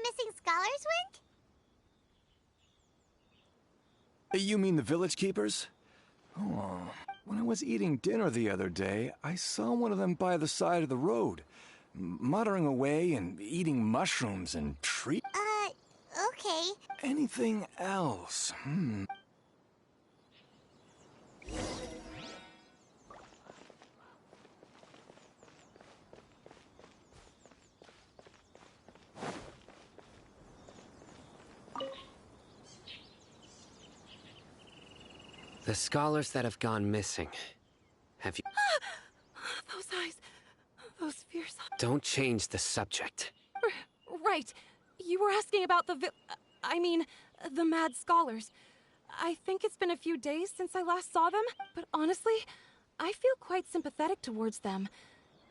the missing scholars went? You mean the village keepers? Oh, when I was eating dinner the other day, I saw one of them by the side of the road, muttering away and eating mushrooms and treat. Okay. Anything else? The scholars that have gone missing. Have you... Those eyes. Those fierce eyes. Don't change the subject. Right. You were asking about the the mad scholars. I think it's been a few days since I last saw them, but honestly, I feel quite sympathetic towards them.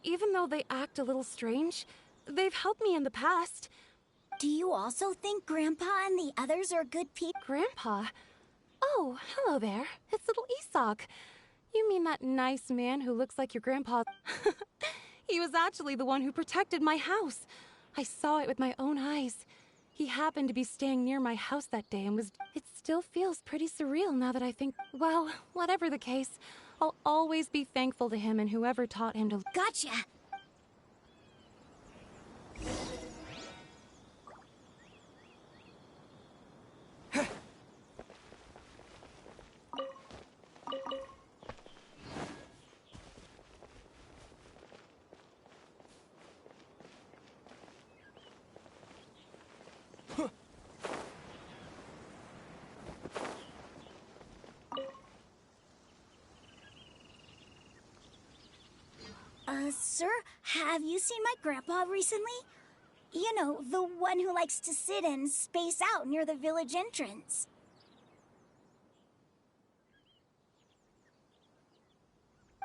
Even though they act a little strange, they've helped me in the past. Do you also think Grandpa and the others are good people? Grandpa? Oh, hello there. It's little Isak. You mean that nice man who looks like your grandpa? He was actually the one who protected my house. I saw it with my own eyes. He happened to be staying near my house that day and was... It still feels pretty surreal now that I think... Well, whatever the case, I'll always be thankful to him and whoever taught him to... Gotcha! Sir, have you seen my grandpa recently? You know, the one who likes to sit and space out near the village entrance.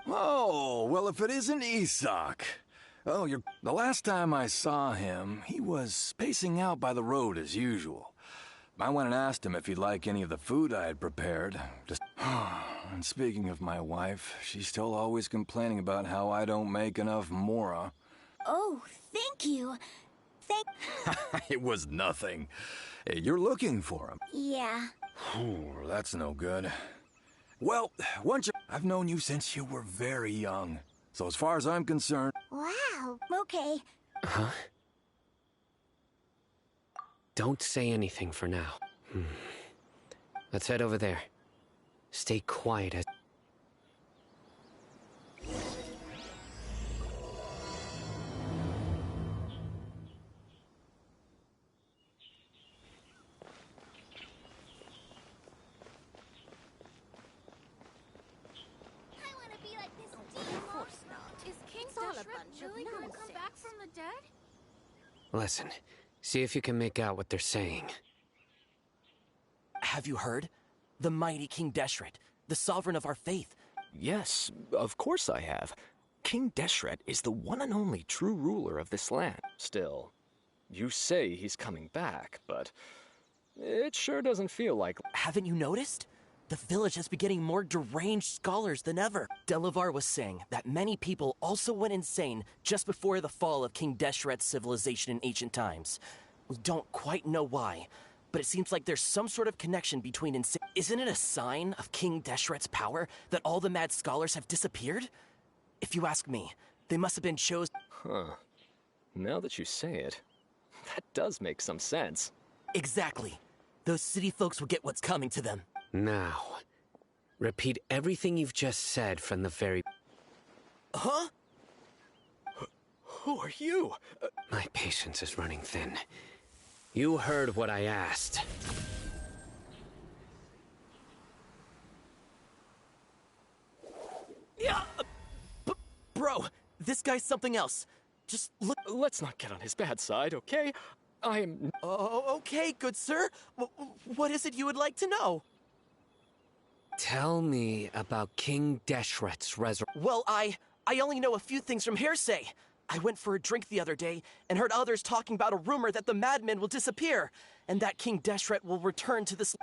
Oh, well, if it isn't Isak. Oh, the last time I saw him, he was spacing out by the road as usual. I went and asked him if he'd like any of the food I had prepared. And speaking of my wife, she's still always complaining about how I don't make enough mora. Oh, thank you. It was nothing. You're looking for him. Yeah. That's no good. Well, I've known you since you were very young. So as far as I'm concerned... Wow. Okay. Huh? Don't say anything for now. Let's head over there. Stay quiet as... Really gonna come back from the dead? Listen, see if you can make out what they're saying. Have you heard? The mighty King Deshret, the sovereign of our faith. Yes, of course I have. King Deshret is the one and only true ruler of this land. Still, you say he's coming back, but it sure doesn't feel like... Haven't you noticed? The village has been getting more deranged scholars than ever. Delavar was saying that many people also went insane just before the fall of King Deshret's civilization in ancient times. We don't quite know why, but it seems like there's some sort of connection between insane... Isn't it a sign of King Deshret's power that all the mad scholars have disappeared? If you ask me, they must have been chosen... Huh. Now that you say it, that does make some sense. Exactly. Those city folks will get what's coming to them. Now, repeat everything you've just said from the very... Huh? Who are you? My patience is running thin. You heard what I asked. Yeah, bro, this guy's something else. Just look... Let's not get on his bad side, okay? I'm... Oh, okay, good sir. What is it you would like to know? Tell me about King Deshret's resurrection. Well, I only know a few things from hearsay. I went for a drink the other day and heard others talking about a rumor that the madmen will disappear and that King Deshret will return to this...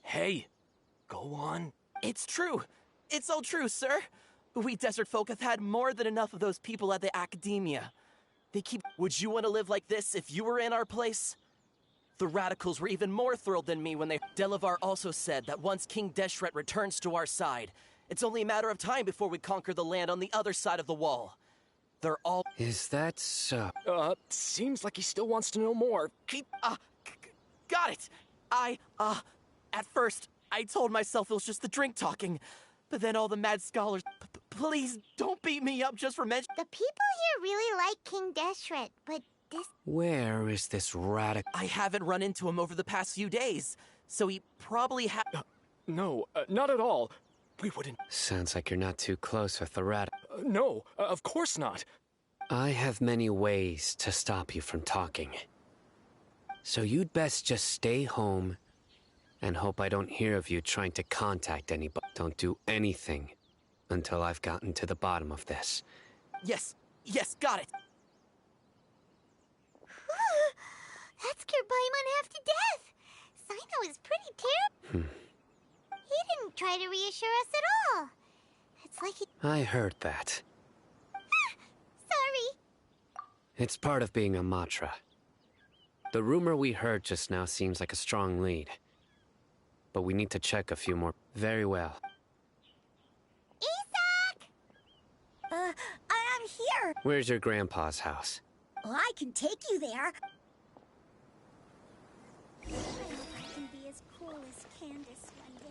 Hey, go on. It's true. It's all true, sir. We desert folk have had more than enough of those people at the academia. They keep... Would you want to live like this if you were in our place? The radicals were even more thrilled than me when they... Delavar also said that once King Deshret returns to our side, it's only a matter of time before we conquer the land on the other side of the wall. They're all... Is that so? Seems like he still wants to know more. Keep... Got it! At first, I told myself it was just the drink talking, but then all the mad scholars... Please, don't beat me up just for mentioning... The people here really like King Deshret, but this... Where is this radical? I haven't run into him over the past few days, so he probably No, not at all. We wouldn't... Sounds like you're not too close with the radical. No, of course not. I have many ways to stop you from talking. So you'd best just stay home and hope I don't hear of you trying to contact anybody. Don't do anything until I've gotten to the bottom of this. Yes, got it. That scared Paimon half to death. Sino is pretty terrible. He didn't try to reassure us at all. It's like he... I heard that. Sorry. It's part of being a Matra. The rumor we heard just now seems like a strong lead. But we need to check a few more. Very well. Isak! I'm here. Where's your grandpa's house? Well, I can take you there. I hope I can be as cool as Candace one day.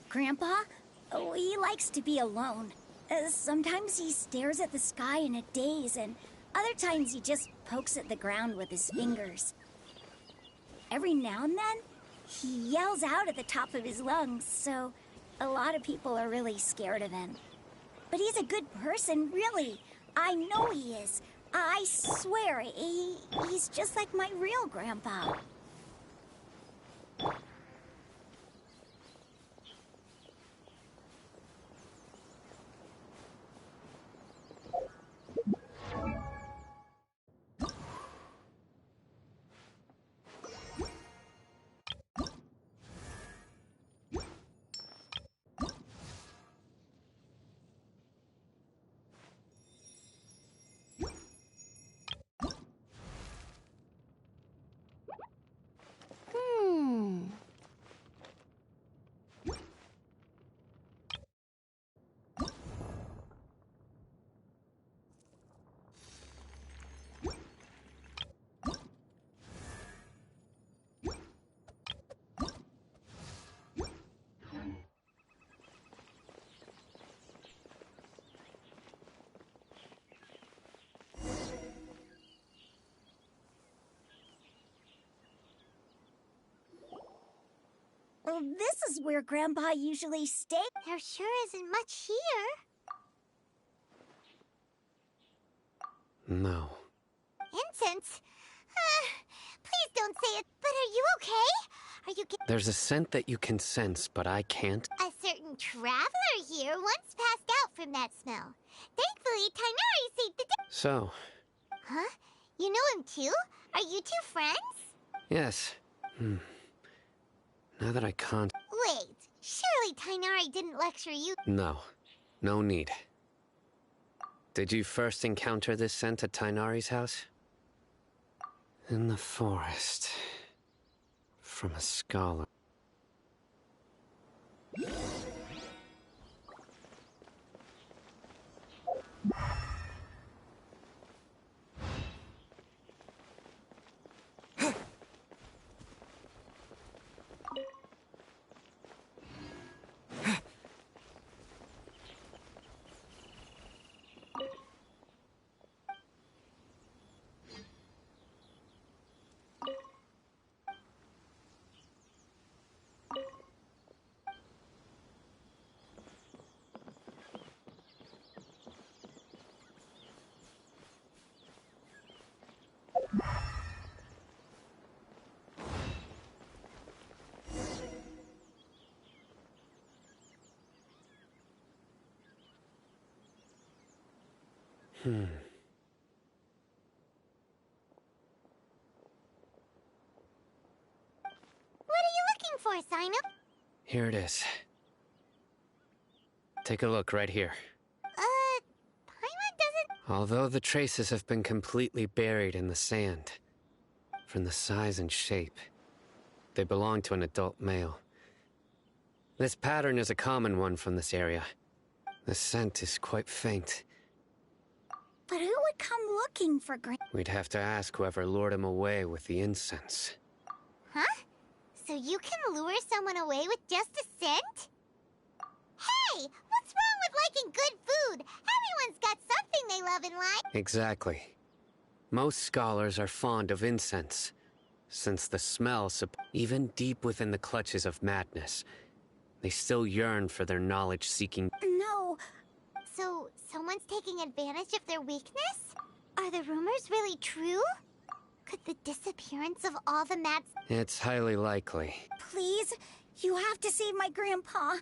Grandpa? Oh, he likes to be alone. Sometimes he stares at the sky in a daze, and other times he just pokes at the ground with his fingers. Every now and then, he yells out at the top of his lungs, so a lot of people are really scared of him. But he's a good person, really. I know he is. I swear, he's just like my real grandpa. Well, this is where Grandpa usually stays. There sure isn't much here. No. Incense? Please don't say it. But are you okay? Are you There's a scent that you can sense, but I can't. A certain traveler here once passed out from that smell. Thankfully, Tainari saved the day. So? Huh? You know him too? Are you two friends? Yes. Now that I can't... Wait, surely Tainari didn't lecture you. No. No need. Did you first encounter this scent at Tainari's house? In the forest. From a scholar. a sign up? Here it is. Take a look right here. Paimon doesn't... Although the traces have been completely buried in the sand, from the size and shape, they belong to an adult male. This pattern is a common one from this area. The scent is quite faint. But who would come looking for We'd have to ask whoever lured him away with the incense. Huh? So you can lure someone away with just a scent? Hey! What's wrong with liking good food? Everyone's got something they love and like. Exactly. Most scholars are fond of incense, since the smell, even deep within the clutches of madness, they still yearn for their knowledge-seeking. No. So, someone's taking advantage of their weakness? Are the rumors really true? Could the disappearance of all the mad... It's highly likely. Please, you have to save my grandpa.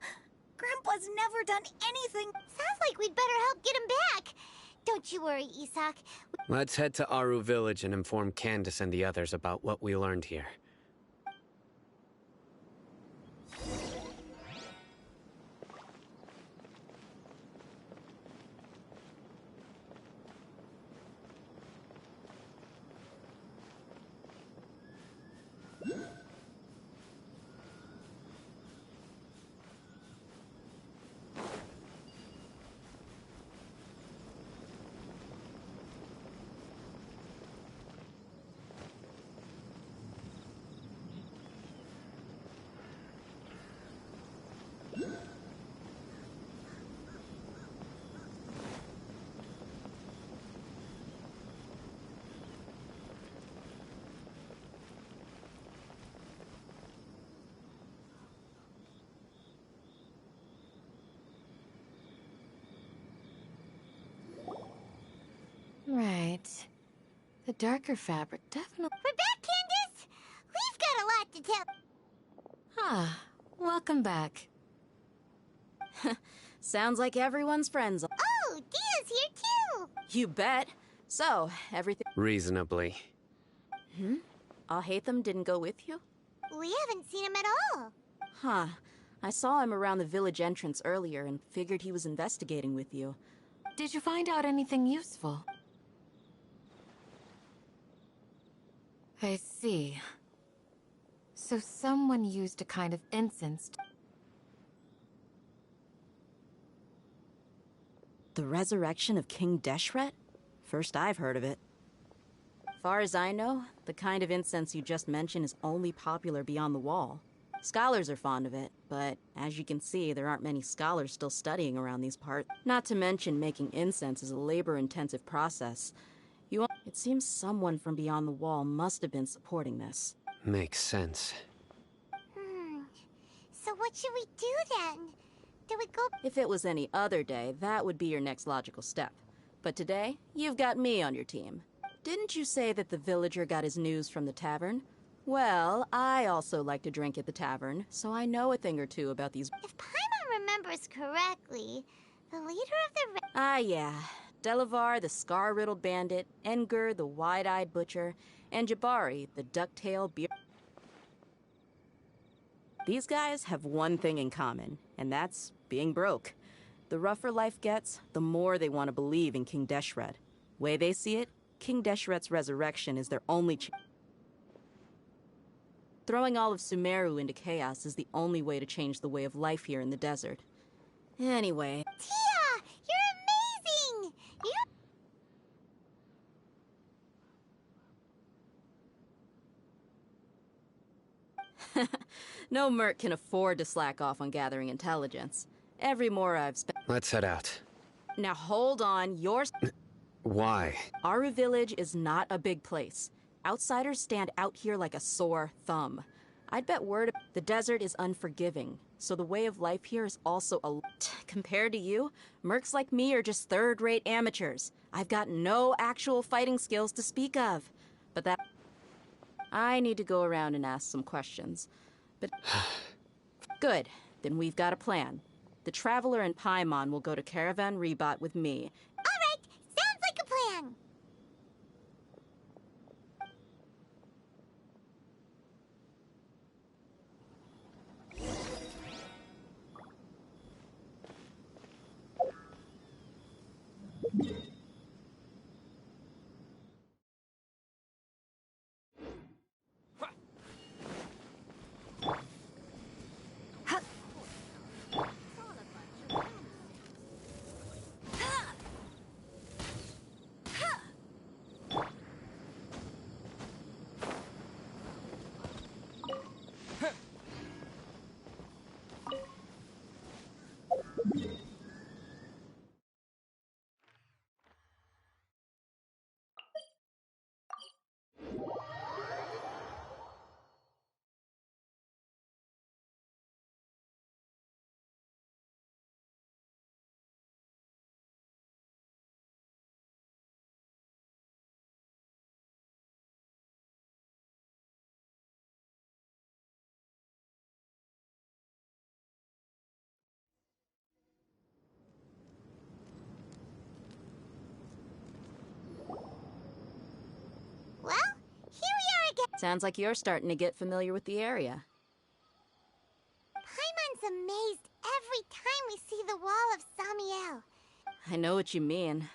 Grandpa's never done anything. Sounds like we'd better help get him back. Don't you worry, Isak. Let's head to Aru Village and inform Candace and the others about what we learned here. Right. The darker fabric definitely... We're back, Candace! We've got a lot to tell. Ah, welcome back. Sounds like everyone's friends. Oh, Dia's here too! You bet. So, everything... Reasonably. Alhaitham didn't go with you? We haven't seen him at all. Huh. I saw him around the village entrance earlier and figured he was investigating with you. Did you find out anything useful? I see. So someone used a kind of incense. The resurrection of King Deshret? First I've heard of it. Far as I know, the kind of incense you just mentioned is only popular beyond the wall. Scholars are fond of it, but as you can see, there aren't many scholars still studying around these parts. Not to mention making incense is a labor-intensive process. It seems someone from beyond the wall must have been supporting this. Makes sense. So what should we do then? Do we go... If it was any other day, that would be your next logical step. But today, you've got me on your team. Didn't you say that the villager got his news from the tavern? Well, I also like to drink at the tavern, so I know a thing or two about these... If Paimon remembers correctly, the leader of the... Ah, yeah. Delavar, the scar-riddled bandit, Enger, the wide-eyed butcher, and Jabari, the duck-tailed beard... These guys have one thing in common, and that's being broke. The rougher life gets, the more they want to believe in King Deshret. Way they see it, King Deshret's resurrection is their only chance. Throwing all of Sumeru into chaos is the only way to change the way of life here in the desert. Anyway... Tia! You're amazing! No merc can afford to slack off on gathering intelligence. Every more I've spent... Let's head out. Now hold on, Why? Aru Village is not a big place. Outsiders stand out here like a sore thumb. I'd bet the desert is unforgiving, so the way of life here is also compared to you, mercs like me are just third-rate amateurs. I've got no actual fighting skills to speak of. But that... I need to go around and ask some questions. But... Good. Then we've got a plan. The Traveler and Paimon will go to Caravan Rebot with me. All right! Sounds like a plan! Sounds like you're starting to get familiar with the area. Paimon's amazed every time we see the wall of Samiel. I know what you mean.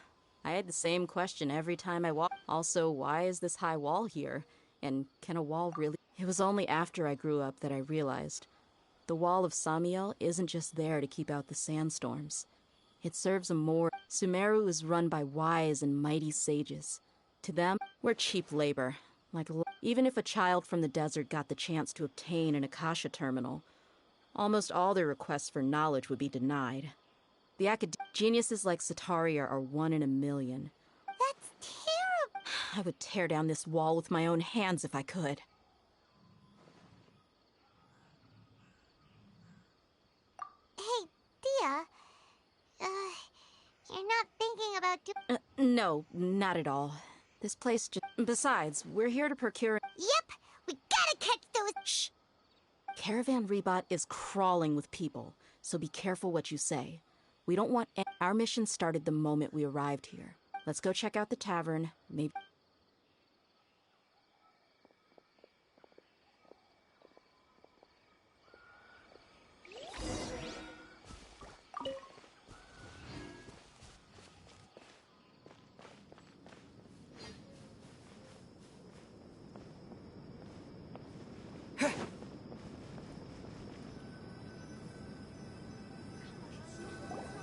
I had the same question every time I walked. Also, why is this high wall here? And can a wall really... It was only after I grew up that I realized. The wall of Samiel isn't just there to keep out the sandstorms. It serves a more... Sumeru is run by wise and mighty sages. To them, we're cheap labor. Even if a child from the desert got the chance to obtain an Akasha terminal, almost all their requests for knowledge would be denied. The geniuses like Satari are 1 in a million. That's terrible. I would tear down this wall with my own hands if I could. Hey, Dia. You're not thinking about No, not at all. This place just... Besides, we're here to procure... Yep, we gotta catch those... Shh! Caravan Rebot is crawling with people, so be careful what you say. We don't want... Our mission started the moment we arrived here. Let's go check out the tavern, maybe...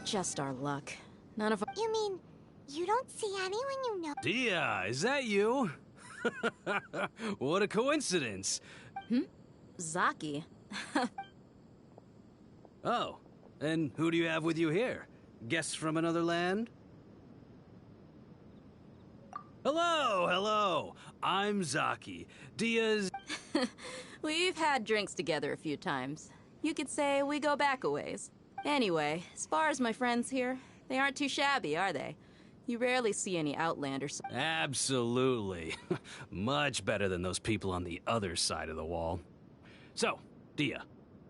Just our luck. None of... You mean, you don't see anyone you know? Dia, is that you? What a coincidence. Zaki. Oh, and who do you have with you here? Guests from another land? Hello, hello. I'm Zaki. Dia's... We've had drinks together a few times. You could say we go back a ways. Anyway, as far as my friends here, they aren't too shabby, are they? You rarely see any Outlanders. Absolutely. Much better than those people on the other side of the wall. So, Dia,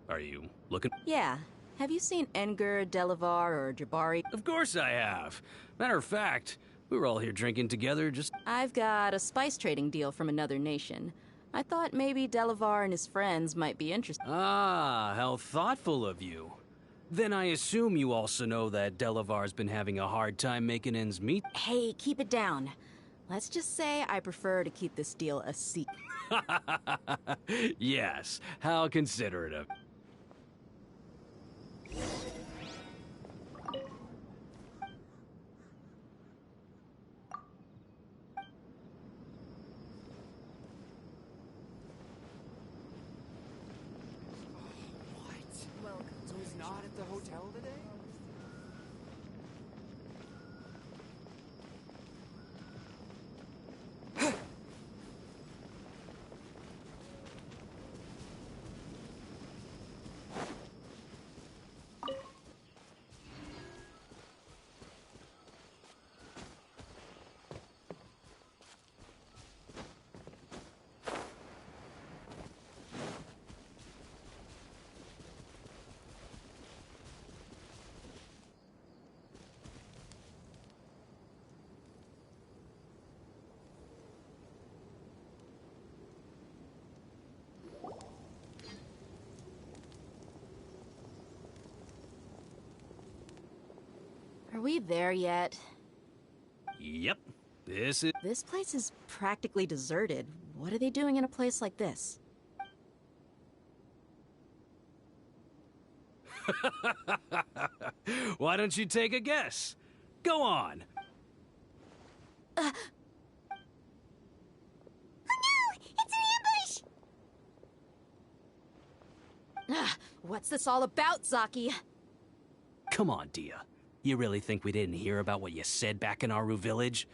are you looking? Yeah. Have you seen Enger, Delavar, or Jabari? Of course I have. Matter of fact, we were all here drinking together just... I've got a spice trading deal from another nation. I thought maybe Delavar and his friends might be interested. Ah, how thoughtful of you. Then I assume you also know that Delavar's been having a hard time making ends meet? Hey, keep it down. Let's just say I prefer to keep this deal a secret. Yes, how considerate of... Not at the hotel today? Are we there yet? Yep, this is... This place is practically deserted. What are they doing in a place like this? Why don't you take a guess? Go on. Oh no! It's an ambush! What's this all about, Zaki? Come on, Dia. You really think we didn't hear about what you said back in Aru village?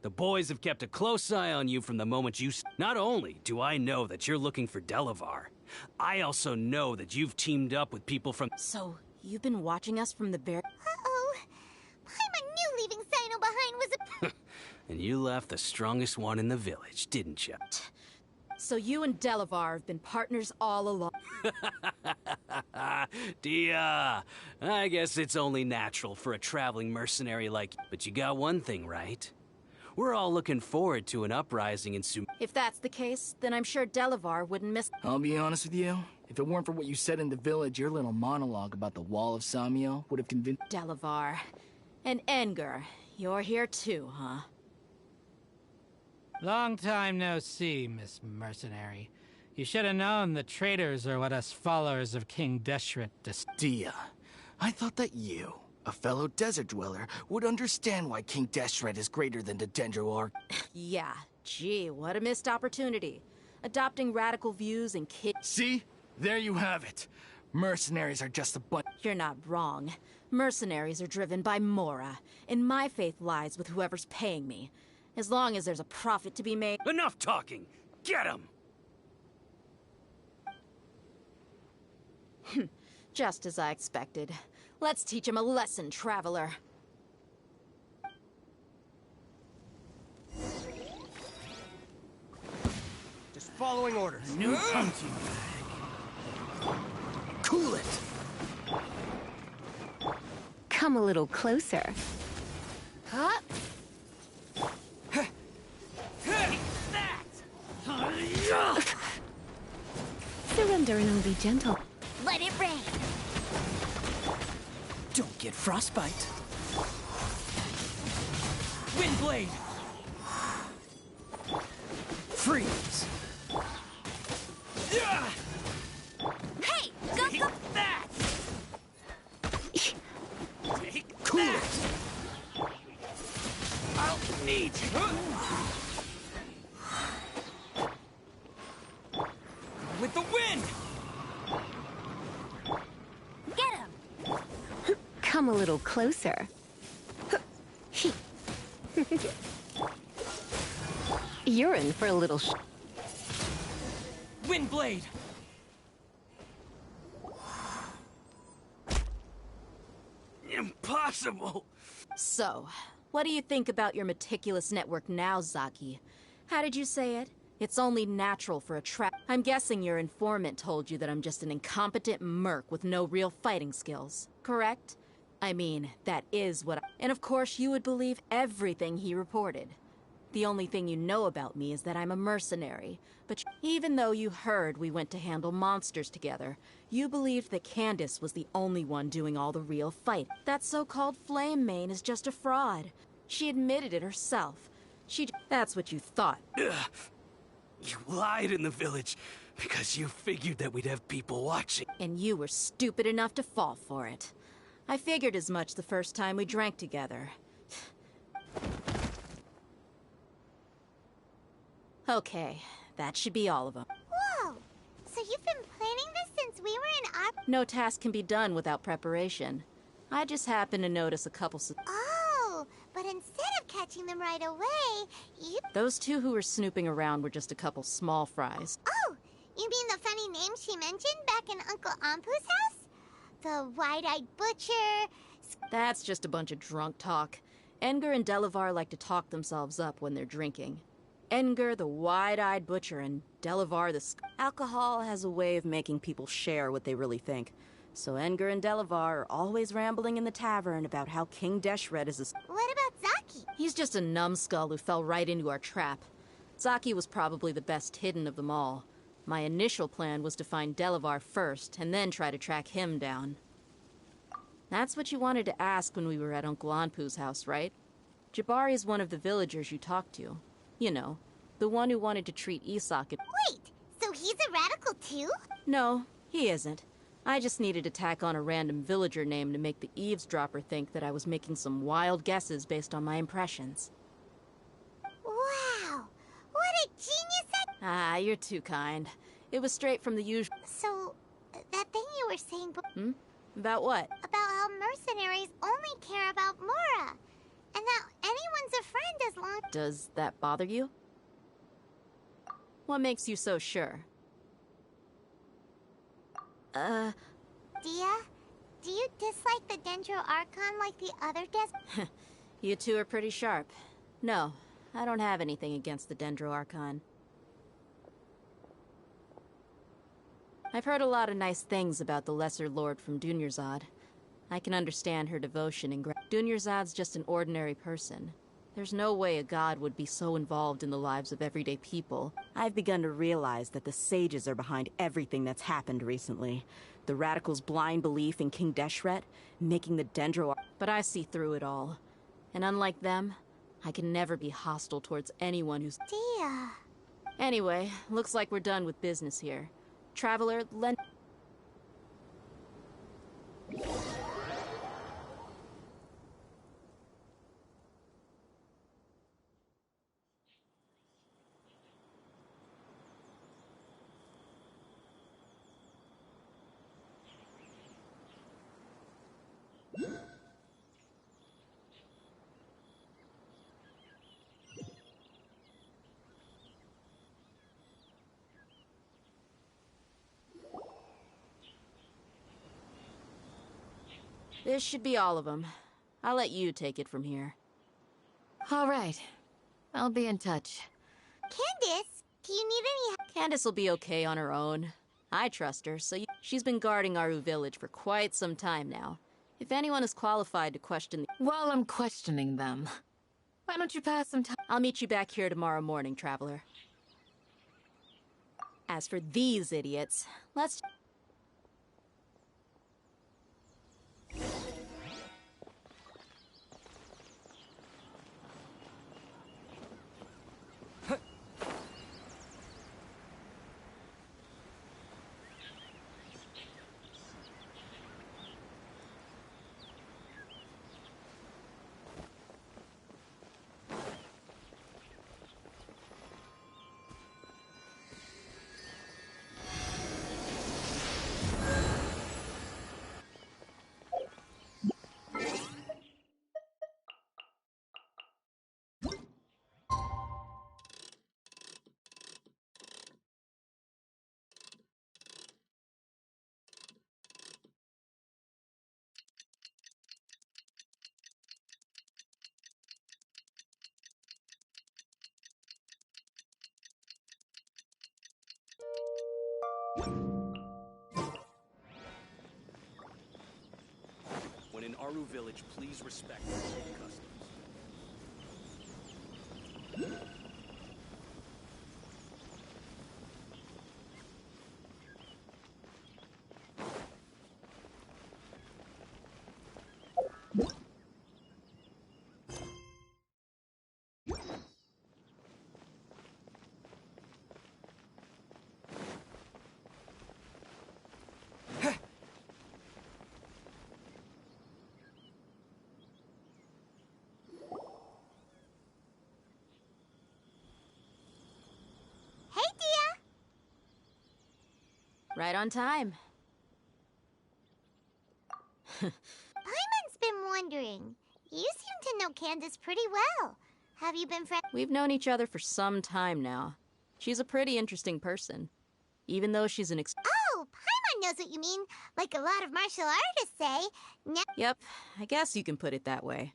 The boys have kept a close eye on you from the moment you... Not only do I know that you're looking for Delavar, I also know that you've teamed up with people from... So, you've been watching us from the very... Uh-oh. Paimon knew leaving Sino behind was a... And you left the strongest one in the village, didn't you? So you and Delavar have been partners all along. Dia, I guess it's only natural for a traveling mercenary like you. But you got one thing right. We're all looking forward to an uprising in If that's the case, then I'm sure Delavar wouldn't miss. I'll be honest with you. If it weren't for what you said in the village, your little monologue about the Wall of Samiel would have convinced... Delavar. And Enger. You're here too, huh? Long time no see, Miss Mercenary. You should have known the traitors are what us followers of King Deshret Dia, I thought that you, a fellow desert dweller, would understand why King Deshret is greater than the Dendro. Yeah, gee, what a missed opportunity. Adopting radical views and See? There you have it. Mercenaries are just a bunch... You're not wrong. Mercenaries are driven by Mora, and my faith lies with whoever's paying me. As long as there's a profit to be made... Enough talking! Get him! Just as I expected. Let's teach him a lesson, traveler. Just following orders. New punching bag. Cool it! Come a little closer. Huh? Surrender and I'll be gentle. Let it rain. Don't get frostbite. Windblade! Freeze! Hey, go! That! Take Cool that! it! I'll need you! With the wind! Get him! Come a little closer. You're in for a little Windblade! Impossible! So, what do you think about your meticulous network now, Zaki? How did you say it? It's only natural for a trap. I'm guessing your informant told you that I'm just an incompetent merc with no real fighting skills, correct? I mean, that is what And of course you would believe everything he reported. The only thing you know about me is that I'm a mercenary. But even though you heard we went to handle monsters together, you believed that Candace was the only one doing all the real fight. That so-called Flame Mane is just a fraud. She admitted it herself. That's what you thought. Ugh. You lied in the village because you figured that we'd have people watching. And you were stupid enough to fall for it. I figured as much the first time we drank together. Okay, that should be all of them. Whoa! So you've been planning this since we were in our... No task can be done without preparation. I just happened to notice a couple... Oh, but instead of catching them right away, you... Those two who were snooping around were just a couple small fries. Oh, you mean the funny name she mentioned back in Uncle Ampu's house? The wide-eyed butcher... That's just a bunch of drunk talk. Enger and Delavar like to talk themselves up when they're drinking. Enger, the wide-eyed butcher, and Delavar, the... Alcohol has a way of making people share what they really think. So Enger and Delavar are always rambling in the tavern about how King Deshret is a... What about Zaki? He's just a numbskull who fell right into our trap. Zaki was probably the best hidden of them all. My initial plan was to find Delavar first, and then try to track him down. That's what you wanted to ask when we were at Uncle Anpu's house, right? Jabari is one of the villagers you talked to. You know, the one who wanted to treat Isak and... Wait, so he's a radical too? No, he isn't. I just needed to tack on a random villager name to make the eavesdropper think that I was making some wild guesses based on my impressions. Wow, what a genius Ah, you're too kind. It was straight from the usual... So, that thing you were saying... About what? About how mercenaries only care about Mora. And that anyone's a friend as long... Does that bother you? What makes you so sure? Dia, do you dislike the Dendro Archon like the other You two are pretty sharp. No, I don't have anything against the Dendro Archon. I've heard a lot of nice things about the Lesser Lord from Dunyarzad. I can understand her devotion and Dunyarzad's just an ordinary person. There's no way a god would be so involved in the lives of everyday people. I've begun to realize that the sages are behind everything that's happened recently. The radicals' blind belief in King Deshret, making the Dendro... But I see through it all. And unlike them, I can never be hostile towards anyone who's... Dia. Anyway, looks like we're done with business here. Traveler, lend... This should be all of them. I'll let you take it from here. All right. I'll be in touch. Candace, do you need any help? Candace will be okay on her own. I trust her, so she's been guarding Aru Village for quite some time now. If anyone is qualified to question While I'm questioning them, why don't you pass some time? I'll meet you back here tomorrow morning, Traveler. As for these idiots, let's... When in Aru Village, please respect old customs. Right on time. Paimon's been wondering. You seem to know Candace pretty well. Have you been friends? We've known each other for some time now. She's a pretty interesting person. Even though she's an Oh, Paimon knows what you mean. Like a lot of martial artists say. Yep, I guess you can put it that way.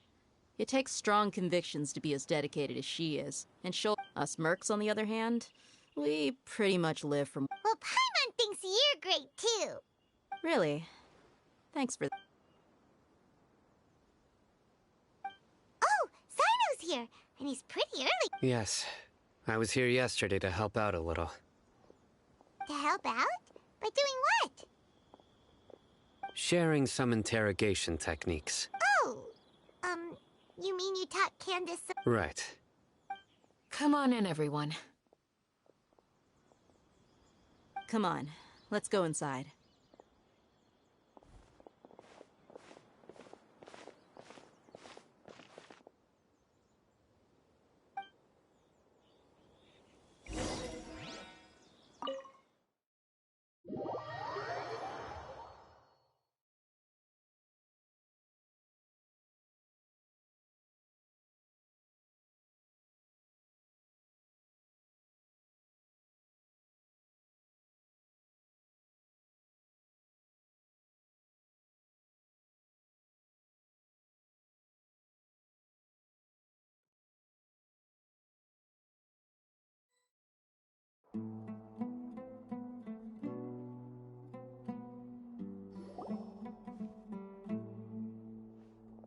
It takes strong convictions to be as dedicated as she is. And us mercs, on the other hand, we pretty much live from... Well, Paimon thinks you're great, too. Really? Thanks for... Oh, Sino's here, and he's pretty early. Yes. I was here yesterday to help out a little. To help out? By doing what? Sharing some interrogation techniques. Oh, you mean you taught Candace some... Right. Come on in, everyone. Come on, let's go inside.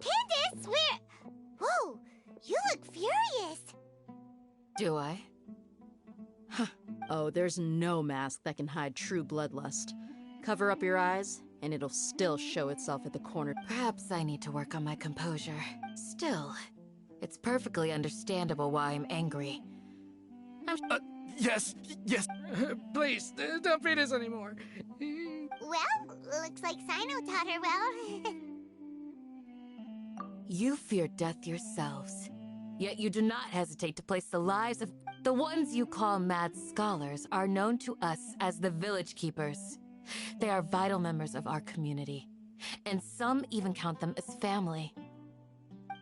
Candace, where... Whoa, you look furious. Do I? Oh, there's no mask that can hide true bloodlust. Cover up your eyes, and it'll still show itself at the corner. Perhaps I need to work on my composure. Still, it's perfectly understandable why I'm angry. Yes. Please, don't beat us anymore. Well, looks like Sino taught her well. You fear death yourselves, yet you do not hesitate to place the lives of the ones you call mad scholars are known to us as the Village Keepers. They are vital members of our community, and some even count them as family.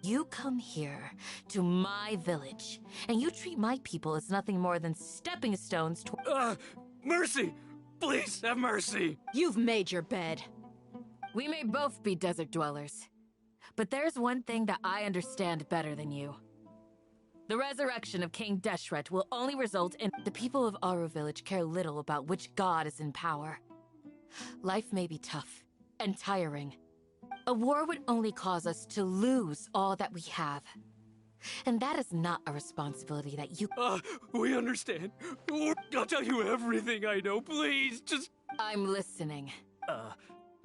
You come here to my village, and you treat my people as nothing more than stepping stones toward— Mercy! Please, have mercy! You've made your bed. We may both be desert dwellers, but there's one thing that I understand better than you. The resurrection of King Deshret will only result in— The people of Aru Village care little about which god is in power. Life may be tough and tiring. A war would only cause us to lose all that we have. And that is not a responsibility that you— We understand. I'll tell you everything I know, please, just— I'm listening.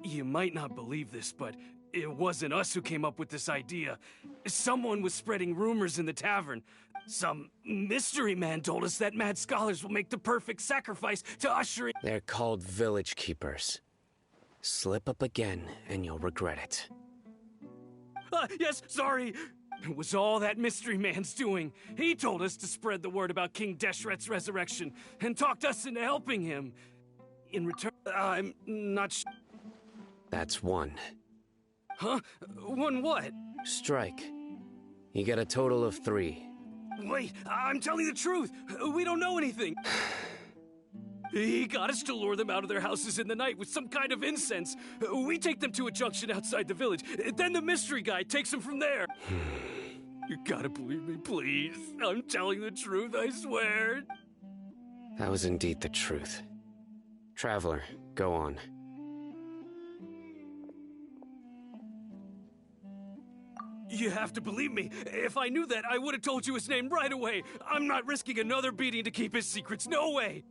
You might not believe this, but it wasn't us who came up with this idea. Someone was spreading rumors in the tavern. Some mystery man told us that mad scholars will make the perfect sacrifice to usher in— They're called Village Keepers. Slip up again, and you'll regret it. Yes, sorry. It was all that mystery man's doing. He told us to spread the word about King Deshret's resurrection, and talked us into helping him. In return, I'm not sure. That's one. Huh? One what? Strike. You get a total of 3. Wait, I'm telling the truth. We don't know anything. He got us to lure them out of their houses in the night with some kind of incense. We take them to a junction outside the village. Then the mystery guy takes them from there. You gotta believe me, please. I'm telling the truth, I swear. That was indeed the truth. Traveler, go on. You have to believe me. If I knew that, I would have told you his name right away. I'm not risking another beating to keep his secrets. No way.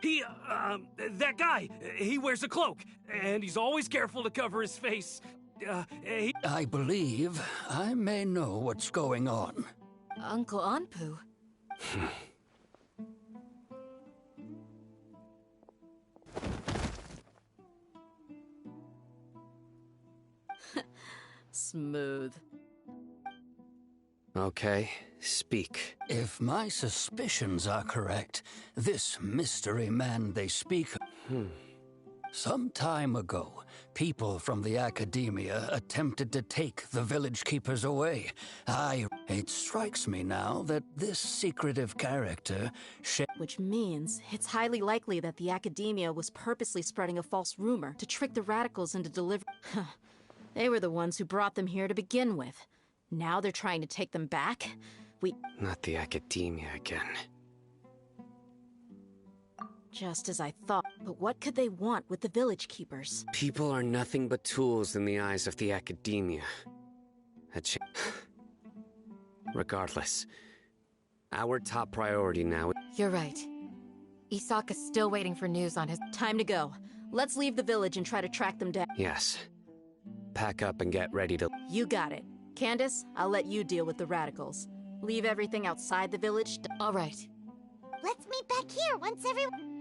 That guy, he wears a cloak, and he's always careful to cover his face. I believe I may know what's going on. Uncle Anpu. Smooth. Okay, speak. If my suspicions are correct, this mystery man they speak of— Some time ago, people from the academia attempted to take the village keepers away. It strikes me now that this secretive character— Which means it's highly likely that the academia was purposely spreading a false rumor to trick the radicals into delivering— They were the ones who brought them here to begin with. Now they're trying to take them back? Not the academia again. Just as I thought. But what could they want with the village keepers? People are nothing but tools in the eyes of the academia. Regardless, our top priority now— You're right. Isak is still waiting for news on his— Time to go. Let's leave the village and try to track them down. Yes. Pack up and get ready to— You got it. Candace, I'll let you deal with the radicals. Leave everything outside the village. All right. Let's meet back here once everyone...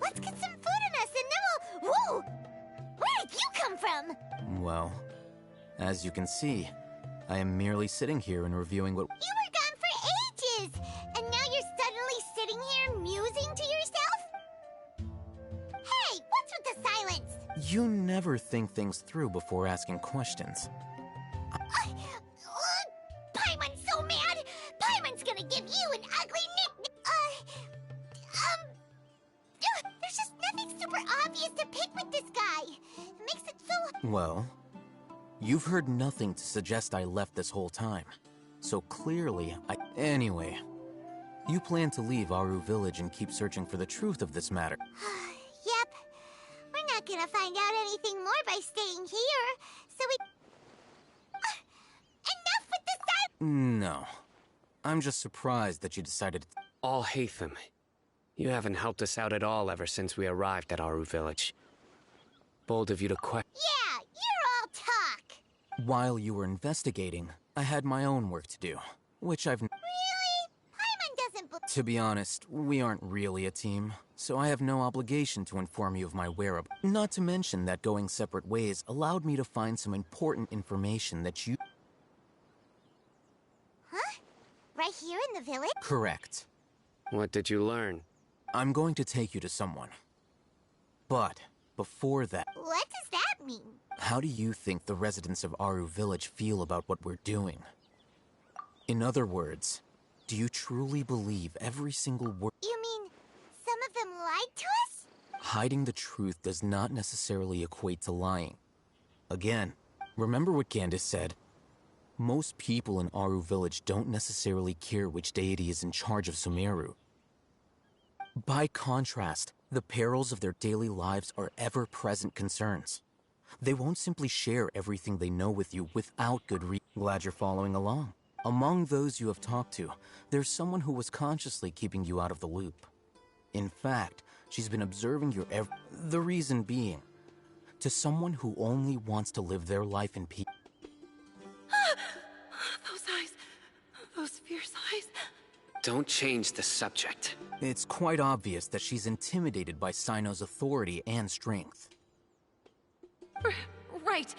Let's get some food in us and then we'll... Whoa! Where did you come from? Well, as you can see, I am merely sitting here and reviewing what... You were gone for ages! And now you're suddenly sitting here musing to yourself? Hey, what's with the silence? You never think things through before asking questions. Paimon's so mad! Paimon's gonna give you an ugly nickname! There's just nothing super obvious to pick with this guy. It makes it so... Well, you've heard nothing to suggest I left this whole time. So clearly, Anyway, you plan to leave Aru Village and keep searching for the truth of this matter. Yep. We're not gonna find out anything more by staying here, so we... enough with the silence! No. I'm just surprised that you decided to... Alhaitham, you haven't helped us out at all ever since we arrived at Aru Village. Bold of you to question. Yeah, you're all talk! While you were investigating, I had my own work to do, which I've... Really? Paimon doesn't... To be honest, we aren't really a team, so I have no obligation to inform you of my whereabouts. Not to mention that going separate ways allowed me to find some important information that you... Huh? Right here in the village? Correct. What did you learn? I'm going to take you to someone. But, before that... What does that mean? How do you think the residents of Aru Village feel about what we're doing? In other words, do you truly believe every single word? You mean, some of them lied to us? Hiding the truth does not necessarily equate to lying. Again, remember what Candace said. Most people in Aru Village don't necessarily care which deity is in charge of Sumeru. By contrast, the perils of their daily lives are ever-present concerns. They won't simply share everything they know with you without good reason. Glad you're following along. Among those you have talked to, there's someone who was consciously keeping you out of the loop. In fact, she's been observing your the reason being, to someone who only wants to live their life in peace. Those eyes. Those fierce eyes. Don't change the subject. It's quite obvious that she's intimidated by Sino's authority and strength. Right.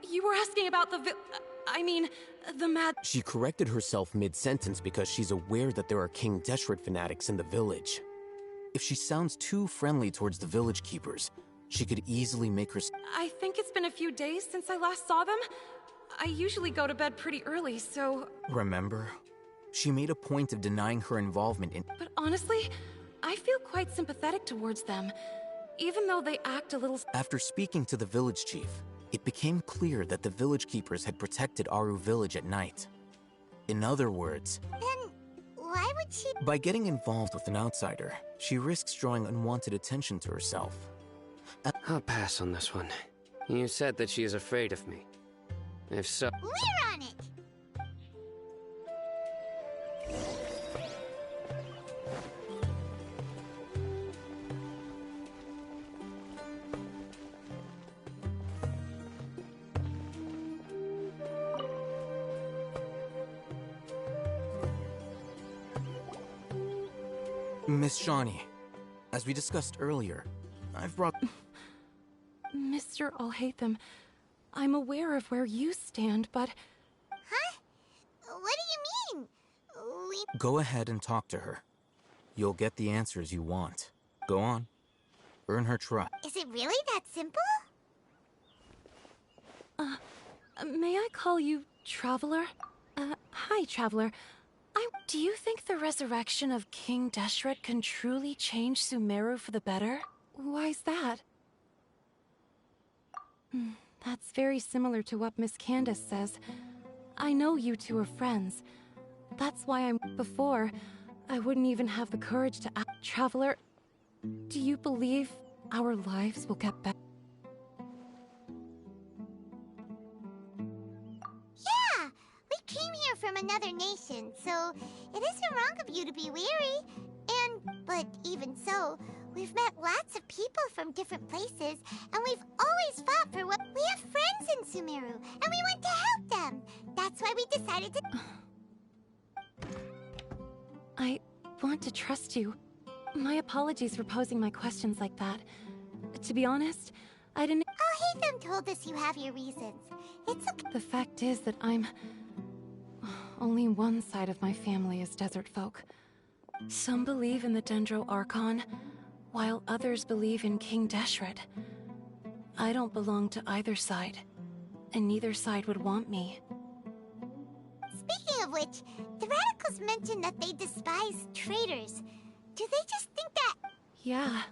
You were asking about the mad... She corrected herself mid-sentence because she's aware that there are King Deshret fanatics in the village. If she sounds too friendly towards the village keepers, she could easily make her... I think it's been a few days since I last saw them. I usually go to bed pretty early, so... Remember? She made a point of denying her involvement in... But honestly, I feel quite sympathetic towards them, even though they act a little... After speaking to the village chief, it became clear that the village keepers had protected Aru Village at night. In other words... Then, why would she... By getting involved with an outsider, she risks drawing unwanted attention to herself. I'll pass on this one. You said that she is afraid of me. If so... We're on it! Miss Shawnee, as we discussed earlier, I've brought... Mr. Alhaitham, I'm aware of where you stand, but... Huh? What do you mean? Go ahead and talk to her. You'll get the answers you want. Go on. Earn her trust. Is it really that simple? May I call you Traveler? Hi, Traveler. Do you think the resurrection of King Deshret can truly change Sumeru for the better? Why's that? That's very similar to what Miss Candace says. I know you two are friends. That's why before, I wouldn't even have the courage to ask. Traveler, do you believe our lives will get better? Yeah! We came here from another nation, so it isn't wrong of you to be weary. But even so, we've met lots of people from different places, and we've always fought for what... We have friends in Sumeru, and we want to help them. That's why we decided to... I want to trust you, My apologies for posing my questions like that. To be honest, I didn't... Oh, Hatham told us you have your reasons. It's okay. The fact is that I'm... Only one side of my family is desert folk. Some believe in the Dendro Archon, while others believe in King Deshret. I don't belong to either side, and neither side would want me. Speaking of which, the Radicals mentioned that they despise traitors. Do they just think that... Yeah.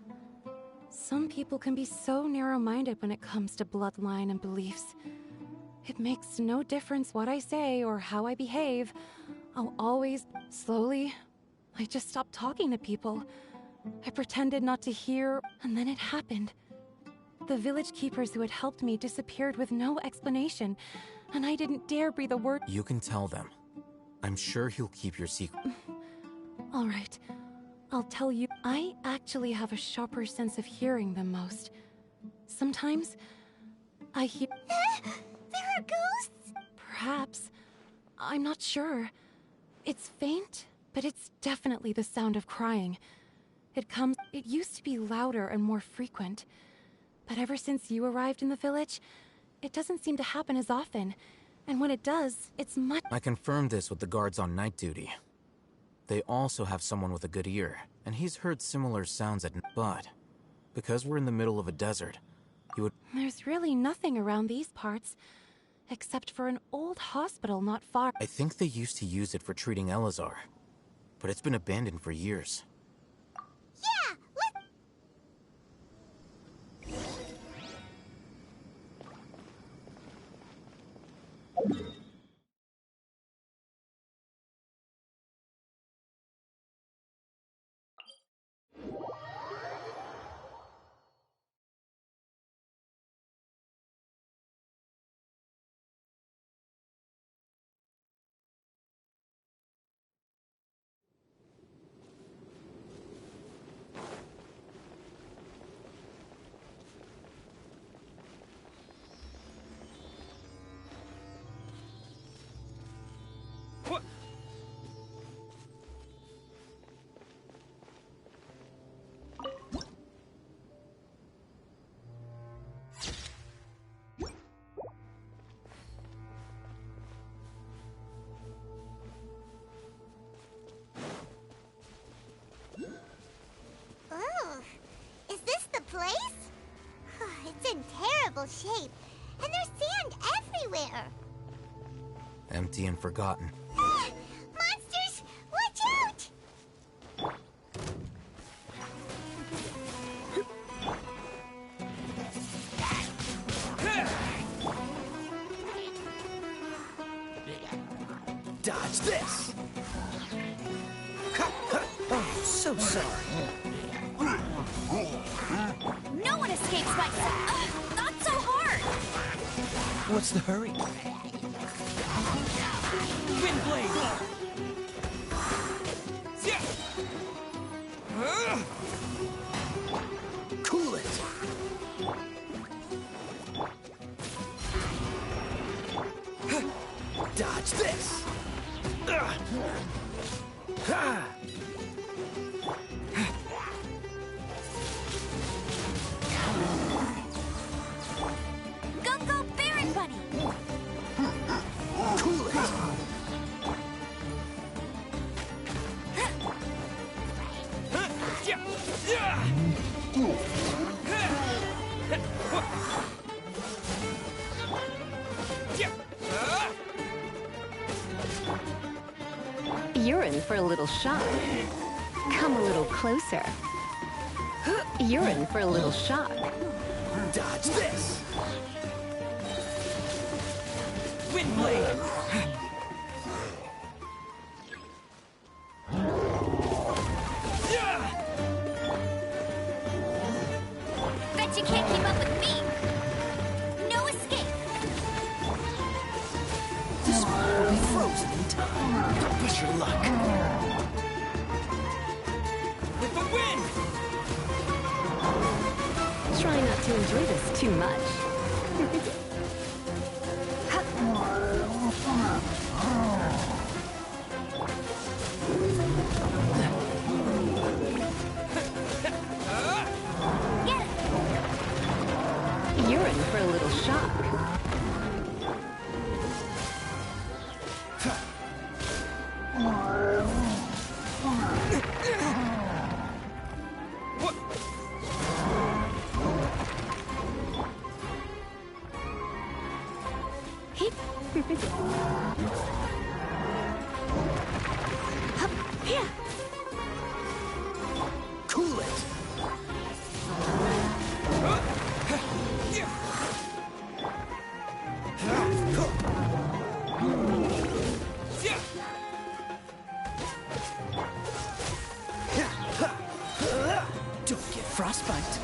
Some people can be so narrow-minded when it comes to bloodline and beliefs. It makes no difference what I say or how I behave. I'll always... Slowly, I just stopped talking to people. I pretended not to hear, and then it happened. The village keepers who had helped me disappeared with no explanation, and I didn't dare breathe a word. You can tell them. I'm sure he'll keep your secret. All right. I'll tell you, I actually have a sharper sense of hearing than most. Sometimes, I hear... There are ghosts? Perhaps. I'm not sure. It's faint, but it's definitely the sound of crying. It used to be louder and more frequent. But ever since you arrived in the village, it doesn't seem to happen as often. And when it does, it's much... I confirmed this with the guards on night duty. They also have someone with a good ear, and he's heard similar sounds at night. But because we're in the middle of a desert, he would... There's really nothing around these parts, except for an old hospital not far... I think they used to use it for treating Elazar, but it's been abandoned for years. Yeah, place? It's in terrible shape, and there's sand everywhere. Empty and forgotten. Monsters! Watch out! Dodge this! Oh, so sorry. No one escapes by... not so hard! What's the hurry? Wind blade! Cool it! Dodge this! Go, Baron Bunny! Cool it! You're in for a little shock. Come a little closer. You're in for a little shock. Dodge this! Wind blade! Bet you can't keep up with me! No escape! This one will be frozen in time. Push your luck. With the wind! Try not to enjoy this too much. Cool it! Don't get frostbite.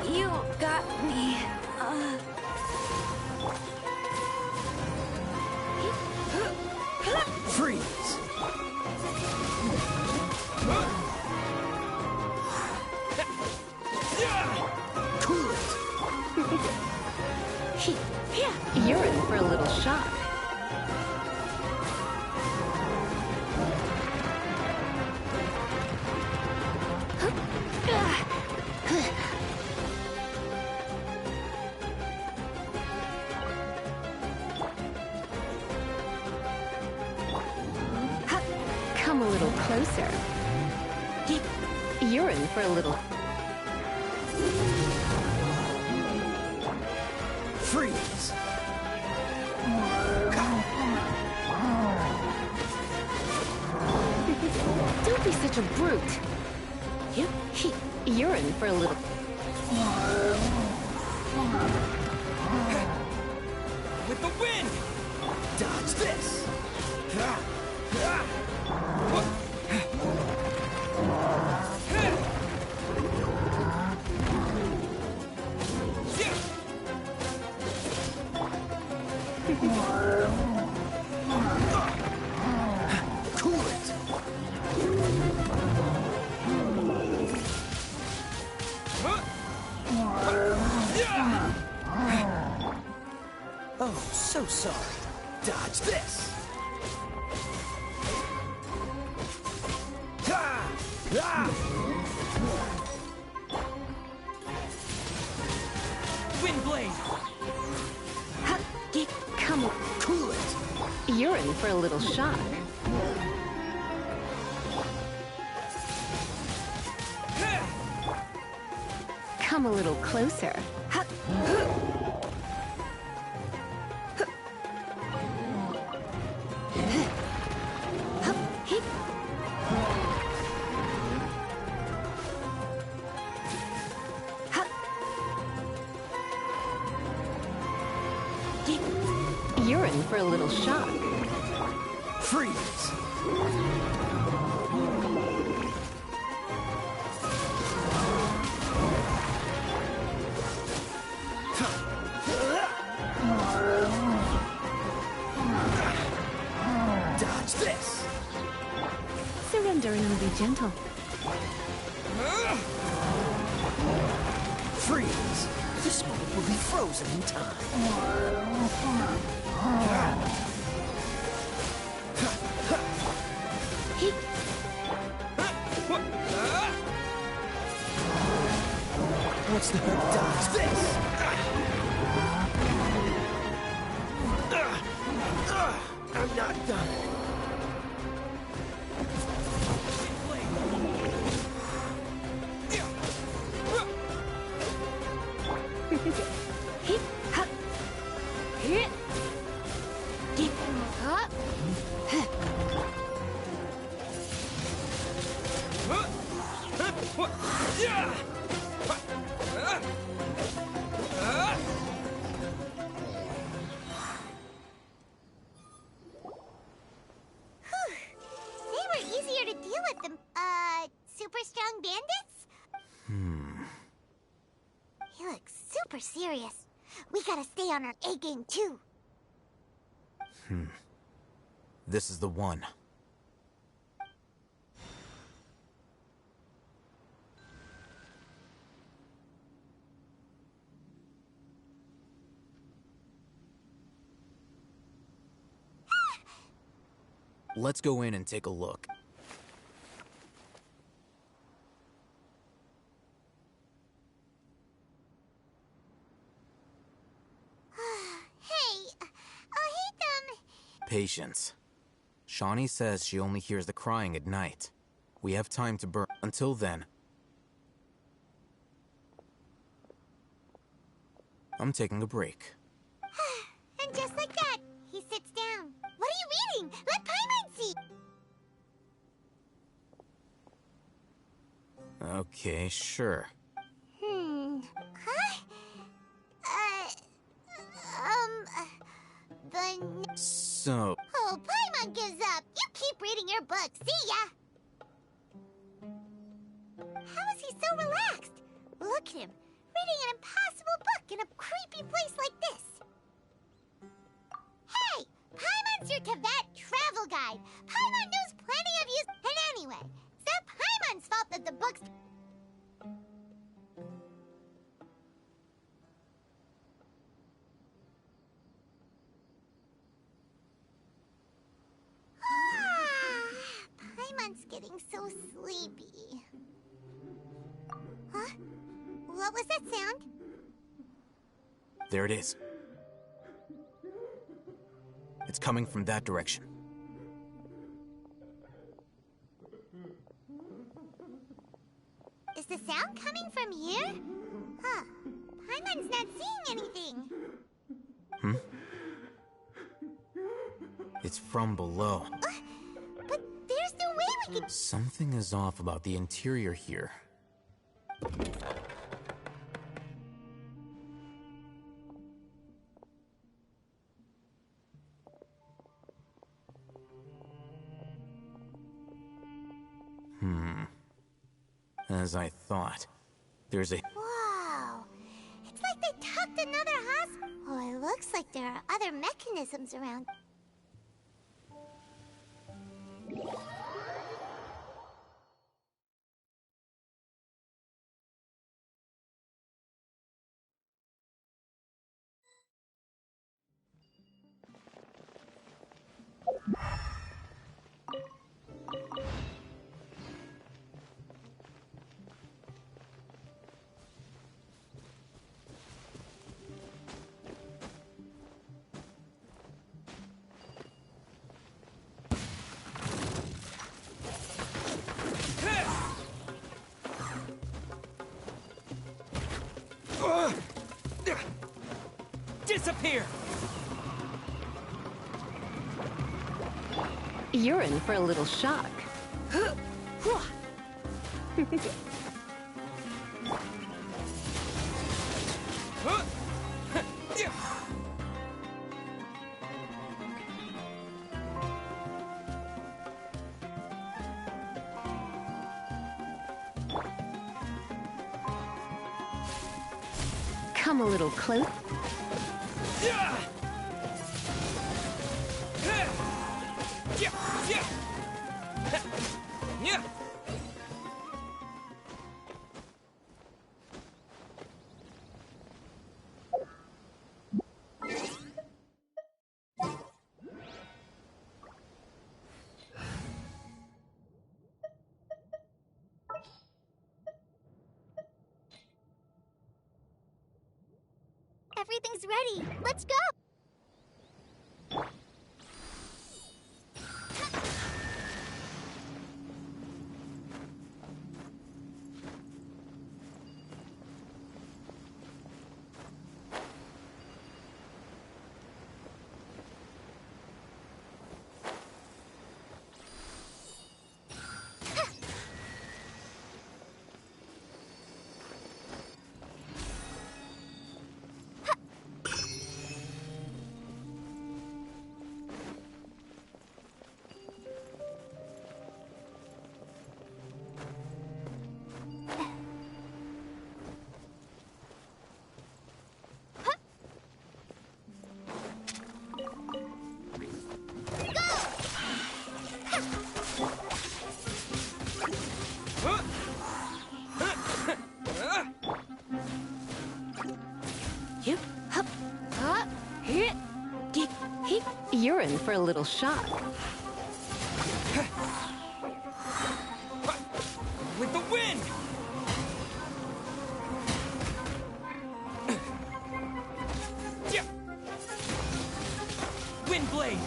You got me. Freeze! Cool it! You're in for a little shock. Come a little closer. You're in for a little... Freeze! Don't be such a brute. You're in for a little... With the wind! Dodge this! Cool it! Oh, so sorry. Dodge this! Wind blade! Come on. Cool it! You're in for a little shock. Come a little closer. You're in for a little shock. Freeze! Dodge this! Surrender and I'll be gentle. Freeze! This moment will be frozen in time. What's the hurt? Dodge this! I'm not done. Super strong bandits? He looks super serious. We gotta stay on our A game too. This is the one. Let's go in and take a look. Patience. Shawnee says she only hears the crying at night. We have time to burn. Until then, I'm taking a break. And just like that, he sits down. What are you reading? Let Paimon see! Okay, sure. Huh? So... Oh, Paimon gives up. You keep reading your book. See ya! How is he so relaxed? Look at him, reading an impossible book in a creepy place like this. Hey! Paimon's your Tibet travel guide. Paimon knows plenty of you. And anyway, it's not Paimon's fault that the book's... Paimon's getting so sleepy. Huh? What was that sound? There it is. It's coming from that direction. Is the sound coming from here? Huh. Paimon's not seeing anything. It's from below. But there's no way we could... Something is off about the interior here. As I thought. There's a... Whoa. It's like they tucked another hospital. Oh, it looks like there are other mechanisms around. Disappear! You're in for a little shock. Come a little close. Everything's ready. Let's go! You're in for a little shock. With the wind! Wind blade!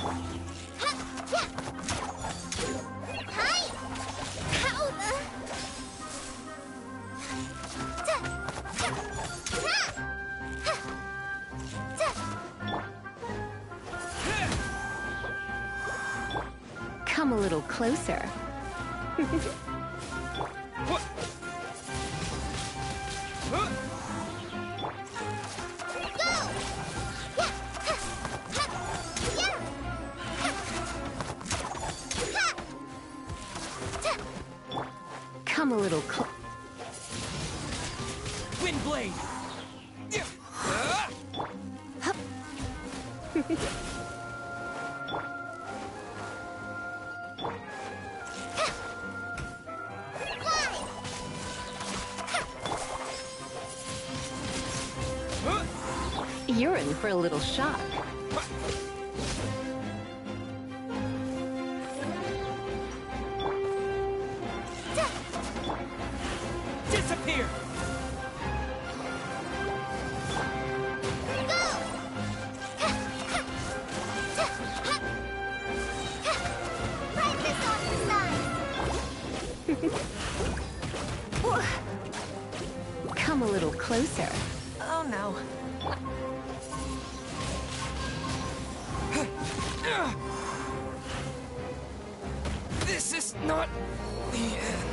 Come a little closer. Come a little closer. Wind blade! You're in for a little shock. Disappear! Come a little closer. Oh no. This is not the end.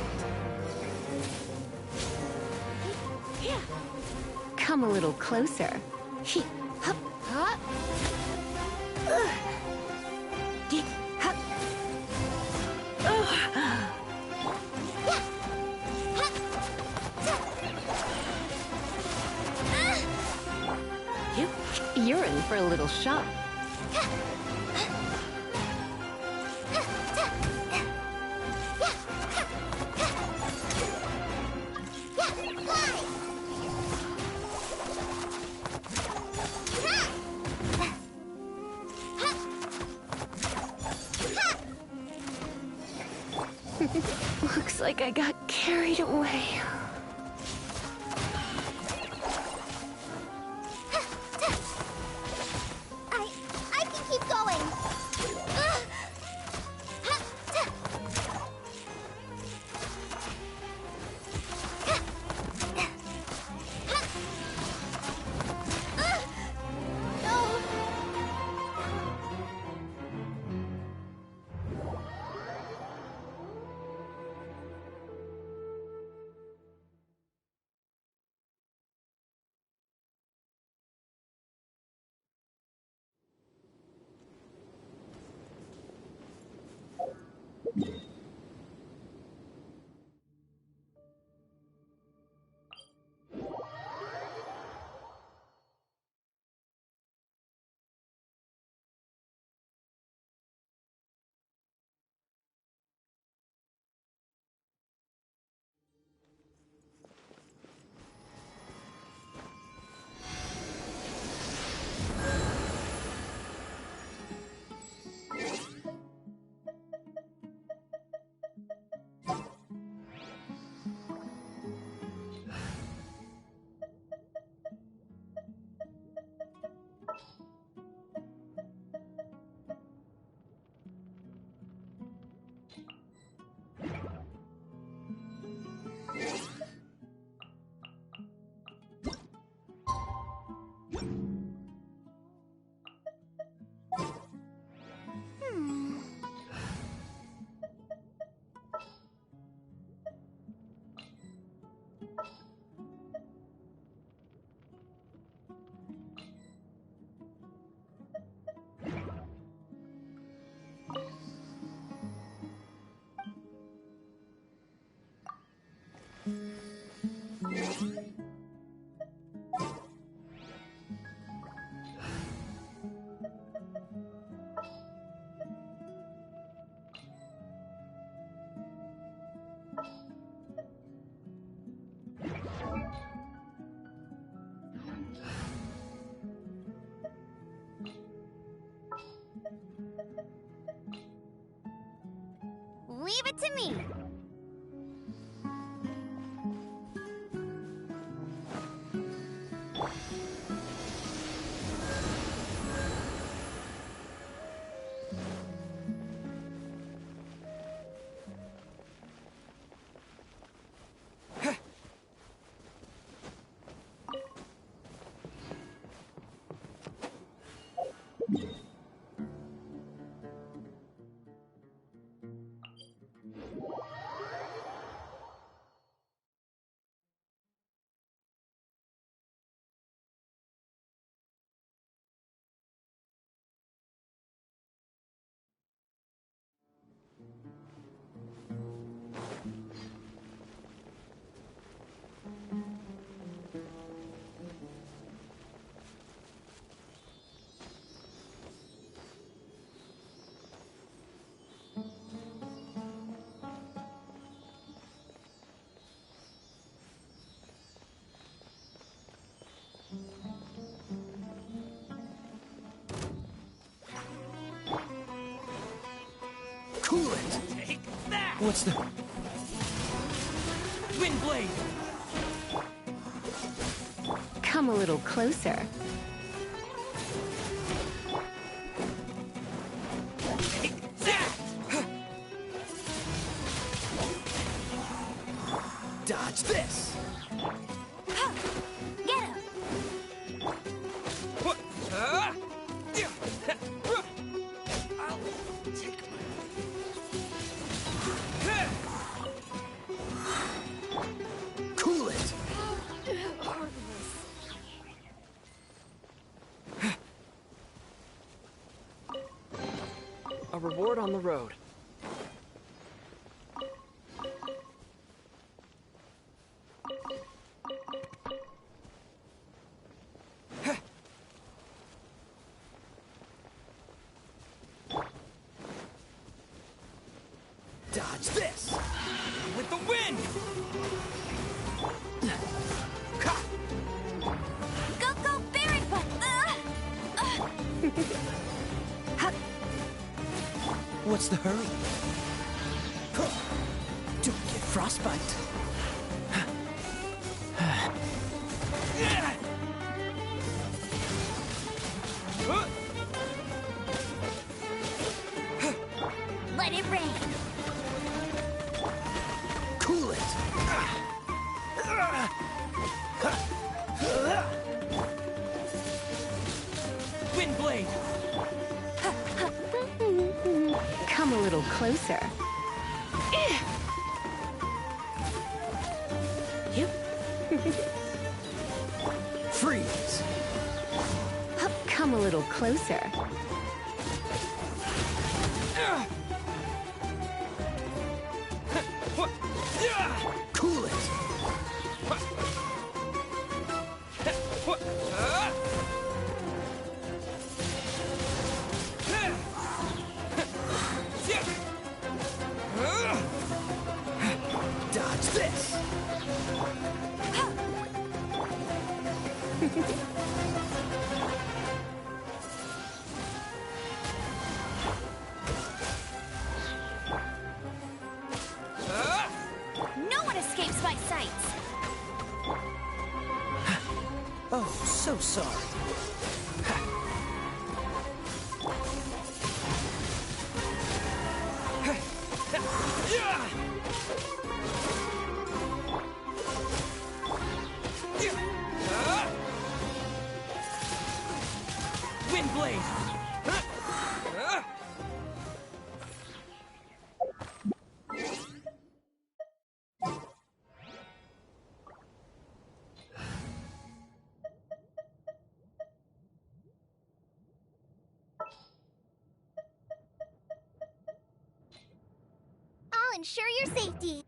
Come a little closer. He, hup, hup. Ge, hup. You're in for a little shock. Looks like I got carried away. I can keep going. Leave it to me. What's the... Wind blade! Come a little closer. Dodge this! Get him! I'll take cool it! A reward on the road. Dodge this! With the wind! Go, go, berry butt! What's the hurry? Don't get frostbite. Let it rain. Cool it. Wind blade. Come a little closer. Yep. Freeze. Come a little closer. Cool it. Dodge this. No one escapes my sights. Oh, so sorry. Wind blade. I'll ensure your safety.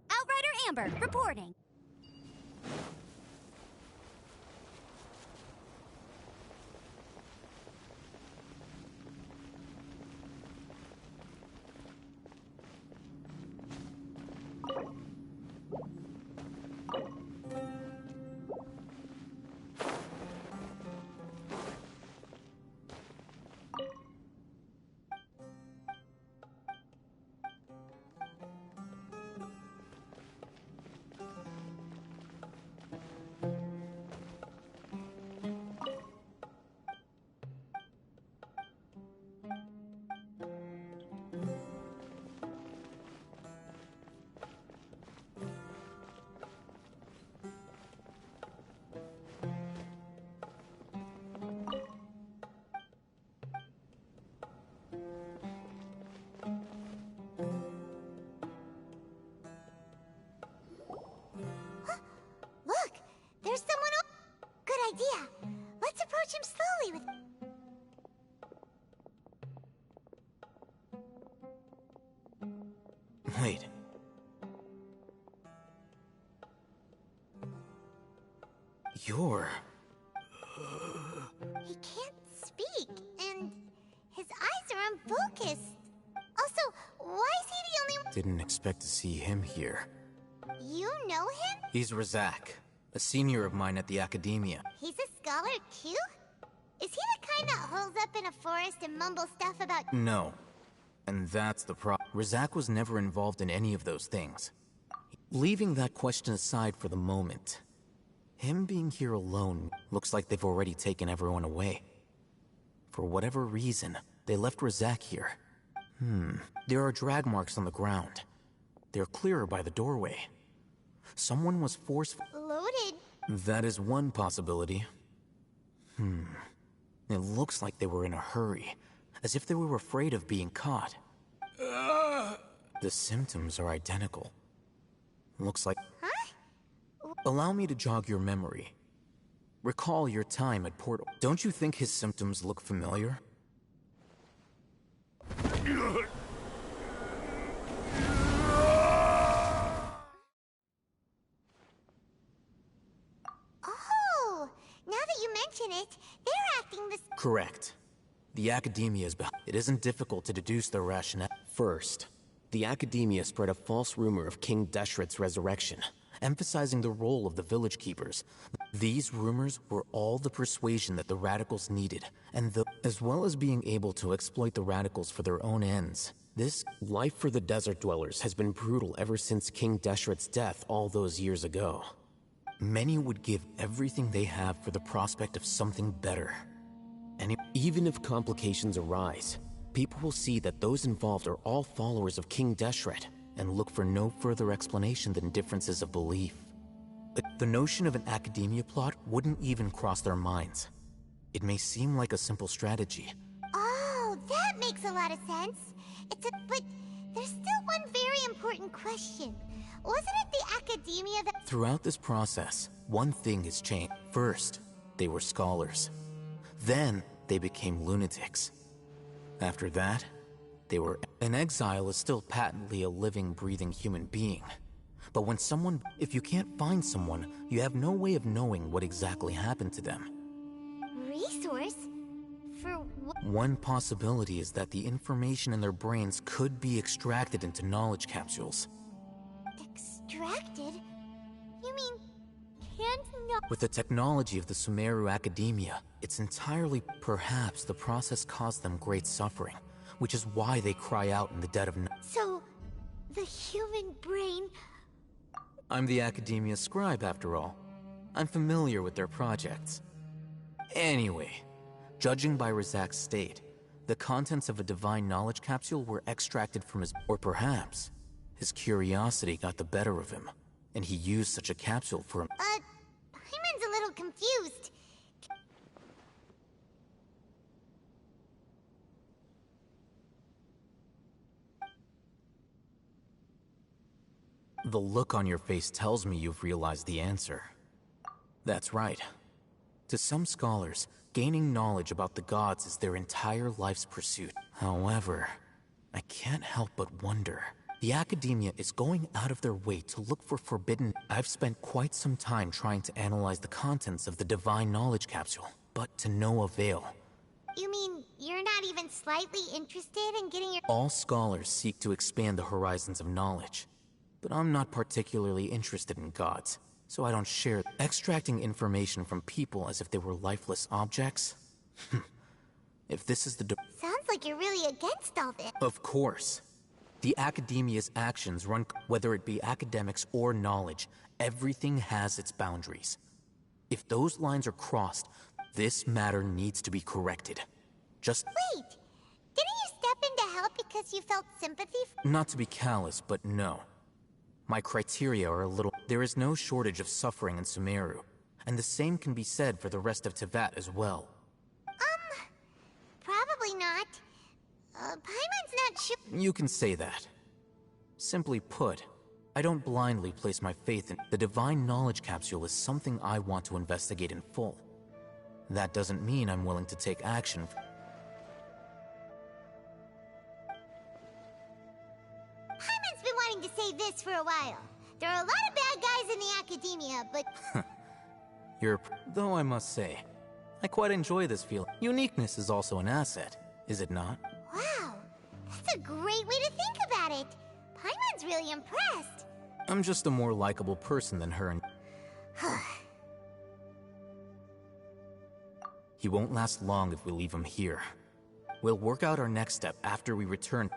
Outrider Amber, reporting. Look, there's someone. Good idea. Let's approach him slowly with. Wait. You're... He can't speak, and his eyes are unfocused. Also, why is he the only one? Didn't expect to see him here. You know him? He's Razak, a senior of mine at the Academia. He's a scholar too? Is he the kind that holes up in a forest and mumbles stuff about— No. And that's the problem. Razak was never involved in any of those things. Leaving that question aside for the moment, him being here alone looks like they've already taken everyone away. For whatever reason, they left Razak here. There are drag marks on the ground. They're clearer by the doorway. Someone was forceful. Loaded? That is one possibility. It looks like they were in a hurry, as if they were afraid of being caught. The symptoms are identical. Looks like... Huh? Allow me to jog your memory. Recall your time at Port... Don't you think his symptoms look familiar? Oh! Now that you mention it, they're acting this— Correct. The Academia is behind. It isn't difficult to deduce their rationale. First, the Academia spread a false rumor of King Deshret's resurrection, emphasizing the role of the village keepers. These rumors were all the persuasion that the radicals needed, as well as being able to exploit the radicals for their own ends. This life for the desert dwellers has been brutal ever since King Deshret's death all those years ago. Many would give everything they have for the prospect of something better. And even if complications arise, people will see that those involved are all followers of King Deshret and look for no further explanation than differences of belief. But the notion of an Academia plot wouldn't even cross their minds. It may seem like a simple strategy. Oh, that makes a lot of sense. But there's still one very important question. Wasn't it the Academia that— Throughout this process, one thing has changed. First, they were scholars. Then, they became lunatics. After that, they were— An exile is still patently a living, breathing human being. But when if you can't find someone, you have no way of knowing what exactly happened to them. Resource? For what? One possibility is that the information in their brains could be extracted into knowledge capsules. Extracted? You mean, can't know— With the technology of the Sumeru Academia, it's entirely— Perhaps the process caused them great suffering, which is why they cry out in the dead of night. So, the human brain— I'm the Academia scribe, after all. I'm familiar with their projects. Anyway, judging by Razak's state, the contents of a divine knowledge capsule were extracted from his— Or perhaps, his curiosity got the better of him, and he used such a capsule for— Hyman's a little confused. The look on your face tells me you've realized the answer. That's right. To some scholars, gaining knowledge about the gods is their entire life's pursuit. However, I can't help but wonder. The Academia is going out of their way to look for forbidden— I've spent quite some time trying to analyze the contents of the divine knowledge capsule, but to no avail. You mean, you're not even slightly interested in getting your— All scholars seek to expand the horizons of knowledge. But I'm not particularly interested in gods, so I don't share. Extracting information from people as if they were lifeless objects? If this is the— Sounds like you're really against all this. Of course. The Academia's actions run— Whether it be academics or knowledge, everything has its boundaries. If those lines are crossed, this matter needs to be corrected. Just— Wait! Didn't you step in to help because you felt sympathy for— Not to be callous, but no. My criteria are a little— There is no shortage of suffering in Sumeru, and the same can be said for the rest of Teyvat as well. Probably not. Paimon's not sure— You can say that. Simply put, I don't blindly place my faith in— The divine knowledge capsule is something I want to investigate in full. That doesn't mean I'm willing to take action. Paimon's been wanting to say this for a while. There are a lot of bad guys in the Academia, but— Though I must say, I quite enjoy this feeling. Uniqueness is also an asset, is it not? Wow, that's a great way to think about it. Paimon really impressed. I'm just a more likable person than her and... He won't last long if we leave him here. We'll work out our next step after we return.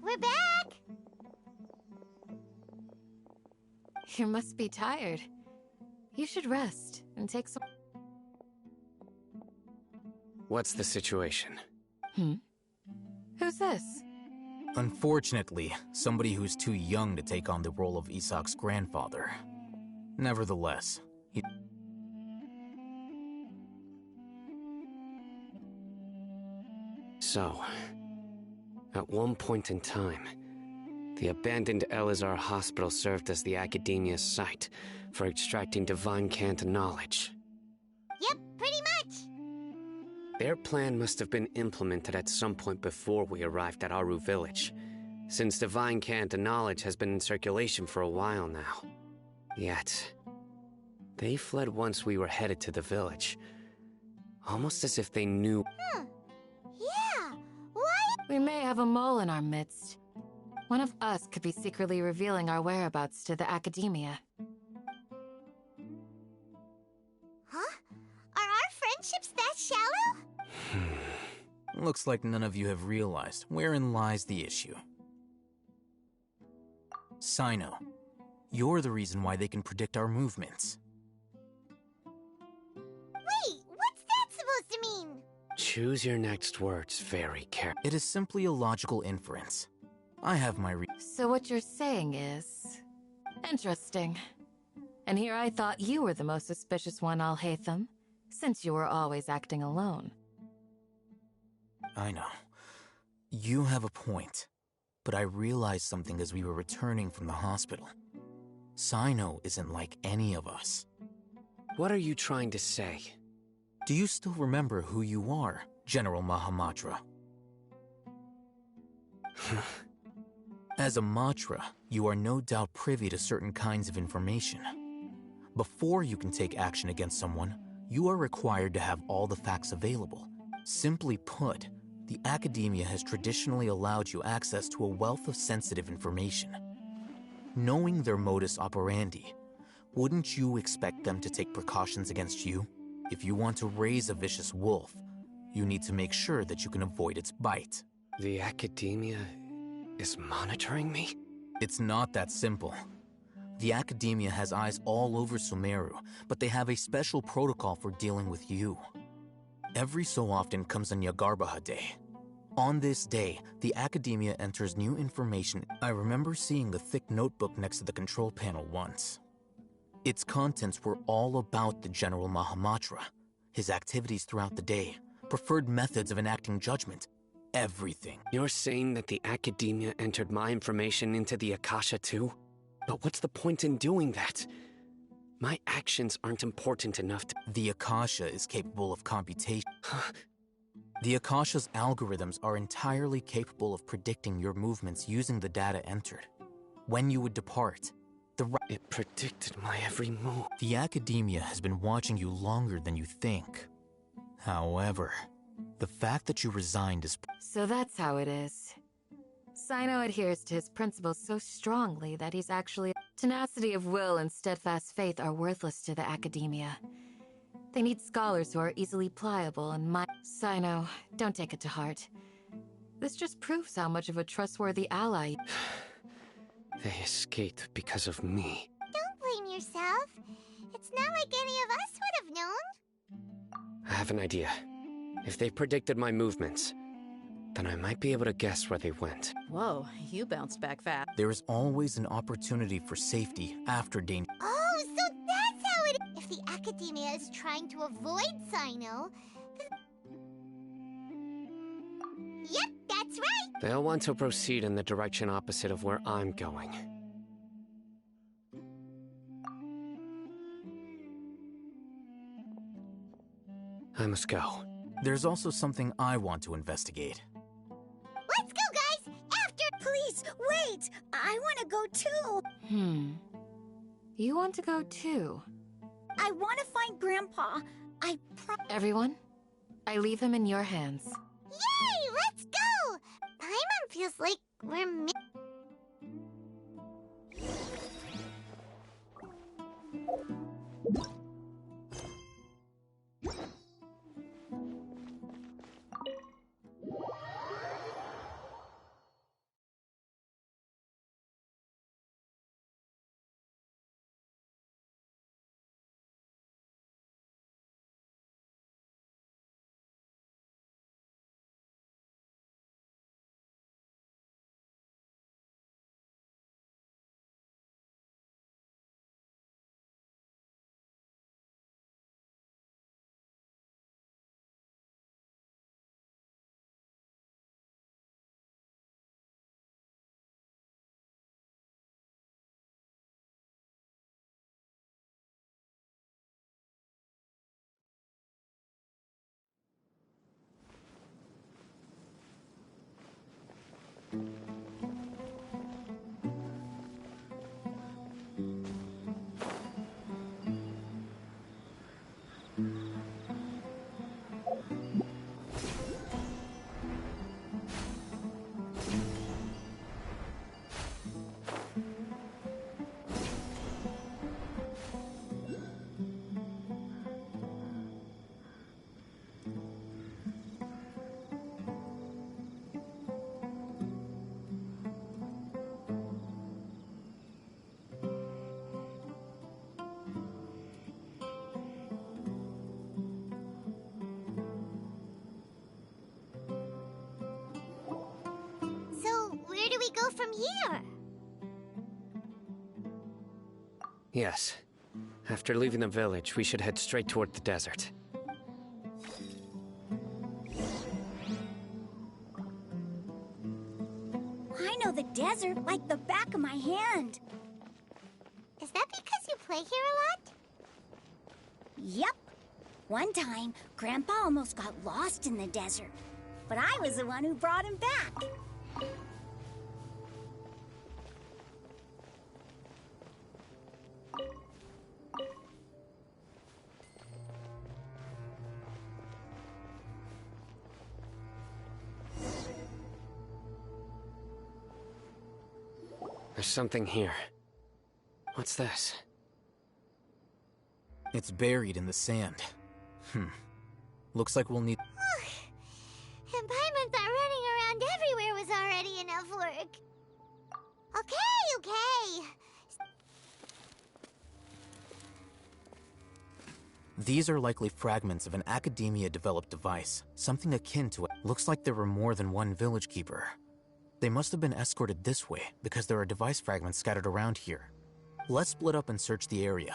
We're back! You must be tired. You should rest and take some... What's the situation? Who's this? Unfortunately, somebody who's too young to take on the role of Isak's grandfather. Nevertheless, he... So, at one point in time, the abandoned Elazar Hospital served as the Academia's site for extracting divine cant knowledge. Yep, pretty much. Their plan must have been implemented at some point before we arrived at Aru Village, since divine cant knowledge has been in circulation for a while now. Yet, they fled once we were headed to the village, almost as if they knew... Yeah, why? We may have a mole in our midst. One of us could be secretly revealing our whereabouts to the Academia. Huh? Are our friendships that shallow? Looks like none of you have realized wherein lies the issue. Sino, you're the reason why they can predict our movements. Wait, what's that supposed to mean? Choose your next words very carefully. It is simply a logical inference. I have my So what you're saying is... interesting. And here I thought you were the most suspicious one, Al-Haytham, since you were always acting alone. I know. You have a point. But I realized something as we were returning from the hospital. Sino isn't like any of us. What are you trying to say? Do you still remember who you are, General Mahamatra? As a Matra, you are no doubt privy to certain kinds of information. Before you can take action against someone, you are required to have all the facts available. Simply put, the Academia has traditionally allowed you access to a wealth of sensitive information. Knowing their modus operandi, wouldn't you expect them to take precautions against you? If you want to raise a vicious wolf, you need to make sure that you can avoid its bite. The Academia is monitoring me? It's not that simple. The Academia has eyes all over Sumeru, but they have a special protocol for dealing with you. Every so often comes a Nyagarbaha Day. On this day, the Academia enters new information. I remember seeing the thick notebook next to the control panel once. Its contents were all about the General Mahamatra, his activities throughout the day, preferred methods of enacting judgment, everything. You're saying that the Academia entered my information into the Akasha too? But what's the point in doing that? My actions aren't important enough to— The Akasha is capable of computation. The Akasha's algorithms are entirely capable of predicting your movements using the data entered. When you would depart, It predicted my every move. The Academia has been watching you longer than you think. However, the fact that you resigned is— So that's how it is. Sino adheres to his principles so strongly that he's actually— Tenacity of will and steadfast faith are worthless to the Academia. They need scholars who are easily pliable and Sino, don't take it to heart. This just proves how much of a trustworthy ally— They escaped because of me. Don't blame yourself. It's not like any of us would have known. I have an idea. If they predicted my movements, then I might be able to guess where they went. Whoa, you bounced back fast. There is always an opportunity for safety after danger. Oh, so that's how it is. If the Academia is trying to avoid Sino, then... Yep, that's right. They'll want to proceed in the direction opposite of where I'm going. I must go. There's also something I want to investigate. Let's go, guys! After— Please, wait! I want to go too! You want to go too? I want to find Grandpa. Everyone, I leave him in your hands. Yay! Let's go! Paimon feels like we're go from here? Yes. After leaving the village, we should head straight toward the desert. I know the desert like the back of my hand. Is that because you play here a lot? Yep. One time, Grandpa almost got lost in the desert, but I was the one who brought him back. There's something here. What's this? It's buried in the sand. Looks like we'll need... And Paimon thought running around everywhere was already enough work. Okay. These are likely fragments of an Academia-developed device, something akin to it. Looks like there were more than one village keeper. They must have been escorted this way because there are device fragments scattered around here. Let's split up and search the area.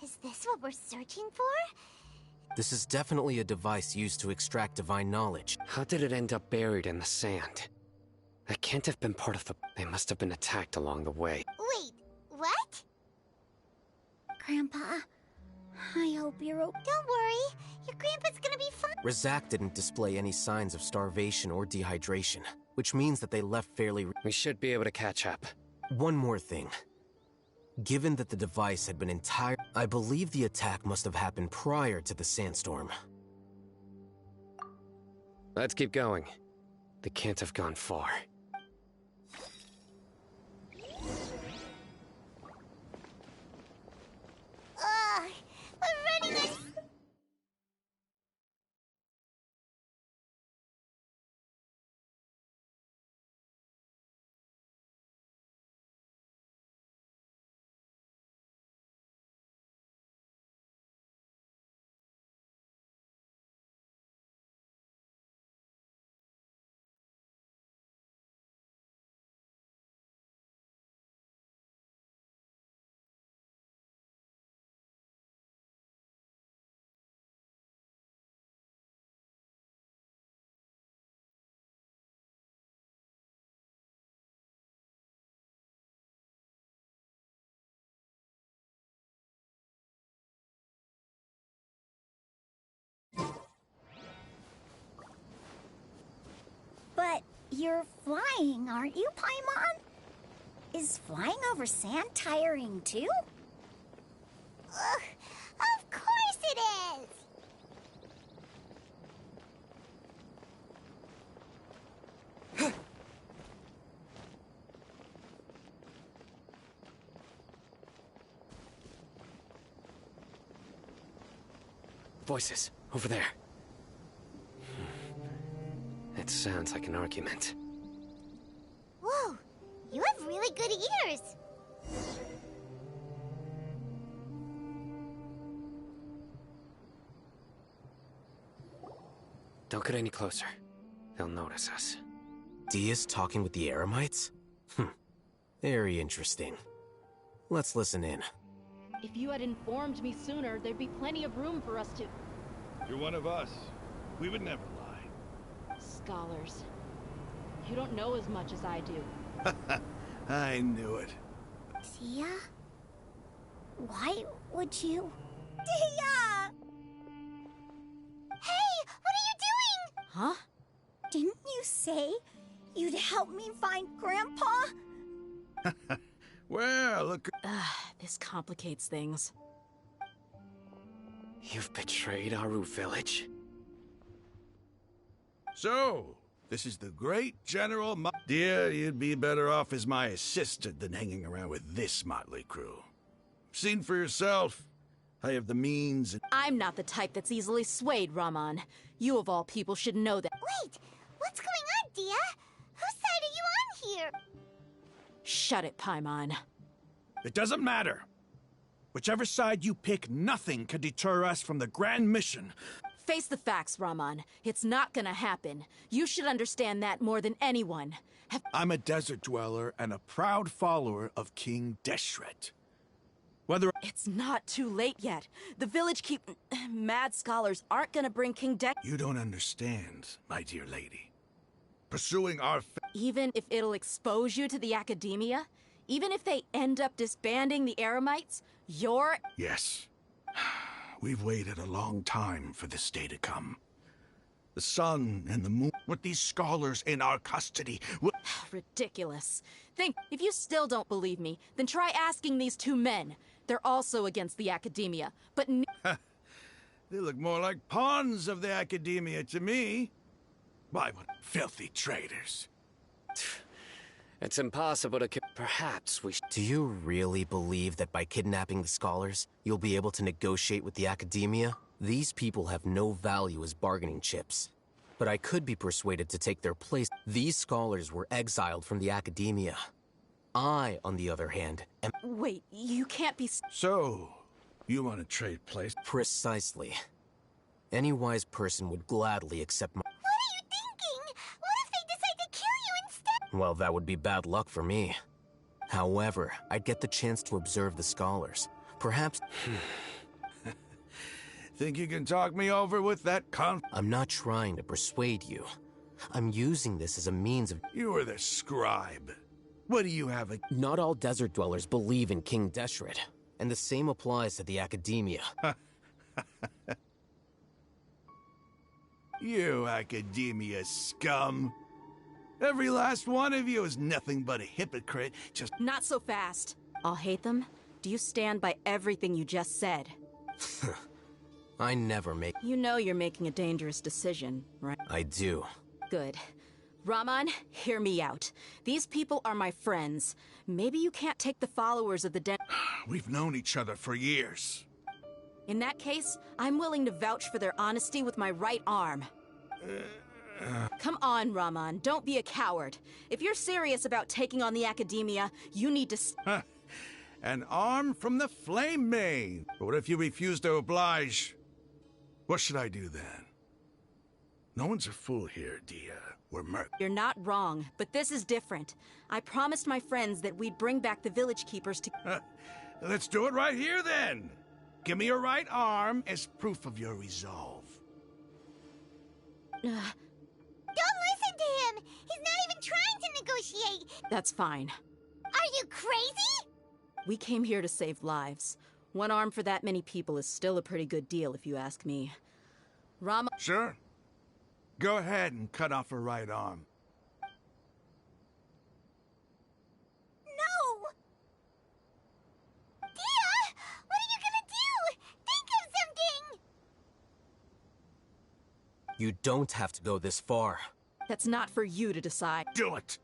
Is this what we're searching for? This is definitely a device used to extract divine knowledge. How did it end up buried in the sand? That can't have been part of the... They must have been attacked along the way. Wait, what? Grandpa, I hope you're okay. Don't worry, your grandpa's gonna be fine. Razak didn't display any signs of starvation or dehydration, which means that they left fairly... We should be able to catch up. One more thing. Given that the device had been entire... I believe the attack must have happened prior to the sandstorm. Let's keep going. They can't have gone far. We're running this... But you're flying, aren't you, Paimon? Is flying over sand tiring too? Ugh, of course it is! Voices, over there. It sounds like an argument. Whoa, you have really good ears. Don't get any closer. They'll notice us. Dia's talking with the Eremites? Very interesting. Let's listen in. If you had informed me sooner, there'd be plenty of room for us to... You're one of us. We would never lie. Scholars. You don't know as much as I do. I knew it. Dia? Why would you? Dia! Hey, what are you doing? Huh? Didn't you say you'd help me find Grandpa? Well, look... This complicates things. You've betrayed Aru village? So, this is the great General Dear, you'd be better off as my assistant than hanging around with this motley crew. Seen for yourself. I have the means and... I'm not the type that's easily swayed, Raman. You of all people should know that. Wait, what's going on, Dia? Whose side are you on here? Shut it, Paimon. It doesn't matter. Whichever side you pick, nothing can deter us from the grand mission. Face the facts, Raman. It's not gonna happen. You should understand that more than anyone. I'm a desert dweller and a proud follower of King Deshret. Whether... It's not too late yet. The village mad scholars aren't gonna bring King You don't understand, my dear lady. Pursuing our... Even if it'll expose you to the Academia? Even if they end up disbanding the Eremites? You're... Yes. We've waited a long time for this day to come. The sun and the moon, with these scholars in our custody, will... Ridiculous. If you still don't believe me, then try asking these two men. They're also against the Academia, but... They look more like pawns of the Academia to me. Why, what filthy traitors. It's impossible to... Perhaps we... Do you really believe that by kidnapping the scholars, you'll be able to negotiate with the Academia? These people have no value as bargaining chips. but I could be persuaded to take their place. These scholars were exiled from the academia. I, on the other hand, am— Wait, you can't be— So, you want to trade places? Precisely. Any wise person would gladly accept my— What are you thinking? What if they decide to kill you instead? Well, that would be bad luck for me. However, I'd get the chance to observe the scholars. Perhaps— Think you can talk me over with that I'm not trying to persuade you. I'm using this as a means of— You are the scribe. What do you have a— Not all desert dwellers believe in King Deshret, and the same applies to the academia. You academia scum. Every last one of you is nothing but a hypocrite, just— Not so fast. I'll hate them. Do you stand by everything you just said? I never make— You know you're making a dangerous decision, right? I do. Good. Raman, hear me out. These people are my friends. Maybe you can't take the followers of the We've known each other for years. In that case, I'm willing to vouch for their honesty with my right arm. Come on, Raman, don't be a coward. If you're serious about taking on the academia, you need to— An arm from the flame main. But what if you refuse to oblige? What should I do then? No one's a fool here, Dia. We're merc. You're not wrong, but this is different. I promised my friends that we'd bring back the village keepers to— Let's do it right here then. Give me your right arm as proof of your resolve. Don't listen to him! He's not even trying to negotiate! That's fine. Are you crazy? We came here to save lives. One arm for that many people is still a pretty good deal, if you ask me. Rama— Sure. Go ahead and cut off her right arm. No! Dia! What are you gonna do? Think of something! You don't have to go this far. That's not for you to decide. Do it!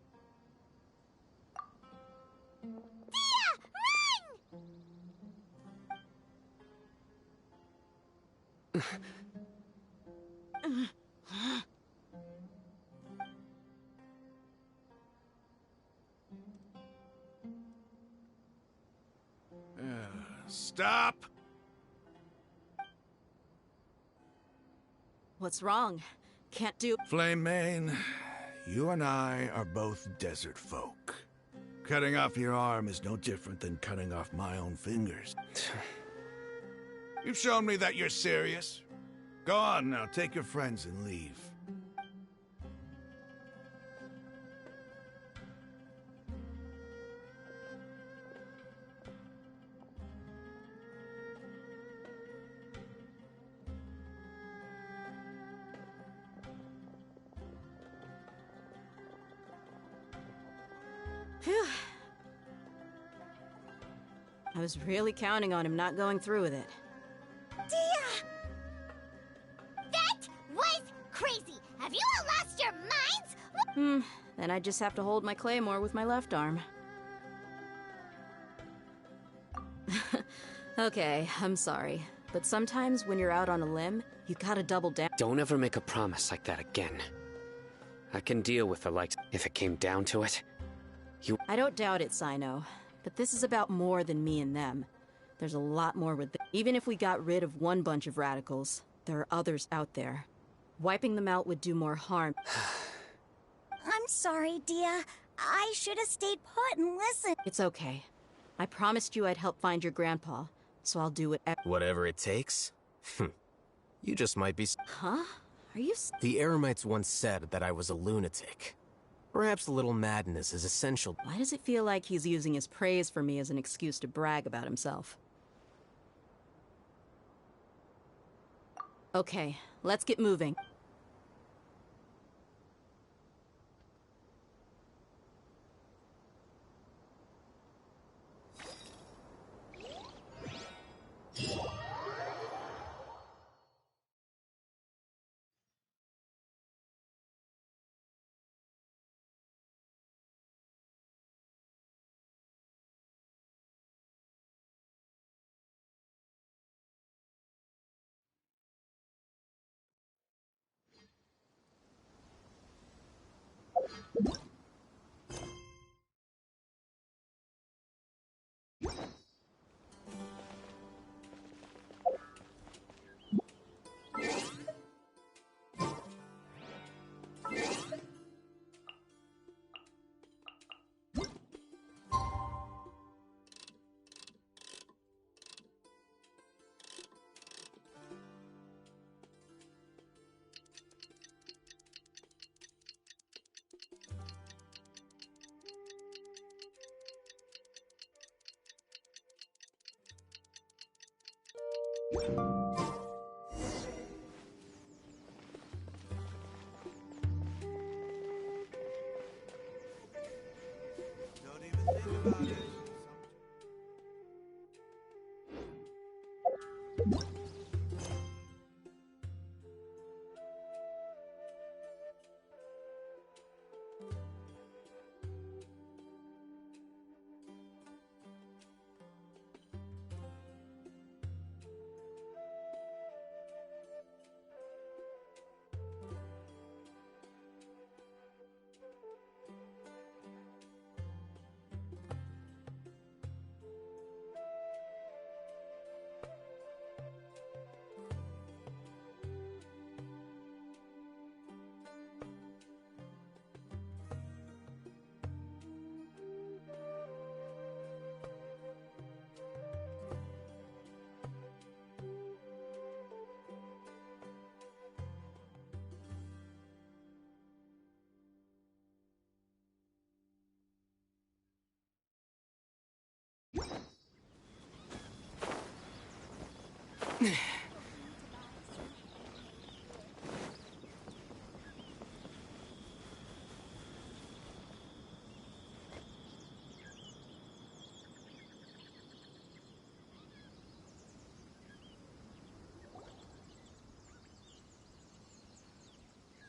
Stop! What's wrong? Can't do— Flame Mane, you and I are both desert folk. Cutting off your arm is no different than cutting off my own fingers. You've shown me that you're serious. Go on now, take your friends and leave. Phew. I was really counting on him not going through with it. Dia! That was crazy! Have you all lost your minds? Then I just have to hold my claymore with my left arm. Okay, I'm sorry. But sometimes when you're out on a limb, you gotta double down. Don't ever make a promise like that again. I can deal with the likes if it came down to it. I don't doubt it, Sino. But this is about more than me and them. There's a lot more with them. Even if we got rid of one bunch of radicals, there are others out there. Wiping them out would do more harm. I'm sorry, Dia. I should have stayed put and listened. It's okay. I promised you I'd help find your grandpa, so I'll do it. Whatever it takes? You just might be— Huh? Are you— The Eremites once said that I was a lunatic. Perhaps a little madness is essential. Why does it feel like he's using his praise for me as an excuse to brag about himself? Okay, let's get moving.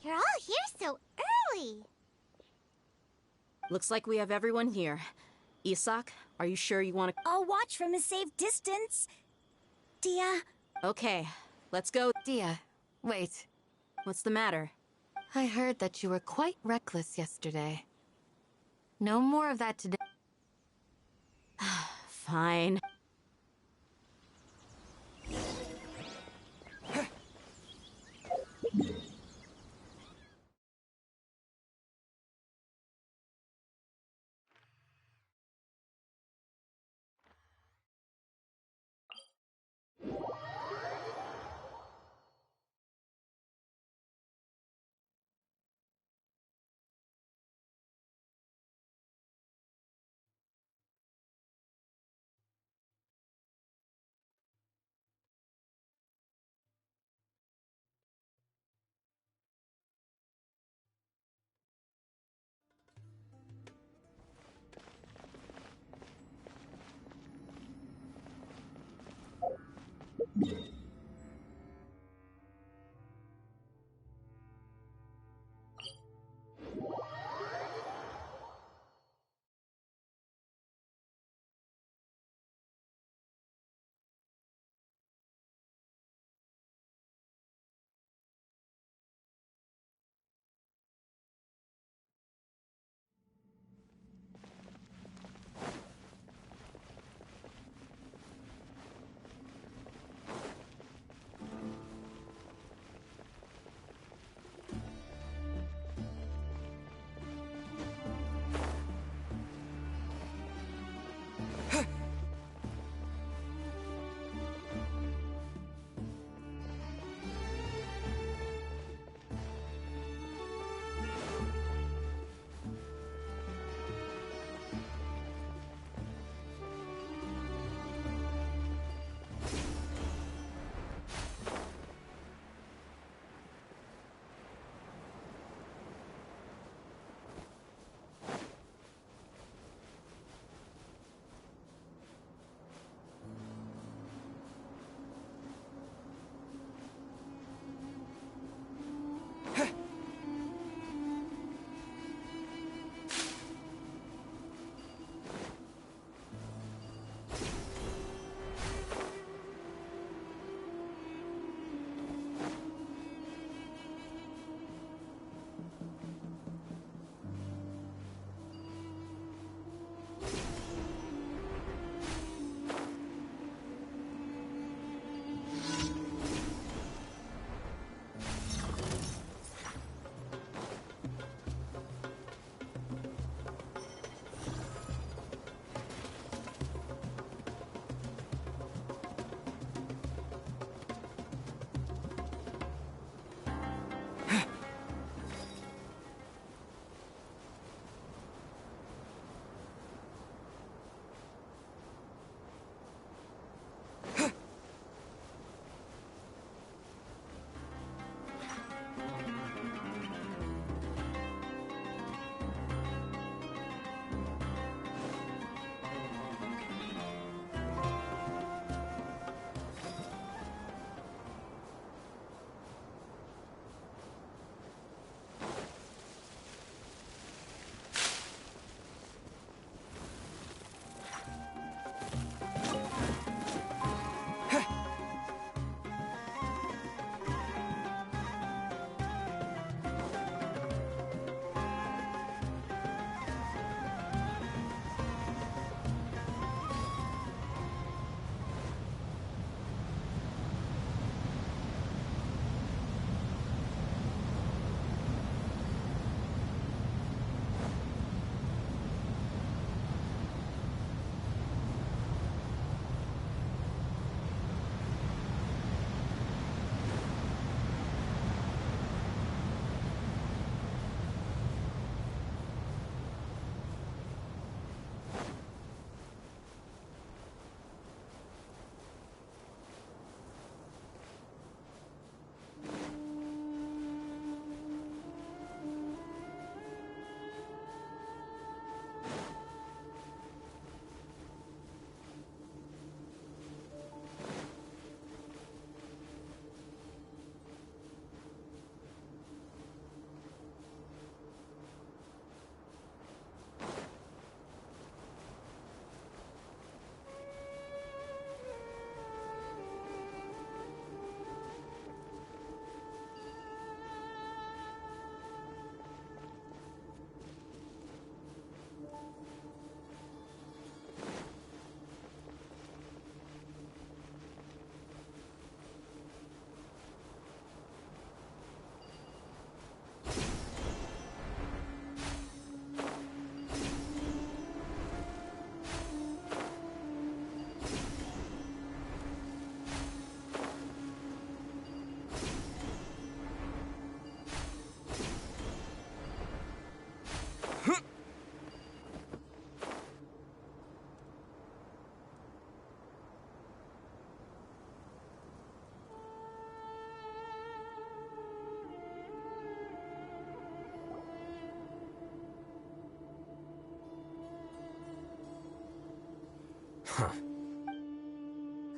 You're all here so early. Looks like we have everyone here. Isak, are you sure you want to... I'll watch from a safe distance. Dia? Okay, let's go. Dia, wait. What's the matter? I heard that you were quite reckless yesterday. No more of that today. Fine.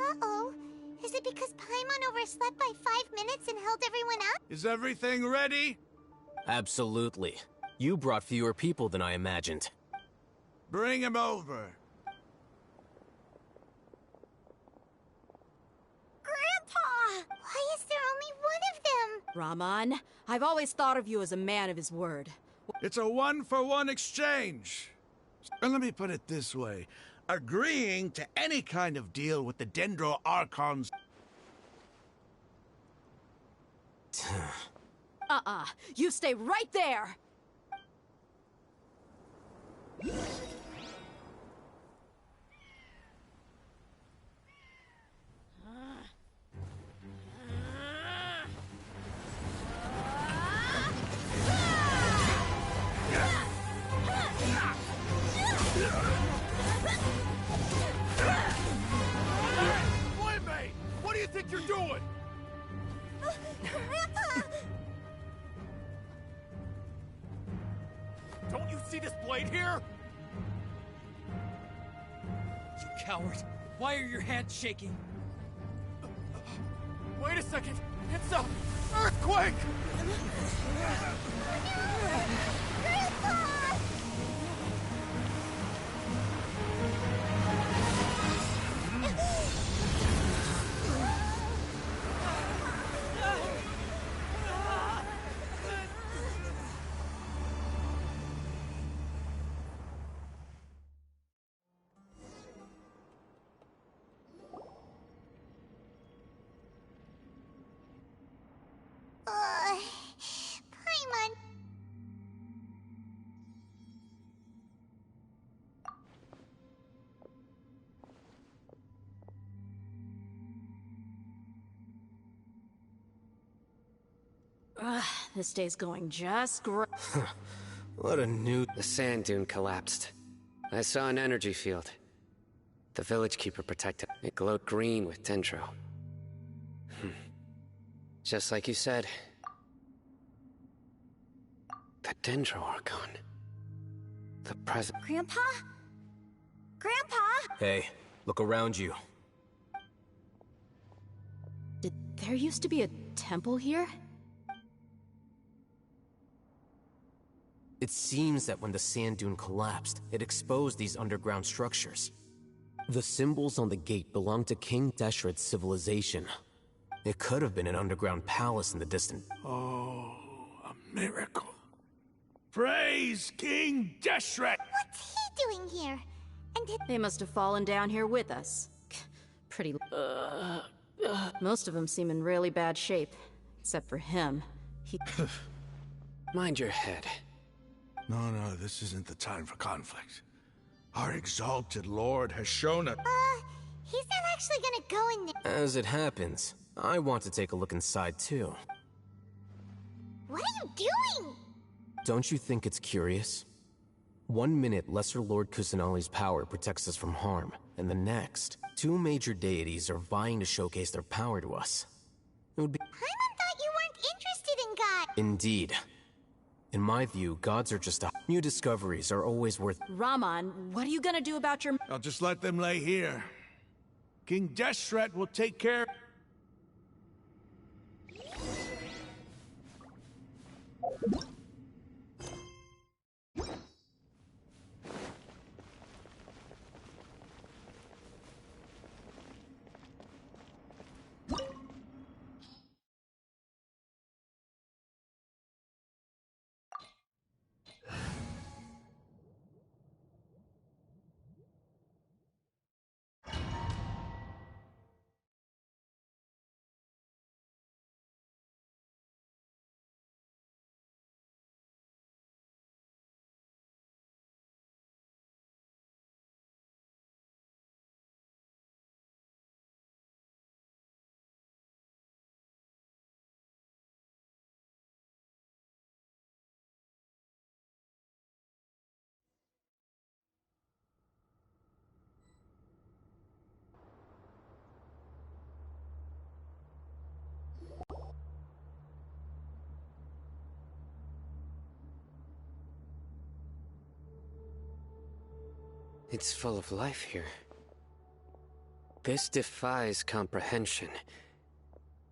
Uh-oh. Is it because Paimon overslept by 5 minutes and held everyone up? Is everything ready? Absolutely. You brought fewer people than I imagined. Bring him over. Grandpa! Why is there only one of them? Raman, I've always thought of you as a man of his word. It's a one-for-one exchange. And let me put it this way. Agreeing to any kind of deal with the Dendro Archons... You stay right there! Playmate! What do you think you're doing? Grandpa! Don't you see this blade here? You coward! Why are your hands shaking? Wait a second! It's a earthquake! Grandpa! Paimon. This day's going just great. What a new... The sand dune collapsed. I saw an energy field. The village keeper protected it. It glowed green with dendro. Just like you said. The Dendro Archon. The present. Grandpa? Grandpa? Hey, look around you. Did there used to be a temple here? It seems that when the sand dune collapsed, it exposed these underground structures. The symbols on the gate belong to King Deshret's civilization. It could have been an underground palace in the distant... Oh, a miracle. Praise King Deshret! What's he doing here? And did... They must have fallen down here with us. Pretty... Most of them seem in really bad shape. Except for him. He... Mind your head. No, this isn't the time for conflict. Our exalted lord has shown us... he's not actually gonna go in there. As it happens, I want to take a look inside too. What are you doing? Don't you think it's curious? 1 minute, Lesser Lord Kusanali's power protects us from harm, and the next, 2 major deities are vying to showcase their power to us. It would be... Paimon thought you weren't interested in God. Indeed. In my view, gods are just a... New discoveries are always worth... Raman, what are you gonna do about your... I'll just let them lay here. King Deshret will take care... It's full of life here. This defies comprehension.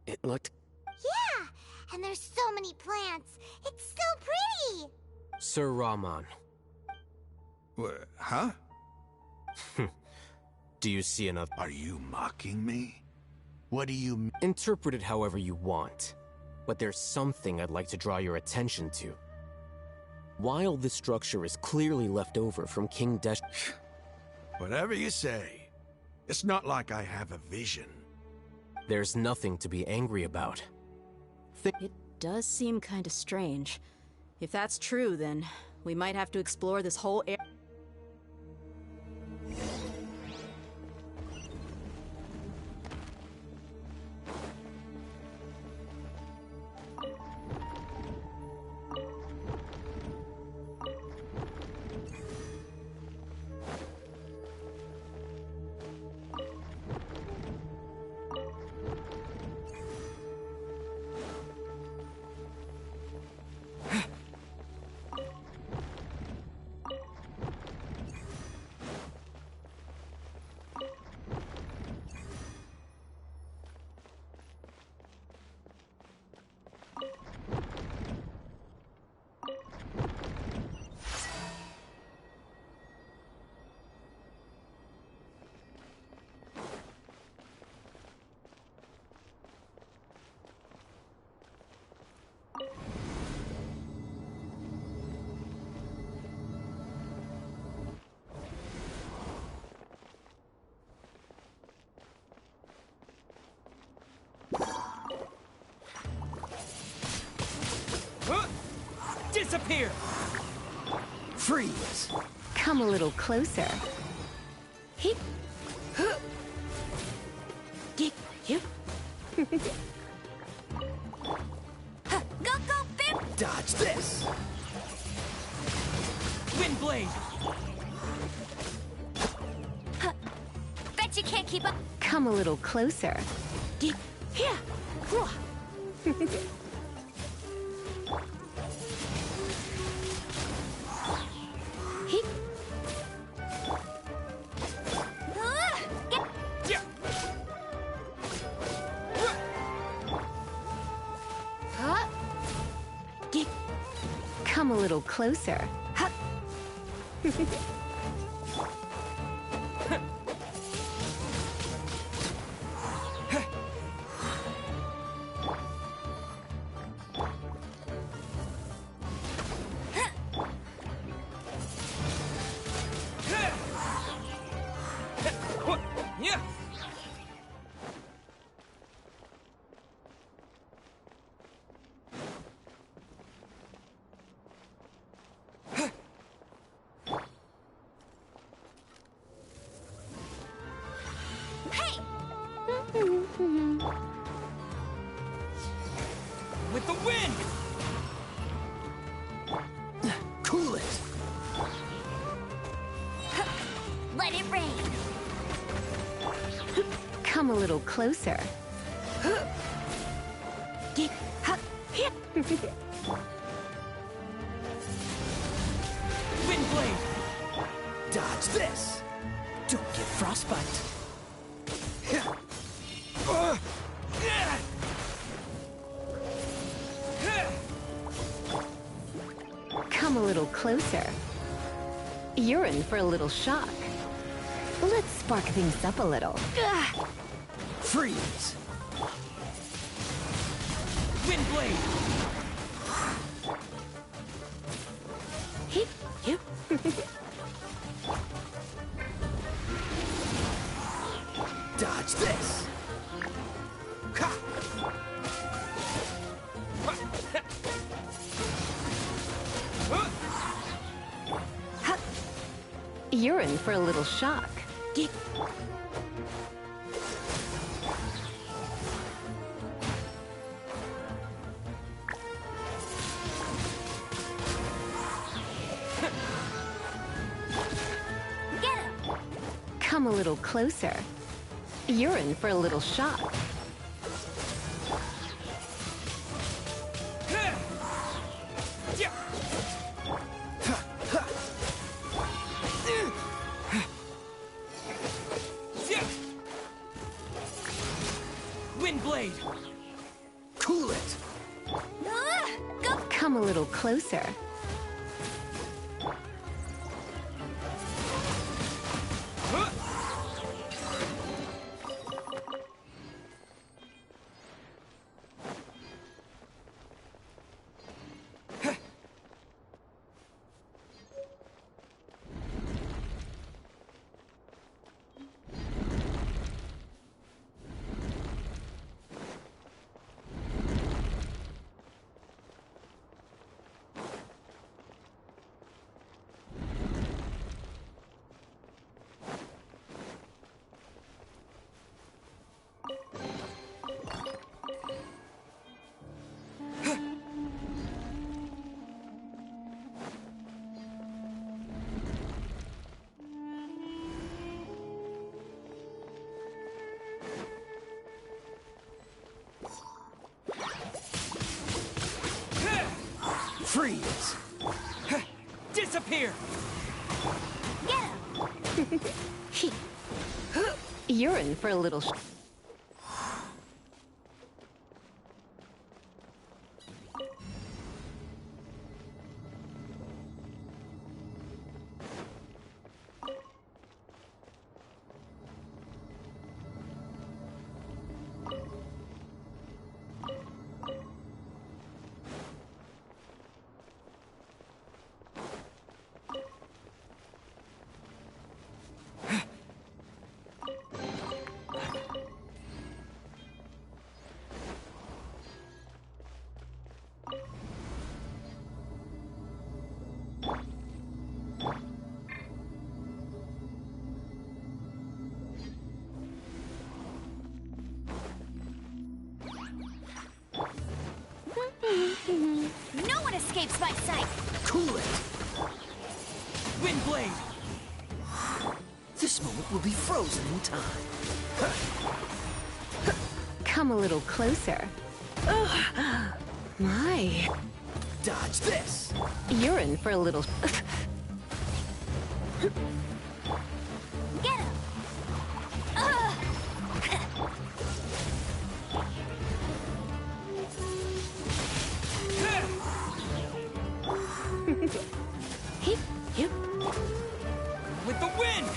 It looked... Yeah, and there's so many plants. It's so pretty. Sir Rahman. Huh? Do you see enough? Are you mocking me? What do you... Interpret it however you want. But there's something I'd like to draw your attention to. While this structure is clearly left over from King Deshret... Whatever you say. It's not like I have a vision. There's nothing to be angry about. It does seem kind of strange. If that's true, then we might have to explore this whole area. Disappear! Freeze! Come a little closer. Hit. Get you. Go, Bip! Dodge this! Windblade! Bet you can't keep up. Come a little closer. Get here. Come a little closer. With the wind! Cool it! Let it rain. Come a little closer. Get Windblade! Dodge this! Don't get frostbite! Come a little closer. You're in for a little shock. Let's spark things up a little. Freeze! Windblade! Hit you. Dodge this! Ha! You're in for a little shock. Get him! Come a little closer. You're in for a little shock. Windblade! Cool it! Come a little closer. Freeze! Disappear! You're in for a little No one escapes my sight! Cool it! Windblade! This moment will be frozen in time. Come a little closer. My. Dodge this! You're in for a little Get him! Yep. With the wind!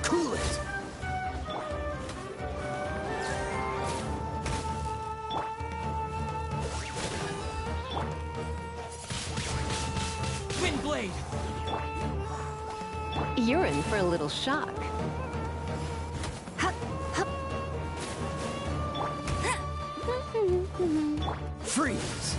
Cool it! Windblade! You're in for a little shock. Freeze!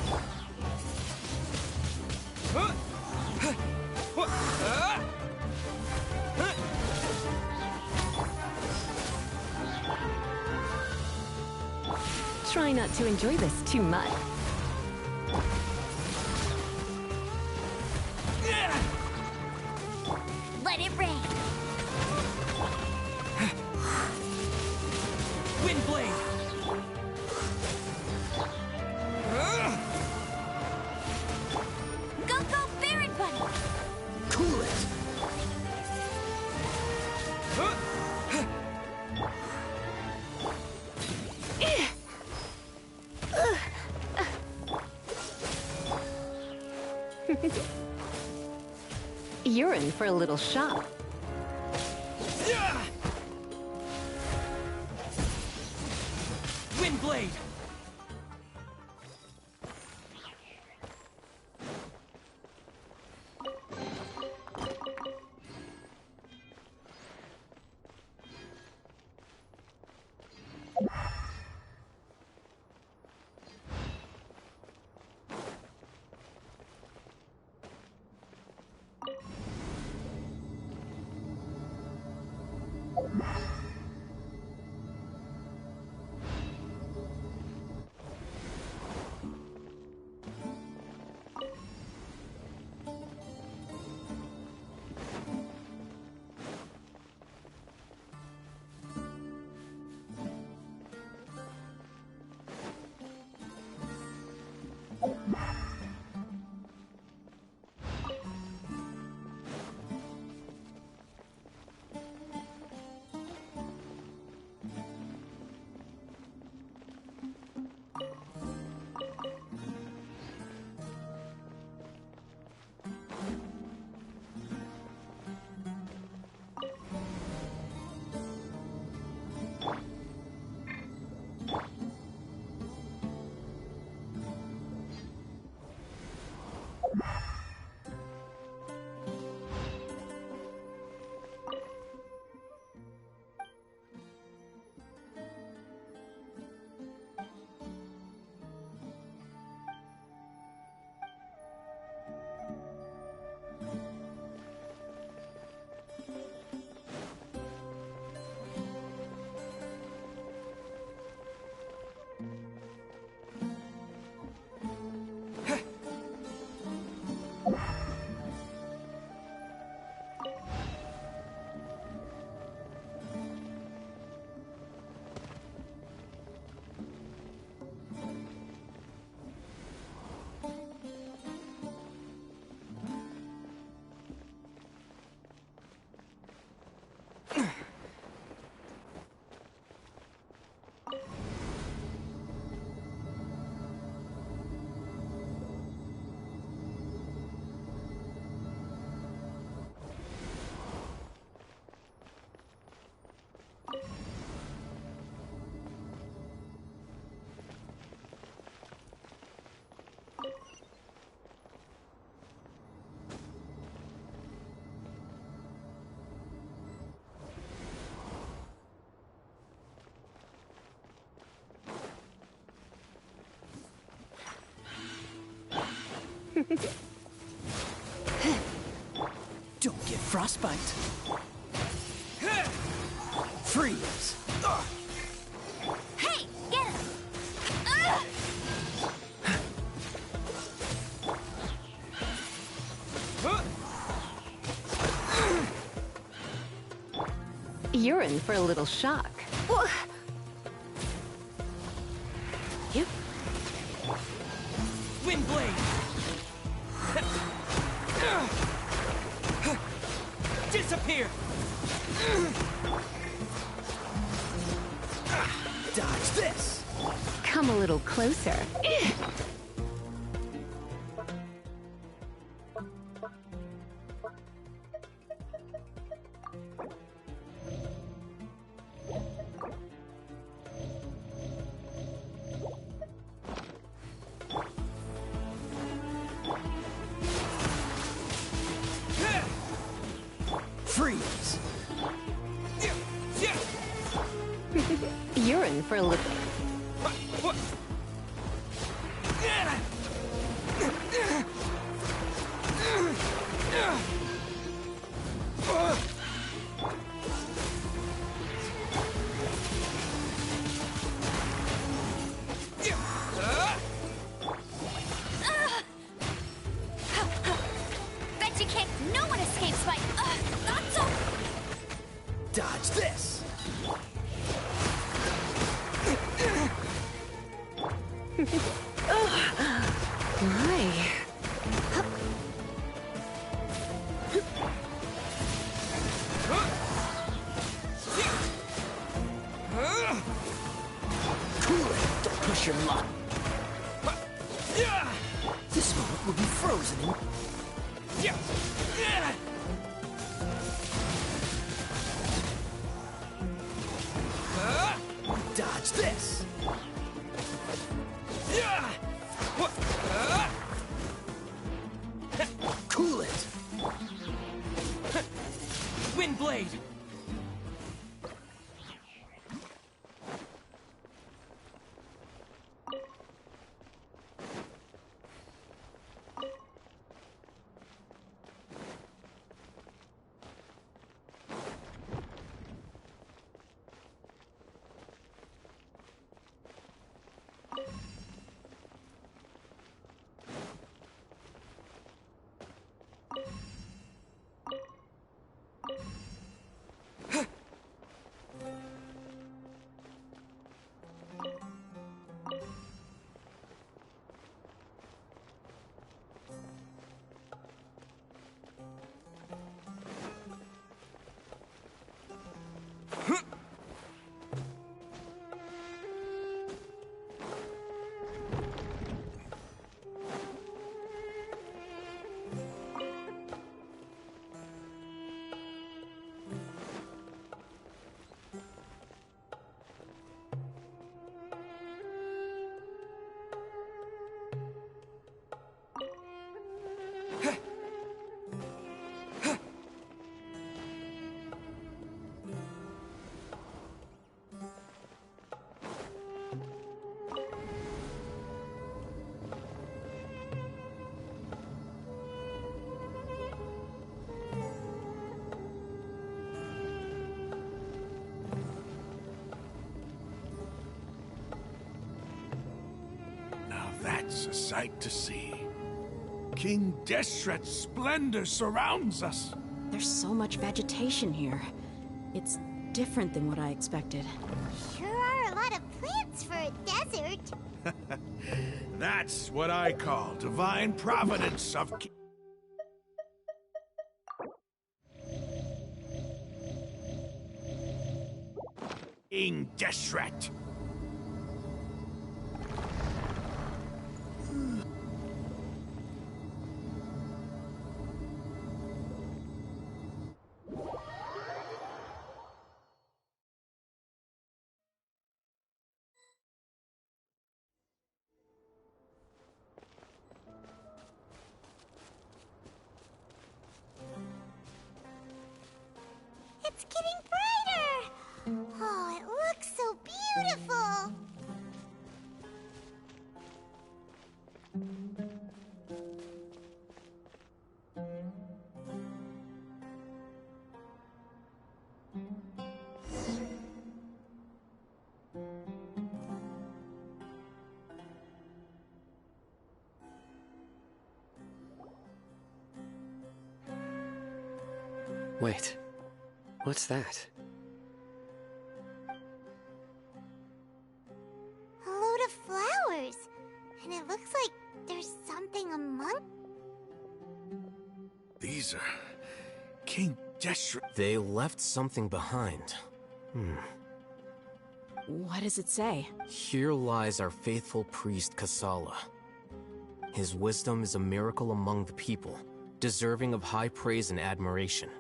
Try not to enjoy this too much. Let it rain! Windblade! Go, go, Baron Bunny! Cool it! You're in for a little shock. Windblade! Don't get frostbite. Freeze! Hey, get him! You're in for a little shock. Yep. Windblade! Disappear! Dodge this! Come a little closer. Freeze! You're in for a little... Bet you can't. No one escapes my. Atto! Dodge this! My. Cool it! Don't push your luck. This moment will be frozen in... Dodge this! Cool it! Windblade! That's a sight to see. King Deshret's splendor surrounds us. There's so much vegetation here. It's different than what I expected. Sure are a lot of plants for a desert. That's what I call divine providence of King Deshret. It's getting brighter! Oh, it looks so beautiful! Wait, what's that? A load of flowers. And it looks like there's something among... These are... King Deshret. They left something behind. What does it say? Here lies our faithful priest Kasala. His wisdom is a miracle among the people, deserving of high praise and admiration.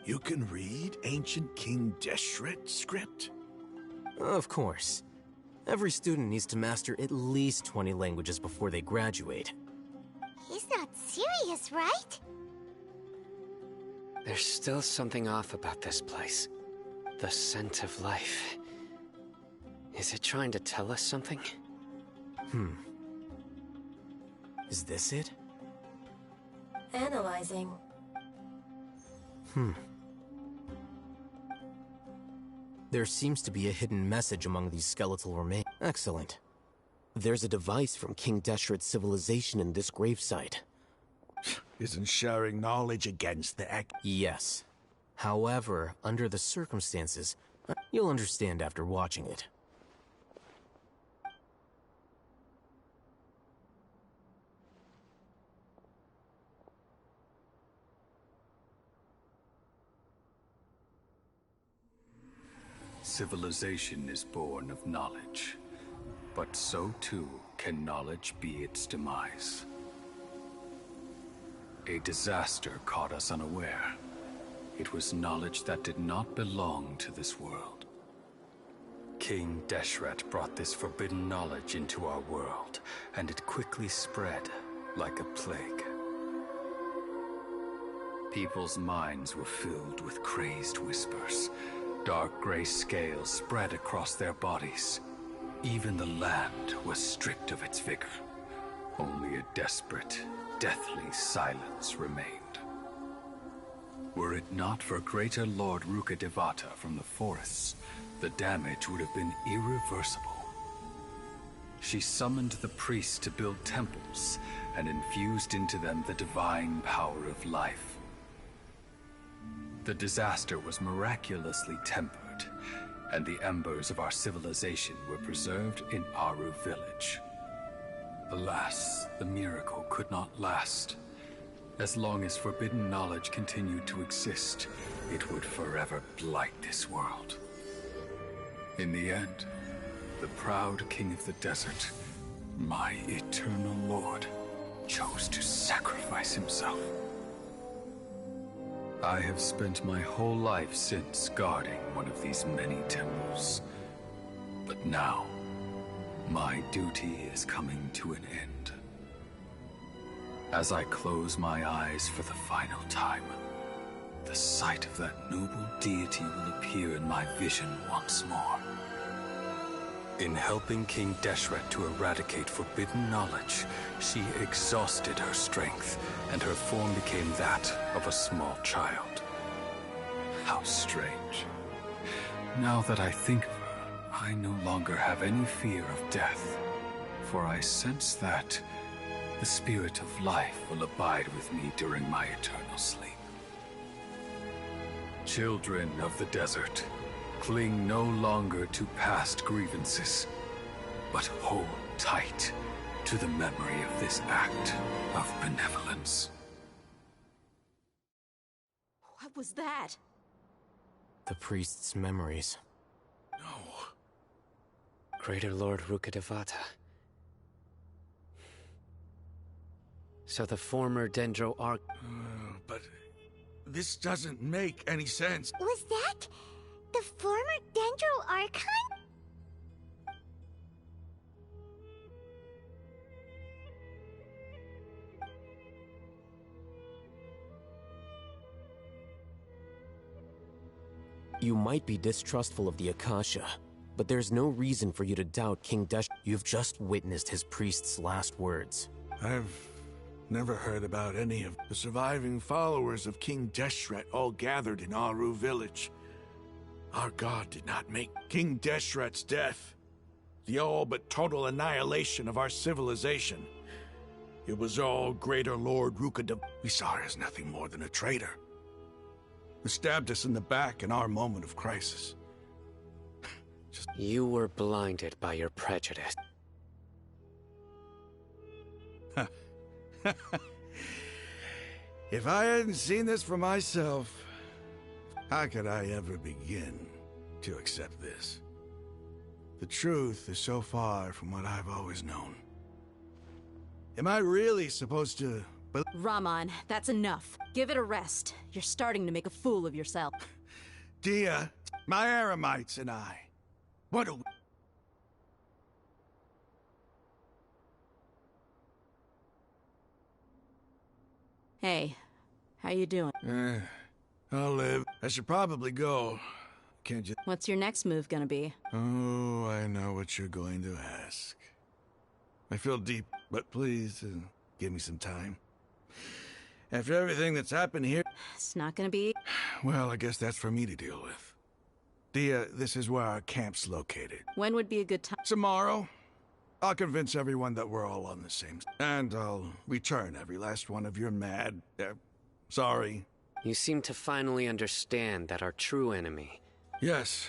You can read ancient King Deshret script? Of course. Every student needs to master at least 20 languages before they graduate. He's not serious, right? There's still something off about this place. The scent of life. Is it trying to tell us something? Is this it? Analyzing. There seems to be a hidden message among these skeletal remains. Excellent. There's a device from King Deshret's civilization in this gravesite. Isn't sharing knowledge against the Yes. However, under the circumstances, you'll understand after watching it. Civilization is born of knowledge, but so too can knowledge be its demise. A disaster caught us unaware. It was knowledge that did not belong to this world. King Deshret brought this forbidden knowledge into our world, and it quickly spread like a plague. People's minds were filled with crazed whispers. Dark gray scales spread across their bodies. Even the land was stripped of its vigor. Only a desperate, deathly silence remained. Were it not for greater Lord Rukkhadevata from the forests, the damage would have been irreversible. She summoned the priests to build temples and infused into them the divine power of life. The disaster was miraculously tempered, and the embers of our civilization were preserved in Aru village. Alas, the miracle could not last. As long as forbidden knowledge continued to exist, it would forever blight this world. In the end, the proud king of the desert, my eternal lord, chose to sacrifice himself. I have spent my whole life since guarding one of these many temples. But now, my duty is coming to an end. As I close my eyes for the final time, the sight of that noble deity will appear in my vision once more. In helping King Deshret to eradicate forbidden knowledge, she exhausted her strength, and her form became that of a small child. How strange. Now that I think of her, I no longer have any fear of death, for I sense that the spirit of life will abide with me during my eternal sleep. Children of the desert, cling no longer to past grievances, but hold tight to the memory of this act of benevolence. What was that? The priest's memories. Greater Lord Rukkhadevata. So the former Dendro Arc... But this doesn't make any sense. Was that the former Dendro Archon? You might be distrustful of the Akasha, but there's no reason for you to doubt King Deshret. You've just witnessed his priest's last words. I've never heard about any of the surviving followers of King Deshret all gathered in Aru village. Our god did not make King Deshret's death the all but total annihilation of our civilization. It was all greater Lord Rukkhadevata. We saw her as nothing more than a traitor. who stabbed us in the back in our moment of crisis. You were blinded by your prejudice. If I hadn't seen this for myself, how could I ever begin to accept this? The truth is so far from what I've always known. Am I really supposed to... Rahman, that's enough. Give it a rest. You're starting to make a fool of yourself. Dia, my Eremites and I, what do we... Hey, how you doing? I'll live. I should probably go. Can't you... What's your next move gonna be? Oh, I know what you're going to ask. I feel deep, but please, give me some time. After everything that's happened here... It's not gonna be... Well, I guess that's for me to deal with. Dia, this is where our camp's located. When would be a good time? Tomorrow. I'll convince everyone that we're all on the same... And I'll return every last one of your mad... sorry. You seem to finally understand that our true enemy... Yes.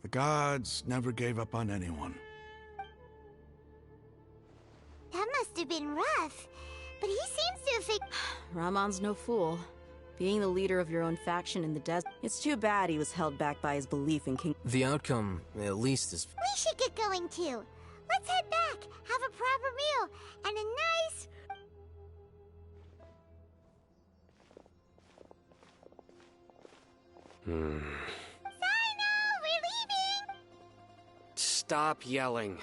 The gods never gave up on anyone. That must have been rough. But he seems to have figured... Rahman's no fool. Being the leader of your own faction in the desert... It's too bad he was held back by his belief in King... The outcome, at least, is... We should get going too. Let's head back, have a proper meal, and a nice... Sino, we're leaving! Stop yelling.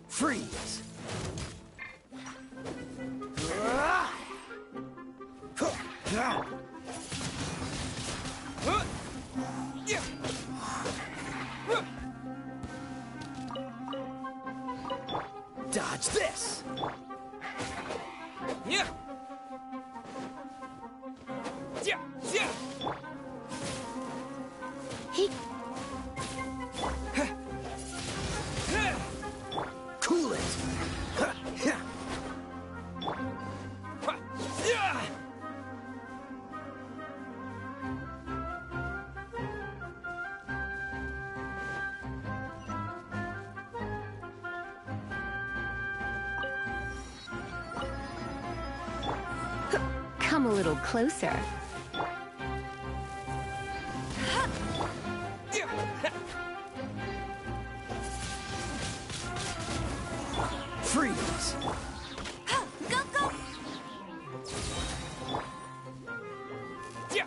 Freeze! Dodge this! Yeah. Yeah. Yeah. He... Cool it! Come a little closer. Freeze! Go, go! Yeah.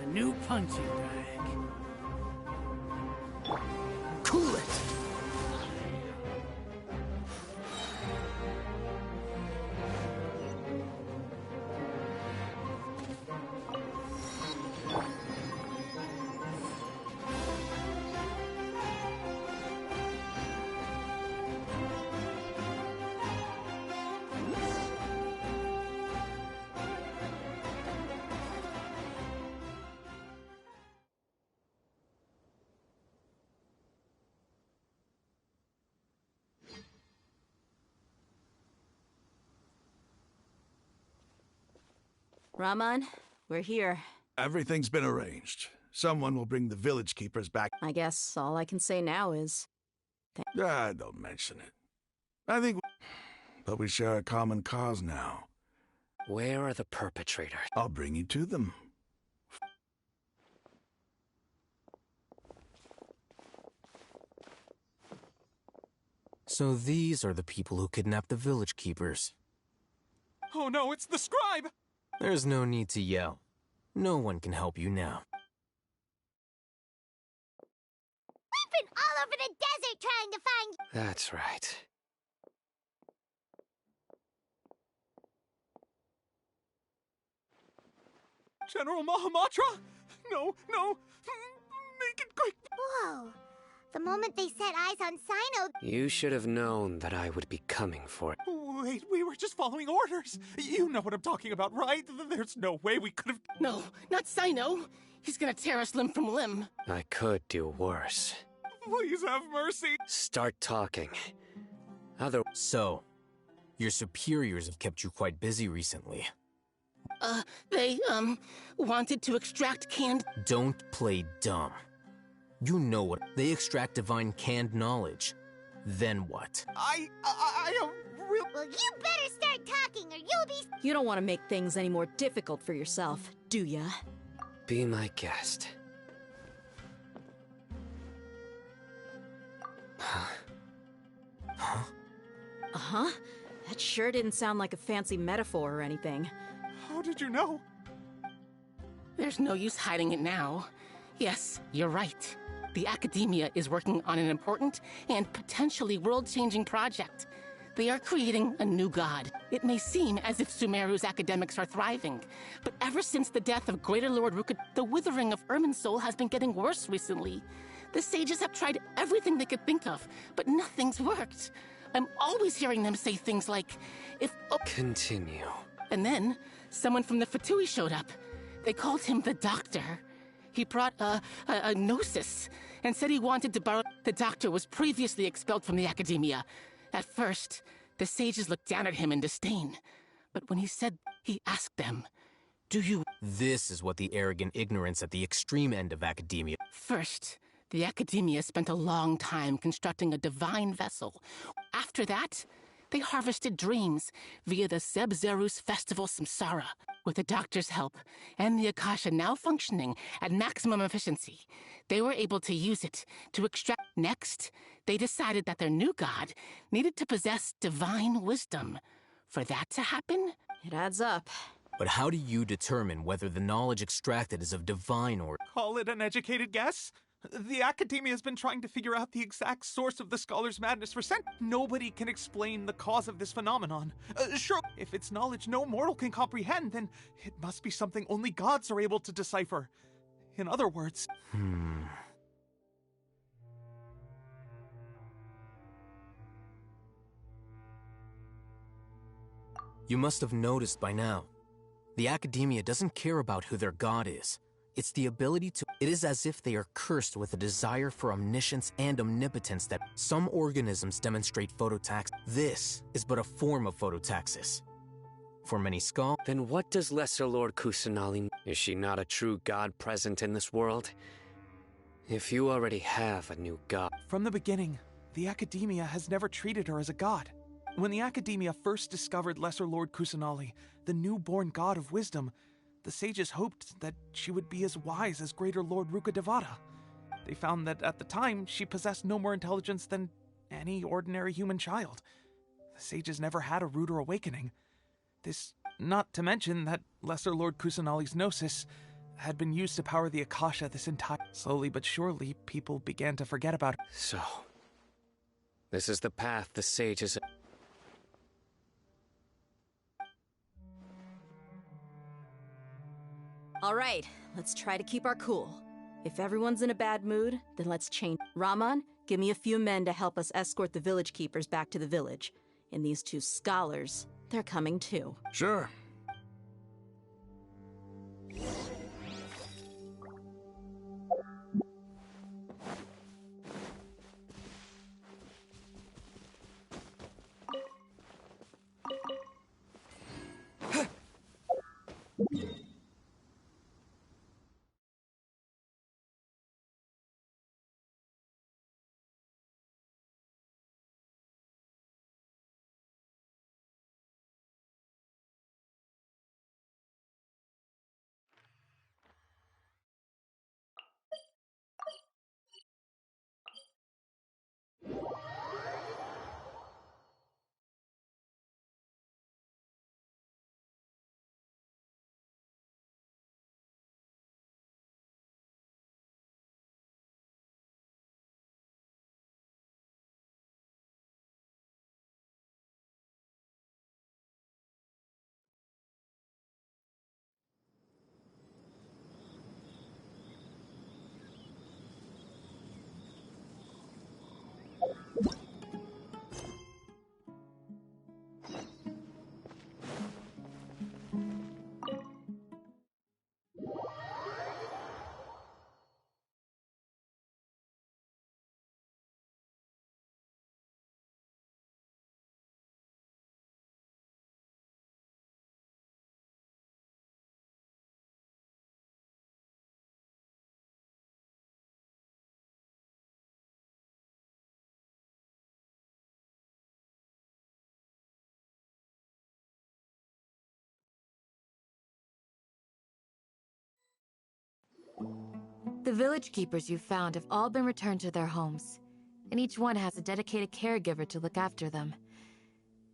A new punching bag. Cool it! Rahman, we're here. Everything's been arranged. Someone will bring the village keepers back. I guess all I can say now is... Don't mention it. I think... But we share a common cause now. Where are the perpetrators? I'll bring you to them. So these are the people who kidnapped the village keepers. Oh no, it's the scribe! There's no need to yell. No one can help you now. We've been all over the desert trying to find you. That's right. General Mahamatra? No, no. Make it quick. Whoa. The moment they set eyes on Sino... You should have known that I would be coming for it. Wait, we were just following orders. You know what I'm talking about, right? There's no way we could have... No, not Sino. He's gonna tear us limb from limb. I could do worse. Please have mercy. Start talking. So, your superiors have kept you quite busy recently. They, wanted to extract canned... Don't play dumb. You know what? They extract divine canned knowledge. Then what? I don't really... Well, you better start talking or you'll be... You don't want to make things any more difficult for yourself, do ya? Be my guest. Uh-huh. That sure didn't sound like a fancy metaphor or anything. How did you know? There's no use hiding it now. Yes, you're right. The Academia is working on an important and potentially world-changing project. They are creating a new god. It may seem as if Sumeru's academics are thriving, but ever since the death of Greater Lord Ruka, the withering of Irminsul has been getting worse recently. The sages have tried everything they could think of, but nothing's worked. I'm always hearing them say things like, Continue. And then, someone from the Fatui showed up. They called him the Doctor. He brought a gnosis and said he wanted to borrow... The Doctor was previously expelled from the Academia. At first, the sages looked down at him in disdain. But when he asked them, do you... This is what the arrogant ignorance at the extreme end of academia... First, the Academia spent a long time constructing a divine vessel. After that, they harvested dreams via the Zeb-Zerus Festival Samsara. With the Doctor's help, and the Akasha now functioning at maximum efficiency, they were able to use it to extract... Next, they decided that their new god needed to possess divine wisdom. For that to happen... It adds up. But how do you determine whether the knowledge extracted is of divine or... Call it an educated guess? The Academia has been trying to figure out the exact source of the Scholar's madness for centuries. Nobody can explain the cause of this phenomenon. Sure, if it's knowledge no mortal can comprehend, then it must be something only gods are able to decipher. In other words... You must have noticed by now. The Academia doesn't care about who their god is. It's the ability to... It is as if they are cursed with a desire for omniscience and omnipotence that some organisms demonstrate phototaxis. This is but a form of phototaxis. For many scholars... Then what does Lesser Lord Kusanali... Is she not a true god present in this world? If you already have a new god... From the beginning, the Academia has never treated her as a god. When the Academia first discovered Lesser Lord Kusanali, the newborn god of wisdom, the sages hoped that she would be as wise as Greater Lord Rukkhadevata. They found that at the time, she possessed no more intelligence than any ordinary human child. The sages never had a ruder awakening. This, not to mention that Lesser Lord Kusanali's gnosis had been used to power the Akasha this entire... Slowly but surely, people began to forget about her. So, this is the path the sages... All right, let's try to keep our cool. If everyone's in a bad mood, then let's change. Rahman, give me a few men to help us escort the village keepers back to the village. And these two scholars, they're coming too. Sure. The village keepers you found have all been returned to their homes, and each one has a dedicated caregiver to look after them.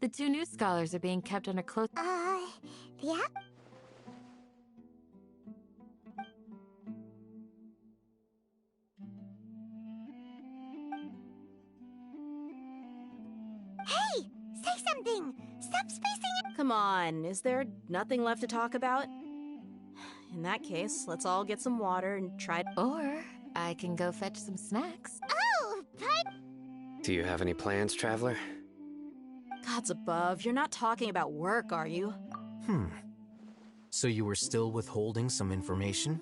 The 2 new scholars are being kept under close... Yeah? Hey! Say something! Stop spacing it! Come on, is there nothing left to talk about? In that case, let's all get some water and try... Or I can go fetch some snacks. Oh, Do you have any plans, traveler? Gods above, you're not talking about work, are you? So you were still withholding some information?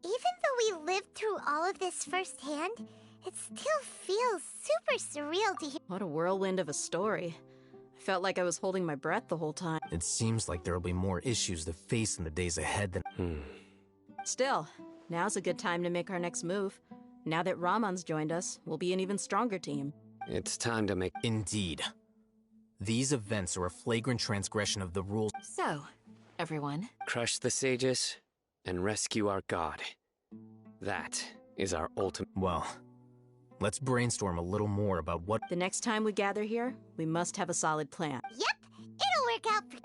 Even though we lived through all of this firsthand, it still feels super surreal to hear. What a whirlwind of a story. I felt like I was holding my breath the whole time. It seems like there'll be more issues to face in the days ahead than... Still, now's a good time to make our next move. Now that Ramon's joined us, we'll be an even stronger team. It's time to make... Indeed. These events are a flagrant transgression of the rules. So, everyone. Crush the sages and rescue our god. That is our ultimate... Well, let's brainstorm a little more about what... The next time we gather here, we must have a solid plan. Yep, it'll work out for...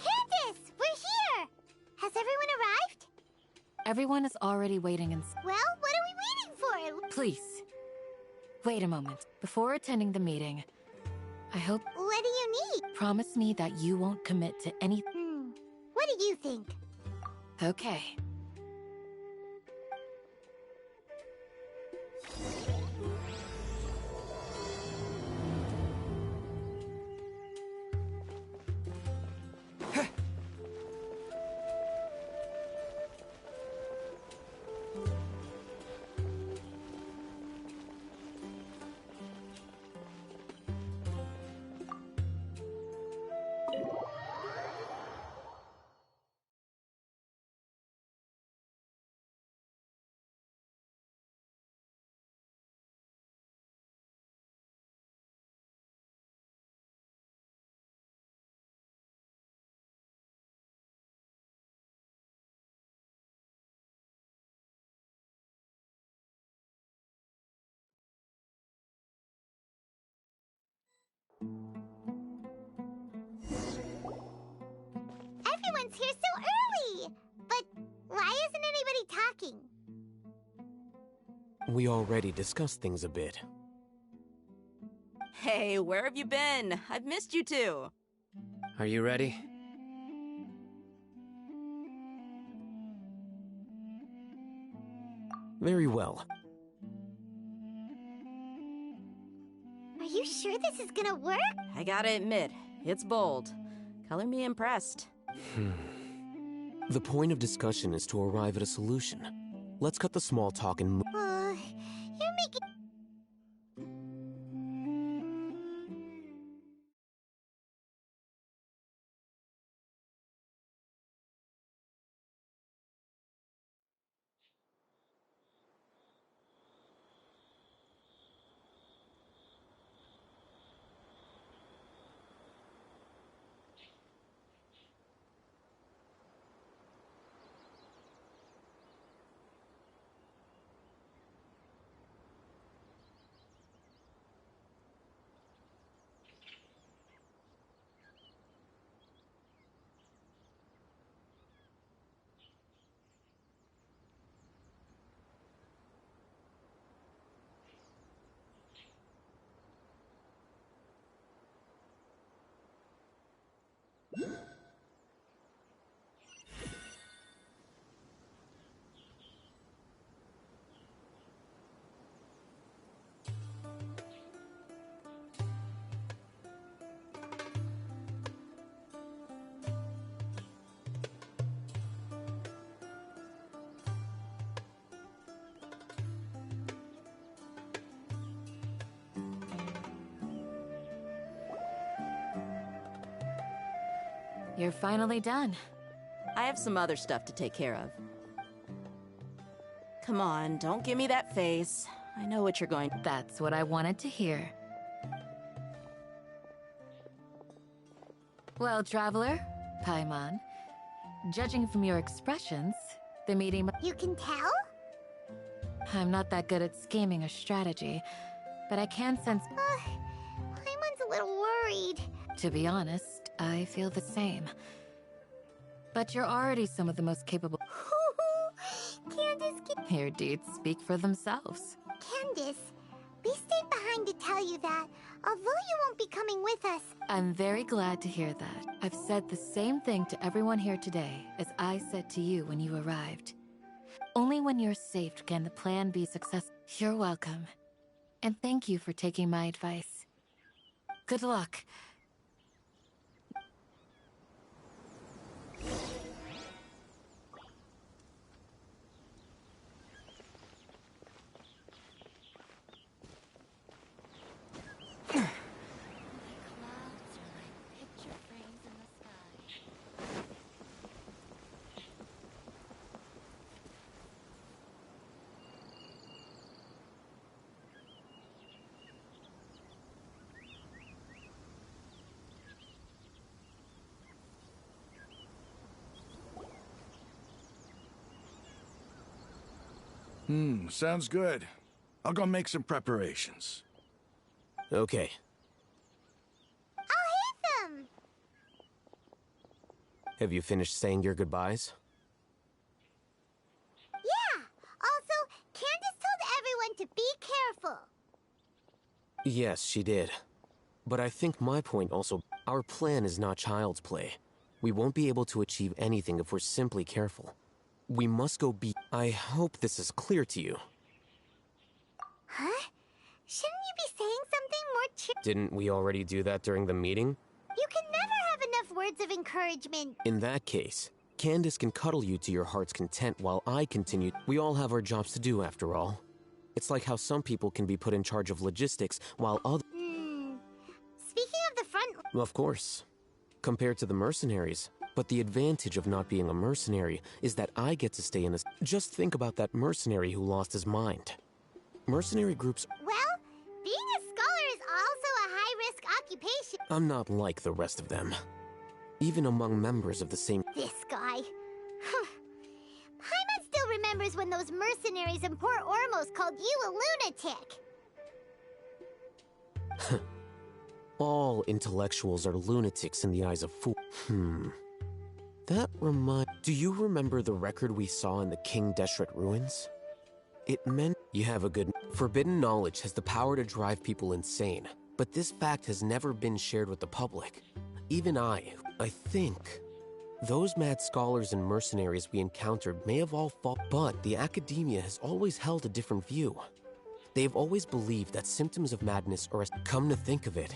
Candace, we're here! Has everyone arrived? Everyone is already waiting in... Well, what are we waiting for? Please. Wait a moment. Before attending the meeting, I hope... What do you need? Promise me that you won't commit to anything. What do you think? Okay. Everyone's here so early! But why isn't anybody talking? We already discussed things a bit. Hey, where have you been? I've missed you too. Are you ready? Very well. Are you sure this is gonna work? I gotta admit, it's bold. Color me impressed. The point of discussion is to arrive at a solution. Let's cut the small talk and move. You're making... You're finally done. I have some other stuff to take care of. Come on, don't give me that face. I know what you're going... That's what I wanted to hear. Well, Traveler, Paimon, judging from your expressions, the meeting... You can tell? I'm not that good at scheming or strategy, but I can sense... Paimon's a little worried. To be honest, I feel the same. But you're already some of the most capable. Candace, Your deeds speak for themselves. Candace, we stayed behind to tell you that, although you won't be coming with us. I'm very glad to hear that. I've said the same thing to everyone here today as I said to you when you arrived. Only when you're safe can the plan be successful. You're welcome. And thank you for taking my advice. Good luck. Sounds good. I'll go make some preparations. Okay. I'll hit them! Have you finished saying your goodbyes? Yeah! Also, Candace told everyone to be careful. Yes, she did. But I think my point also, our plan is not child's play. We won't be able to achieve anything if we're simply careful. We must go be— I hope this is clear to you. Huh? Shouldn't you be saying something more Didn't we already do that during the meeting? You can never have enough words of encouragement. In that case, Candace can cuddle you to your heart's content while I continue. We all have our jobs to do after all. It's like how some people can be put in charge of logistics while others— Speaking of the front— Of course. Compared to the mercenaries. But the advantage of not being a mercenary is that I get to stay in a— Just think about that mercenary who lost his mind. Mercenary groups— Well, being a scholar is also a high-risk occupation. I'm not like the rest of them. Even among members of the same— This guy. Paimon still remembers when those mercenaries in Port Ormos called you a lunatic. All intellectuals are lunatics in the eyes of fools. That reminds— Do you remember the record we saw in the King Deshret ruins? It meant— You have a good— Forbidden knowledge has the power to drive people insane, but this fact has never been shared with the public. Even I think, those mad scholars and mercenaries we encountered may have all fought, but the academia has always held a different view. They've always believed that symptoms of madness are— Come to think of it,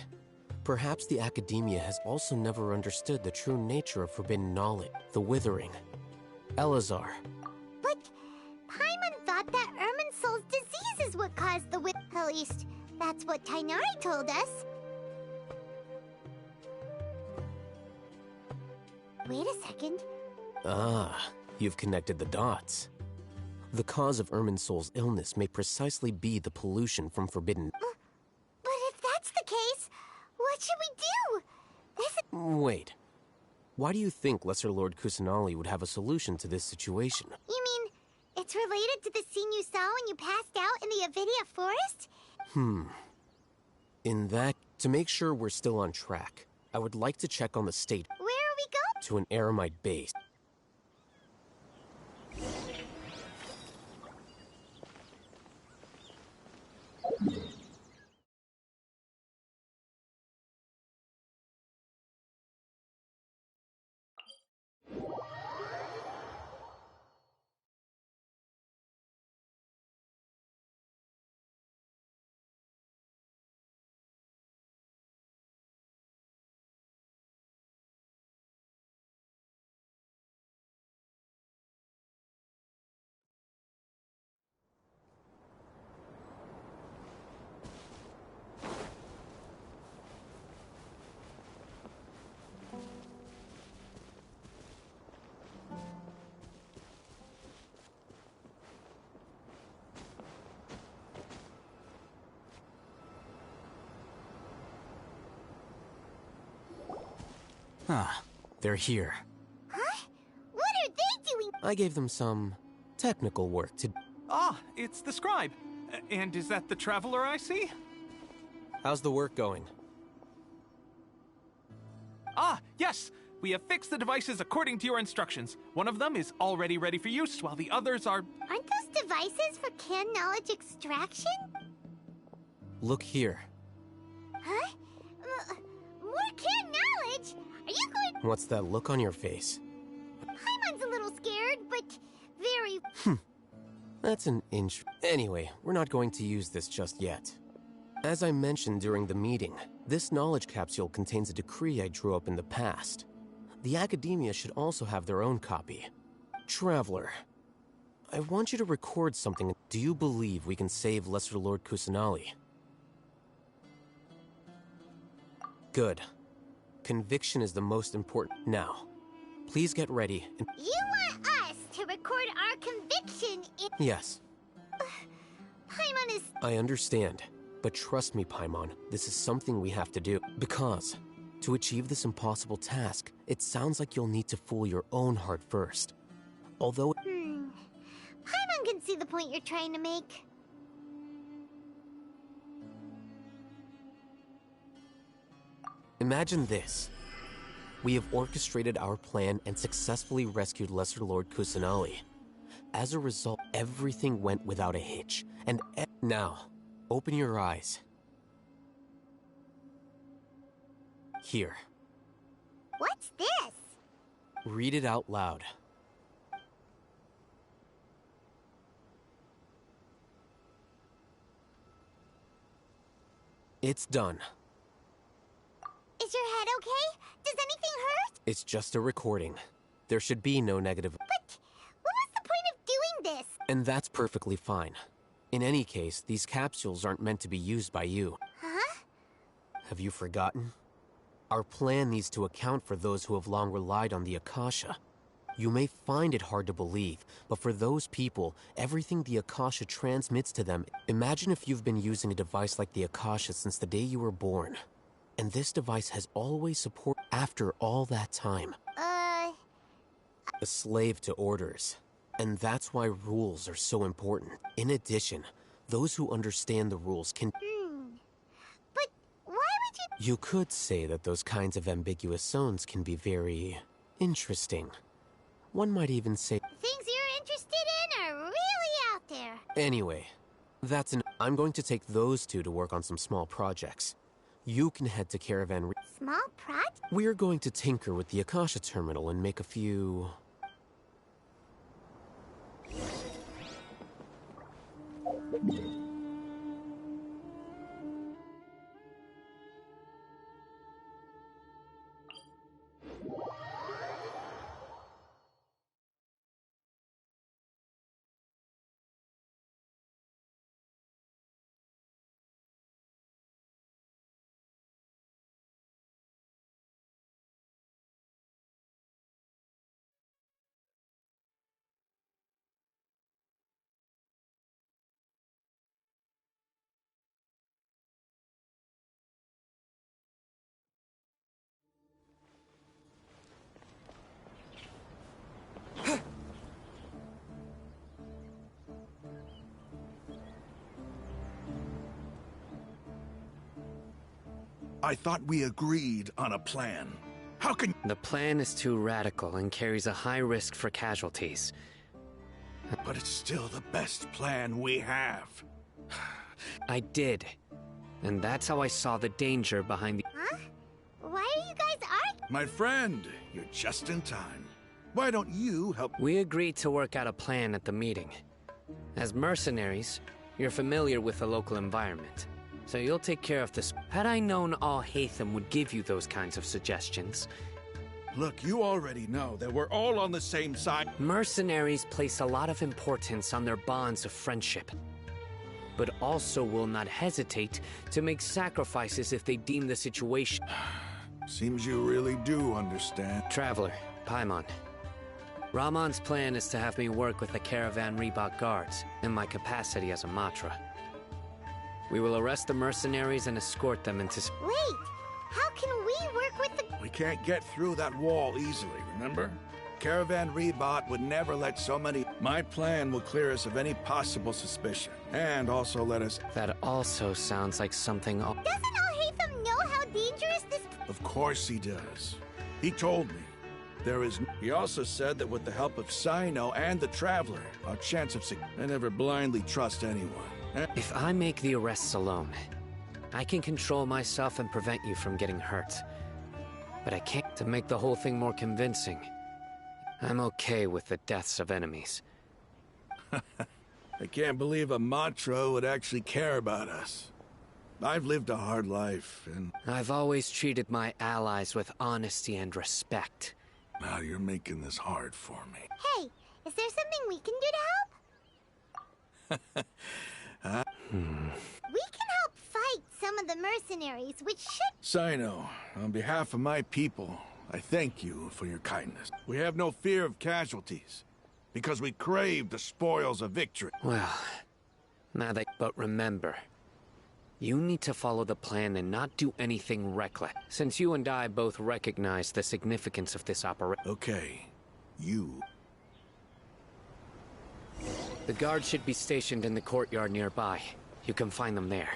perhaps the academia has also never understood the true nature of forbidden knowledge, the withering. Elazar. But Paimon thought that Irminsul's disease is what caused the At least, that's what Tighnari told us. Wait a second. Ah, you've connected the dots. The cause of Irminsul's illness may precisely be the pollution from forbidden— But if that's the case, what should we do? Wait. Why do you think Lesser Lord Kusanali would have a solution to this situation? You mean, it's related to the scene you saw when you passed out in the Avidia forest? In that— To make sure we're still on track, I would like to check on the state— Where are we going? To an Eremite base. Ah, they're here. Huh? What are they doing? I gave them some technical work to— Ah, it's the scribe. And is that the traveler I see? How's the work going? Ah, yes! We have fixed the devices according to your instructions. One of them is already ready for use, while the others are... Aren't those devices for can knowledge extraction? Look here. Huh? More can knowledge? Are you going... What's that look on your face? Paimon's a little scared, but very... That's an inch. Anyway, we're not going to use this just yet. As I mentioned during the meeting, this knowledge capsule contains a decree I drew up in the past. The Academia should also have their own copy. Traveler, I want you to record something. Do you believe we can save Lesser Lord Kusanali? Good. Conviction is the most important. Now, please get ready and... You want us to record our conviction in... Yes. Paimon is... I understand. But trust me, Paimon, this is something we have to do. Because, to achieve this impossible task, it sounds like you'll need to fool your own heart first. Although... Paimon can see the point you're trying to make. Imagine this. We have orchestrated our plan and successfully rescued Lesser Lord Kusanali. As a result, everything went without a hitch. And now, open your eyes. Here. What's this? Read it out loud. It's done. Is your head okay? Does anything hurt? It's just a recording. There should be no negative... But what was the point of doing this? And that's perfectly fine. In any case, these capsules aren't meant to be used by you. Huh? Have you forgotten? Our plan needs to account for those who have long relied on the Akasha. You may find it hard to believe, but for those people, everything the Akasha transmits to them... Imagine if you've been using a device like the Akasha since the day you were born. And this device has always supported after all that time. A slave to orders. And that's why rules are so important. In addition, those who understand the rules can... But why would you... You could say that those kinds of ambiguous zones can be very... interesting. One might even say... Things you're interested in are really out there. Anyway, that's an... I'm going to take those two to work on some small projects. You can head to Caravan... Small project? We're going to tinker with the Akasha terminal and make a few... I thought we agreed on a plan. How can... The plan is too radical and carries a high risk for casualties. But it's still the best plan we have. I did. And that's how I saw the danger behind the... Huh? Why are you guys arguing? My friend, you're just in time. Why don't you help... We agreed to work out a plan at the meeting. As mercenaries, you're familiar with the local environment. So you'll take care of this. Had I known Al Haytham would give you those kinds of suggestions... Look, you already know that we're all on the same side. Mercenaries place a lot of importance on their bonds of friendship, but also will not hesitate to make sacrifices if they deem the situation... Seems you really do understand. Traveler, Paimon. Rahman's plan is to have me work with the Caravan Reebok guards in my capacity as a Matra. We will arrest the mercenaries and escort them into... Wait! How can we work with the... We can't get through that wall easily, remember? Caravan Reebok would never let so many... My plan will clear us of any possible suspicion, and also let us... That also sounds like something... Doesn't Al Haytham know how dangerous this... Of course he does. He told me. He also said that with the help of Sino and the Traveler, our chance of I never blindly trust anyone. If I make the arrests alone, I can control myself and prevent you from getting hurt. But I can't to make the whole thing more convincing. I'm okay with the deaths of enemies. I can't believe a Matra would actually care about us. I've lived a hard life, and I've always treated my allies with honesty and respect. Now you're making this hard for me. Hey, is there something we can do to help? We can help fight some of the mercenaries, which should... Sino, on behalf of my people, I thank you for your kindness. We have no fear of casualties, because we crave the spoils of victory. Well, but remember, you need to follow the plan and not do anything reckless, since you and I both recognize the significance of this operation. Okay, you... The guards should be stationed in the courtyard nearby. You can find them there.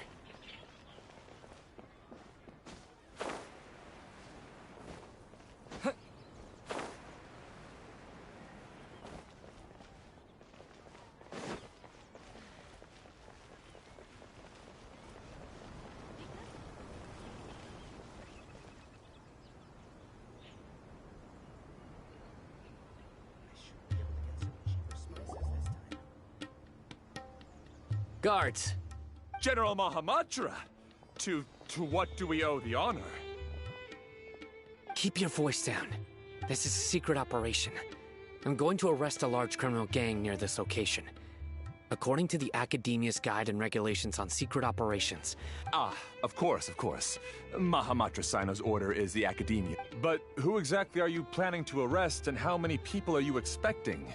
Guards! General Mahamatra! To what do we owe the honor? Keep your voice down. This is a secret operation. I'm going to arrest a large criminal gang near this location. According to the Academia's Guide and Regulations on Secret Operations. Ah, of course. Mahamatra Sino's order is the Academia. But who exactly are you planning to arrest, and how many people are you expecting?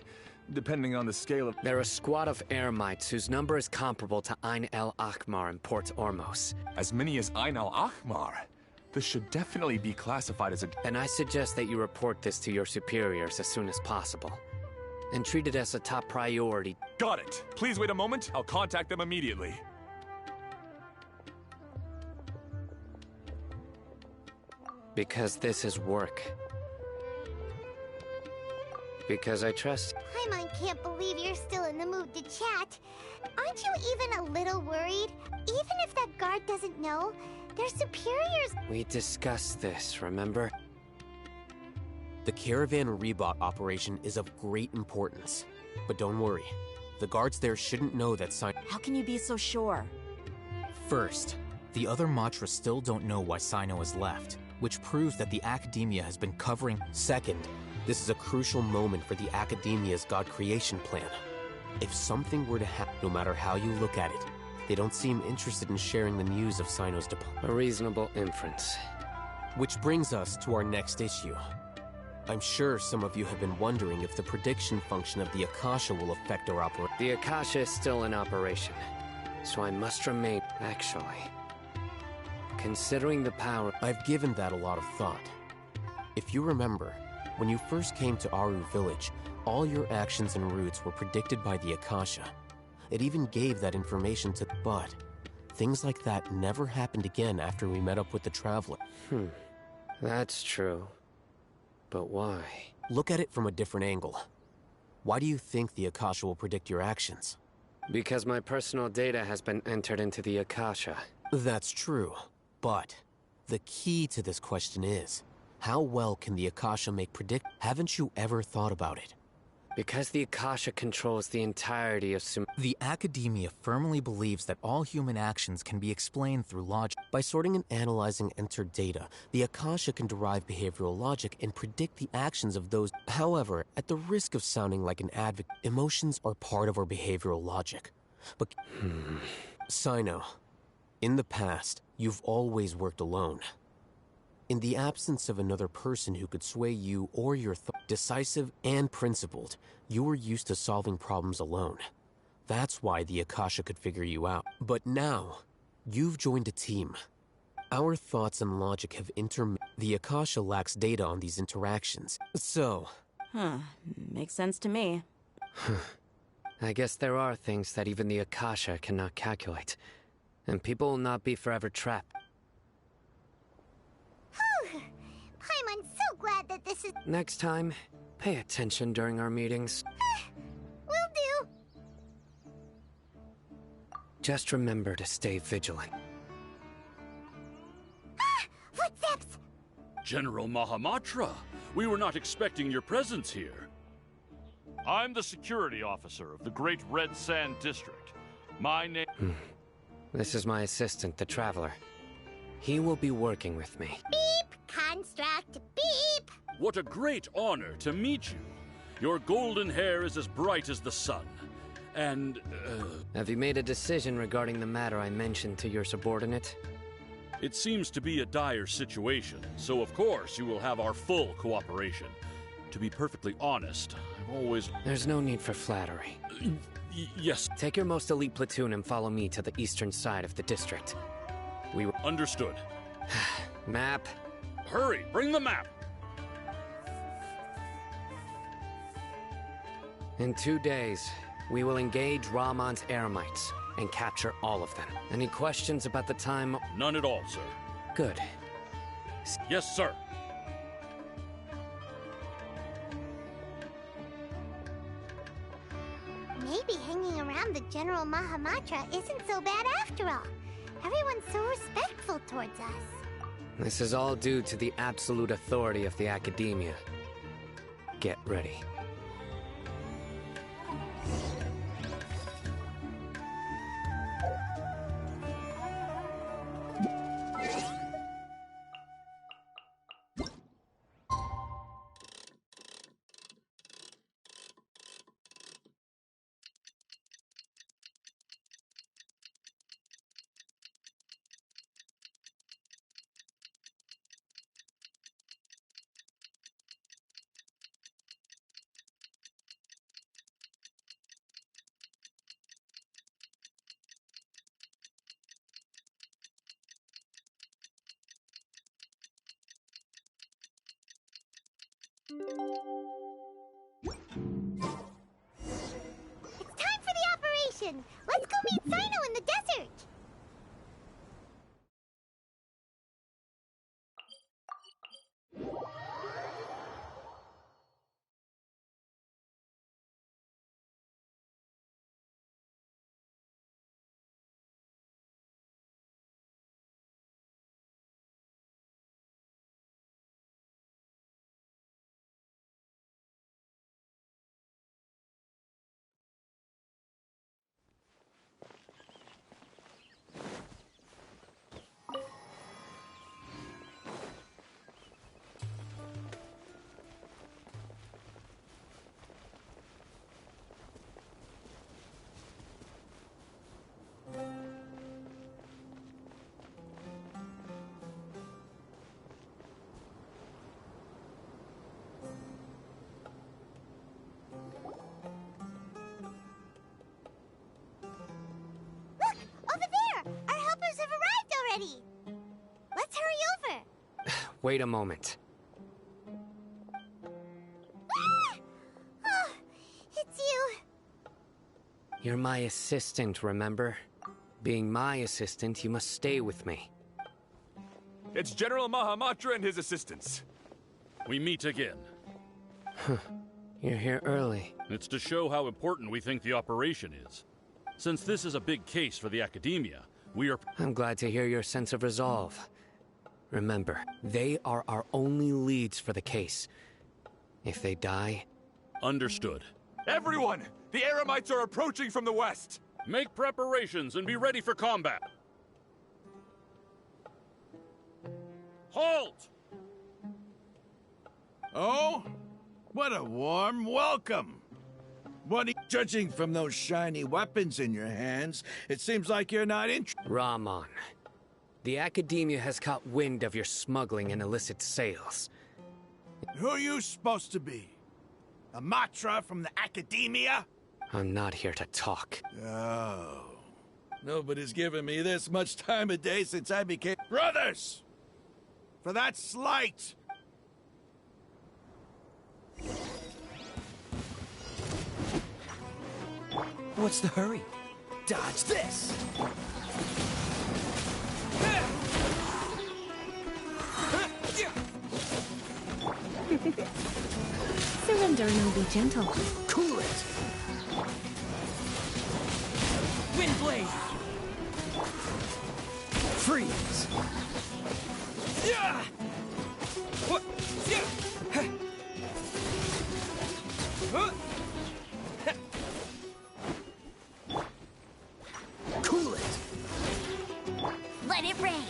Depending on the scale of... They're a squad of Eremites whose number is comparable to Ain el Ahmar in Port Ormos. As many as Ain el Ahmar? This should definitely be classified as a... And I suggest that you report this to your superiors as soon as possible. And treat it as a top priority. Got it! Please wait a moment. I'll contact them immediately. Because this is work. Because I trust... Paimon can't believe you're still in the mood to chat. Aren't you even a little worried? Even if that guard doesn't know, their superiors... We discussed this, remember? The Caravan Rebot operation is of great importance. But don't worry. The guards there shouldn't know that Sino... How can you be so sure? First, the other Matra still don't know why Sino has left, which proves that the Academia has been covering... Second, this is a crucial moment for the Academia's God creation plan. If something were to happen, no matter how you look at it, they don't seem interested in sharing the news of Sino's departure. A reasonable inference. Which brings us to our next issue. I'm sure some of you have been wondering if the prediction function of the Akasha will affect our operation. The Akasha is still in operation, so I must remain... Actually, considering the power... I've given that a lot of thought. If you remember, when you first came to Aru Village, all your actions and routes were predicted by the Akasha. It even gave that information to... But things like that never happened again after we met up with the Traveler. That's true. But why? Look at it from a different angle. Why do you think the Akasha will predict your actions? Because my personal data has been entered into the Akasha. That's true. But the key to this question is, how well can the Akasha make predict? Haven't you ever thought about it? Because the Akasha controls the entirety of The Academia firmly believes that all human actions can be explained through logic. By sorting and analyzing entered data, the Akasha can derive behavioral logic and predict the actions of those. However, at the risk of sounding like an advocate, emotions are part of our behavioral logic. But Sino, in the past, you've always worked alone. In the absence of another person who could sway you or your decisive and principled, you were used to solving problems alone. That's why the Akasha could figure you out. But now, you've joined a team. Our thoughts and logic have The Akasha lacks data on these interactions. So... Makes sense to me. I guess there are things that even the Akasha cannot calculate. And people will not be forever trapped. Paimon's so glad this is... Next time, pay attention during our meetings. Will do. Just remember to stay vigilant. Footsteps! General Mahamatra, we were not expecting your presence here. I'm the security officer of the Great Red Sand District. My name... This is my assistant, the Traveler. He will be working with me. Beep! Construct, beep! What a great honor to meet you. Your golden hair is as bright as the sun. And, Have you made a decision regarding the matter I mentioned to your subordinate? It seems to be a dire situation, so of course you will have our full cooperation. To be perfectly honest, I've always... There's no need for flattery. Yes. Take your most elite platoon and follow me to the eastern side of the district. We... Understood. Map. Hurry, bring the map! In 2 days, we will engage Rahman's Eremites and capture all of them. Any questions about the time? None at all, sir. Good. Yes, sir. Maybe hanging around the General Mahamatra isn't so bad after all. Everyone's so respectful towards us. This is all due to the absolute authority of the Academia. Get ready. It's time for the operation! Let's go meet Sino in the desert! Let's hurry over! Wait a moment. Ah! Oh, it's you. You're my assistant, remember? Being my assistant, you must stay with me. It's General Mahamatra and his assistants. We meet again. You're here early. It's to show how important we think the operation is. Since this is a big case for the Academia, we are... I'm glad to hear your sense of resolve. Remember, they are our only leads for the case. If they die... Understood. Everyone! The Eremites are approaching from the west! Make preparations and be ready for combat. Halt! Oh? What a warm welcome! Judging from those shiny weapons in your hands, it seems like you're not interested. Rahman, the Academia has caught wind of your smuggling and illicit sales. Who are you supposed to be? A Matra from the Academia? I'm not here to talk. Oh. Nobody's given me this much time of day since I became... Brothers! For that slight! What's the hurry? Dodge this! Surrender and I'll be gentle. Cool it! Windblade! Freeze! Yeah! What? Yeah! Huh? Cool it! Let it rain.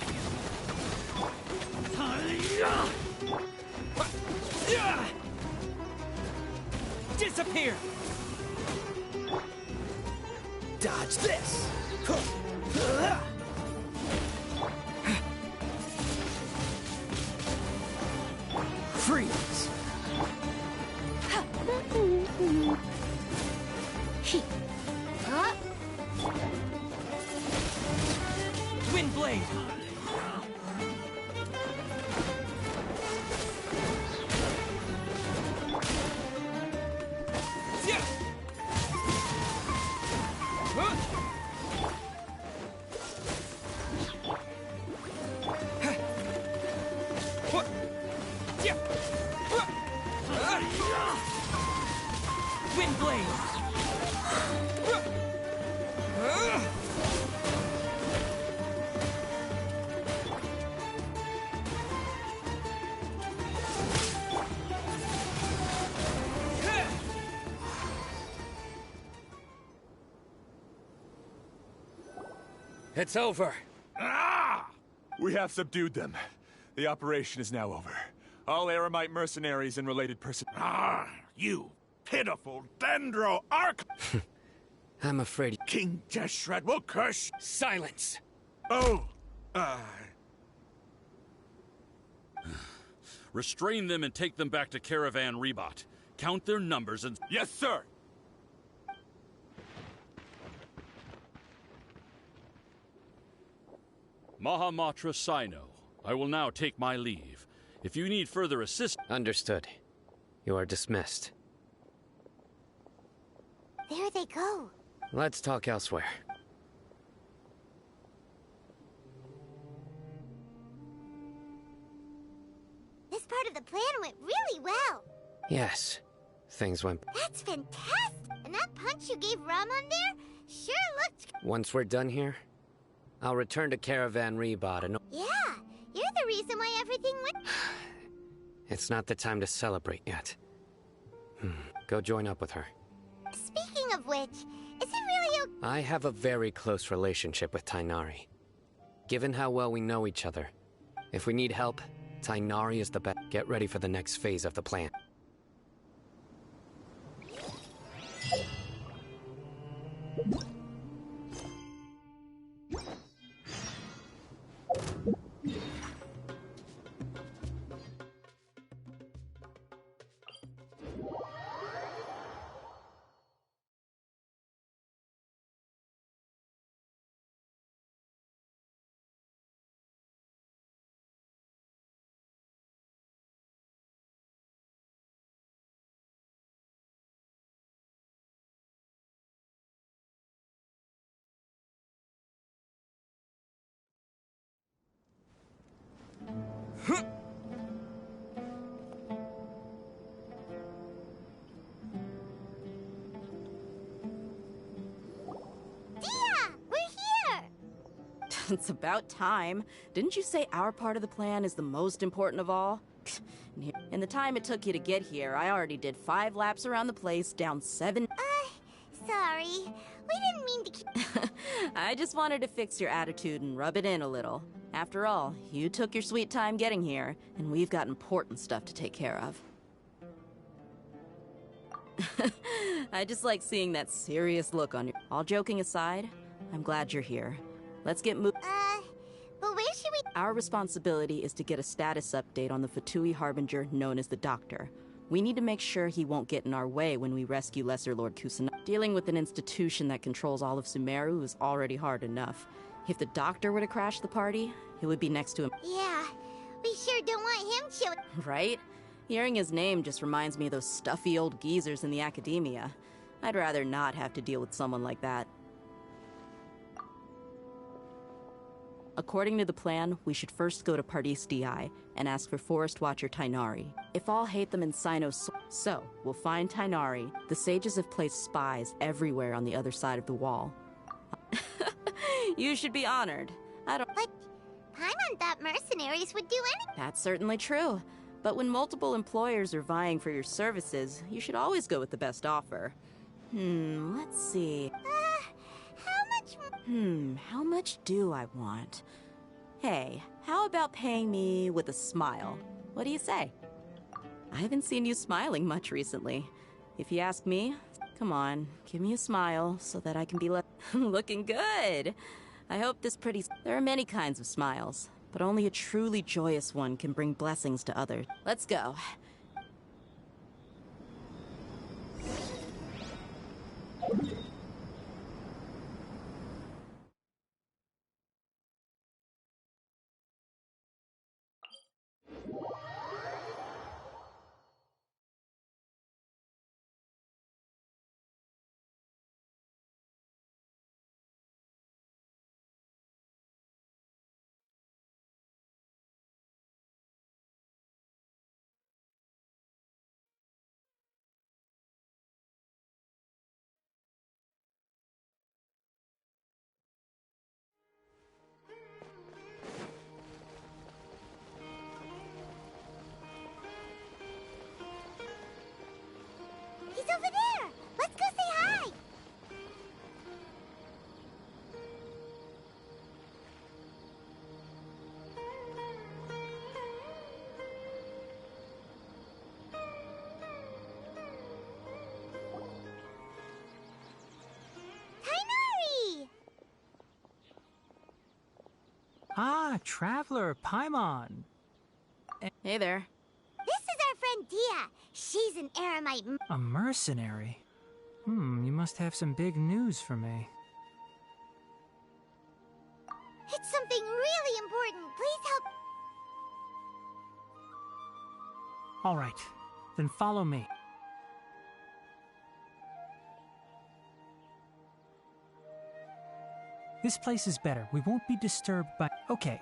Disappear! Dodge this! Freeze! Windblade! Yeah! Huh? What? Yeah! Windblade! It's over. Ah! We have subdued them. The operation is now over. All Eremite mercenaries and related person. Ah, you pitiful Dendro Arc! I'm afraid King Deshret will curse. Silence! Oh, Restrain them and take them back to Caravan Rebot. Count their numbers and... Yes, sir! Mahamatra Sino, I will now take my leave. If you need further assistance... Understood. You are dismissed. There they go. Let's talk elsewhere. This part of the plan went really well. Yes. Things went... That's fantastic! And that punch you gave Ramon there sure looked... Once we're done here, I'll return to Caravan Rebot and... Yeah, you're the reason why everything went... It's not the time to celebrate yet. Go join up with her. Speaking of which, is it really I have a very close relationship with Tighnari. Given how well we know each other, if we need help, Tighnari is the best. Get ready for the next phase of the plan. It's about time. Didn't you say our part of the plan is the most important of all? In the time it took you to get here, I already did 5 laps around the place, down 7... sorry. We didn't mean to keep... I just wanted to fix your attitude and rub it in a little. After all, you took your sweet time getting here, and we've got important stuff to take care of. I just like seeing that serious look on your... All joking aside, I'm glad you're here. Let's get moving. But where should we... Our responsibility is to get a status update on the Fatui Harbinger known as the Doctor. We need to make sure he won't get in our way when we rescue Lesser Lord Kusanagi. Dealing with an institution that controls all of Sumeru is already hard enough. If the Doctor were to crash the party, it would be next to him. Yeah, we sure don't want him chilling. Right? Hearing his name just reminds me of those stuffy old geezers in the academia. I'd rather not have to deal with someone like that. According to the plan, we should first go to Parde's DI and ask for Forest Watcher Tainari. If all hate them in Sino's so, we'll find Tainari. The sages have placed spies everywhere on the other side of the wall. You should be honored. I don't... But Paimon thought mercenaries would do anything. That's certainly true. But when multiple employers are vying for your services, you should always go with the best offer. Let's see. How much do I want? Hey, how about paying me with a smile? What do you say? I haven't seen you smiling much recently. If you ask me, come on, give me a smile so that I can be looking good. I hope this pretty... There are many kinds of smiles, but only a truly joyous one can bring blessings to others. Let's go. He's over there! Let's go say hi! Tainari! Ah, Traveler, Paimon. Hey there. This is our friend Dia. She's an Aramite. A mercenary? You must have some big news for me. It's something really important. Please help. All right, then follow me. This place is better. We won't be disturbed by... Okay,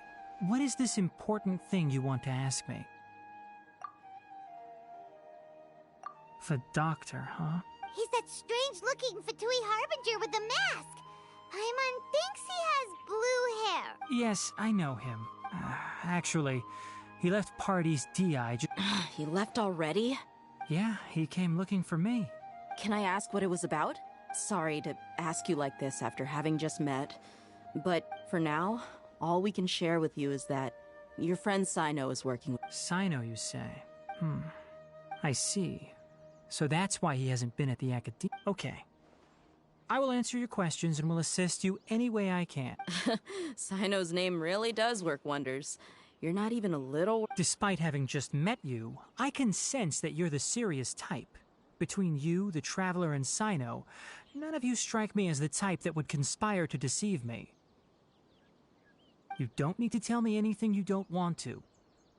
what is this important thing you want to ask me? The doctor, huh? He's that strange-looking Fatui Harbinger with the mask. Paimon thinks he has blue hair. Yes, I know him. Actually, he left Parde's DI. He left already? Yeah, he came looking for me. Can I ask what it was about? Sorry to ask you like this after having just met, but for now, all we can share with you is that your friend Sino is working with... Sino, you say? I see. So that's why he hasn't been at the academy. Okay. I will answer your questions and will assist you any way I can. Sino's name really does work wonders. You're not even a little... Despite having just met you, I can sense that you're the serious type. Between you, the Traveler, and Sino, none of you strike me as the type that would conspire to deceive me. You don't need to tell me anything you don't want to.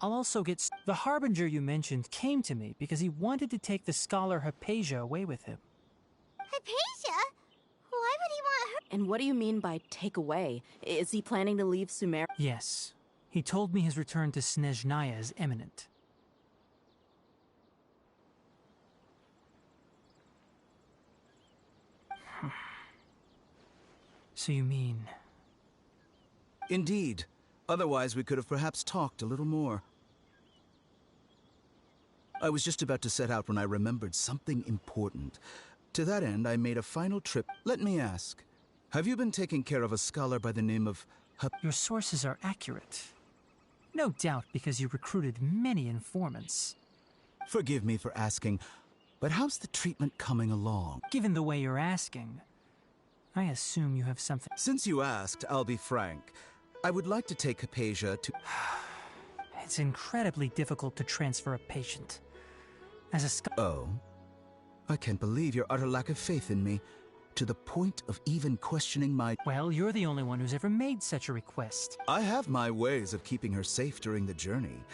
I'll also get... The Harbinger you mentioned came to me because he wanted to take the scholar Hypatia away with him. Hypatia? Why would he want her? And what do you mean by take away? Is he planning to leave Sumer? Yes. He told me his return to Snezhnaya is imminent. So you mean... Indeed. Otherwise, we could have perhaps talked a little more. I was just about to set out when I remembered something important. To that end, I made a final trip. Let me ask, have you been taking care of a scholar by the name of... Your sources are accurate. No doubt because you recruited many informants. Forgive me for asking, but how's the treatment coming along? Given the way you're asking, I assume you have something... Since you asked, I'll be frank. I would like to take Hypatia to... It's incredibly difficult to transfer a patient. As a scholar... Oh? I can't believe your utter lack of faith in me, to the point of even questioning my... Well, you're the only one who's ever made such a request. I have my ways of keeping her safe during the journey.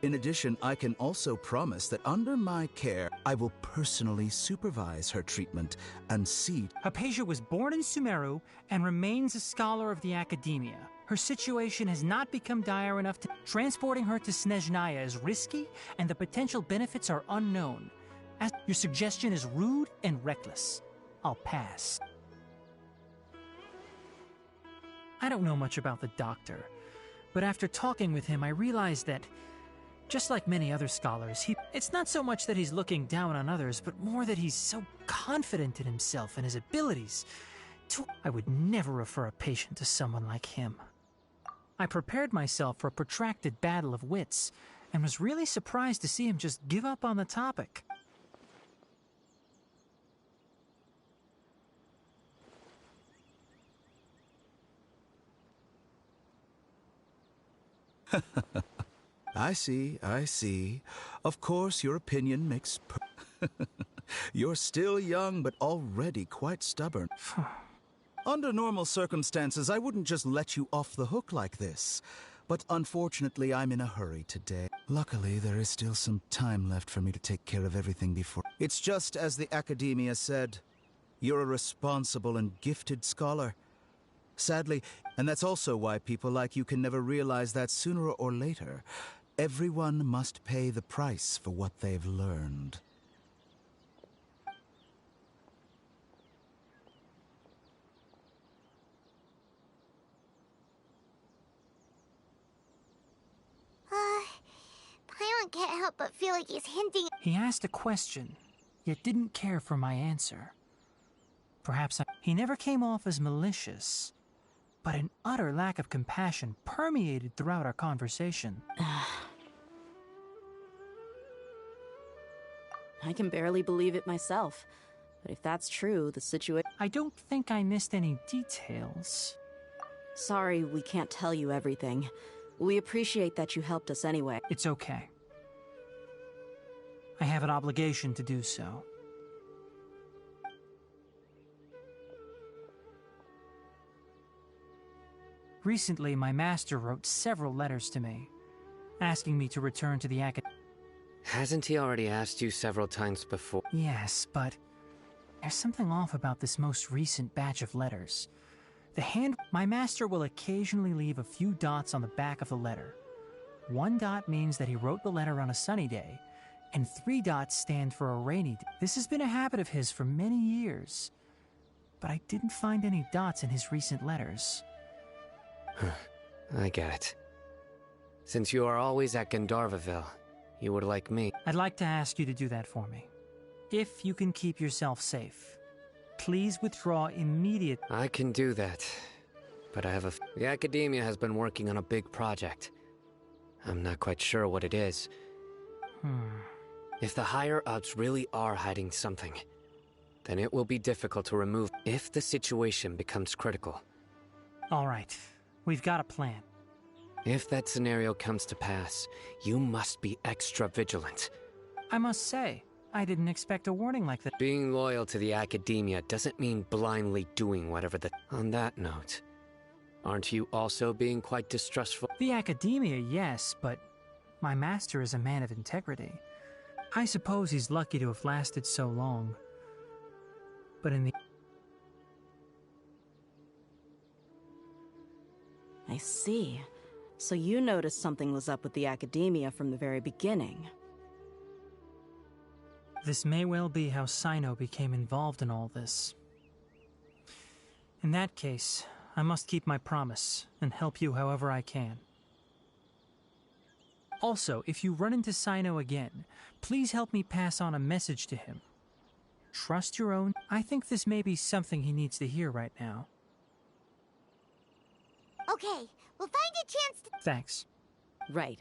In addition, I can also promise that under my care, I will personally supervise her treatment and see... Hypatia was born in Sumeru and remains a scholar of the Academia. Her situation has not become dire enough to... Transporting her to Snezhnaya is risky, and the potential benefits are unknown. As your suggestion is rude and reckless. I'll pass. I don't know much about the doctor, but after talking with him, I realized that, just like many other scholars, it's not so much that he's looking down on others, but more that he's so confident in himself and his abilities. I would never refer a patient to someone like him. I prepared myself for a protracted battle of wits, and was really surprised to see him just give up on the topic. I see. Of course, your opinion makes You're still young, but already quite stubborn. Under normal circumstances, I wouldn't just let you off the hook like this. But unfortunately, I'm in a hurry today. Luckily, there is still some time left for me to take care of everything before... It's just as the Academia said. You're a responsible and gifted scholar. Sadly, and that's also why people like you can never realize that sooner or later, everyone must pay the price for what they've learned. Paimon can't help but feel like he's hinting. He asked a question, yet didn't care for my answer. Perhaps he never came off as malicious, but an utter lack of compassion permeated throughout our conversation. I can barely believe it myself. But if that's true, the situation... I don't think I missed any details. Sorry, we can't tell you everything. We appreciate that you helped us anyway. It's okay. I have an obligation to do so. Recently, my master wrote several letters to me, asking me to return to the academy. Hasn't he already asked you several times before? Yes, but there's something off about this most recent batch of letters. My master will occasionally leave a few dots on the back of the letter. 1 dot means that he wrote the letter on a sunny day, and 3 dots stand for a rainy day. This has been a habit of his for many years, but I didn't find any dots in his recent letters. I get it. Since you are always at Gandharvaville, you would like me. I'd like to ask you to do that for me. If you can keep yourself safe. Please withdraw immediately. I can do that, but I have the Academia has been working on a big project. I'm not quite sure what it is. If the higher-ups really are hiding something, then it will be difficult to remove if the situation becomes critical. All right, we've got a plan. If that scenario comes to pass, you must be extra vigilant. I must say, I didn't expect a warning like that. Being loyal to the Academia doesn't mean blindly doing whatever the... On that note, aren't you also being quite distrustful? The Academia, yes, but my master is a man of integrity. I suppose he's lucky to have lasted so long. But in the... I see. So you noticed something was up with the Academia from the very beginning. This may well be how Sino became involved in all this. In that case, I must keep my promise and help you however I can. Also, if you run into Sino again, please help me pass on a message to him. Trust your own. I think this may be something he needs to hear right now. Okay, we'll find a chance to... Thanks. Right.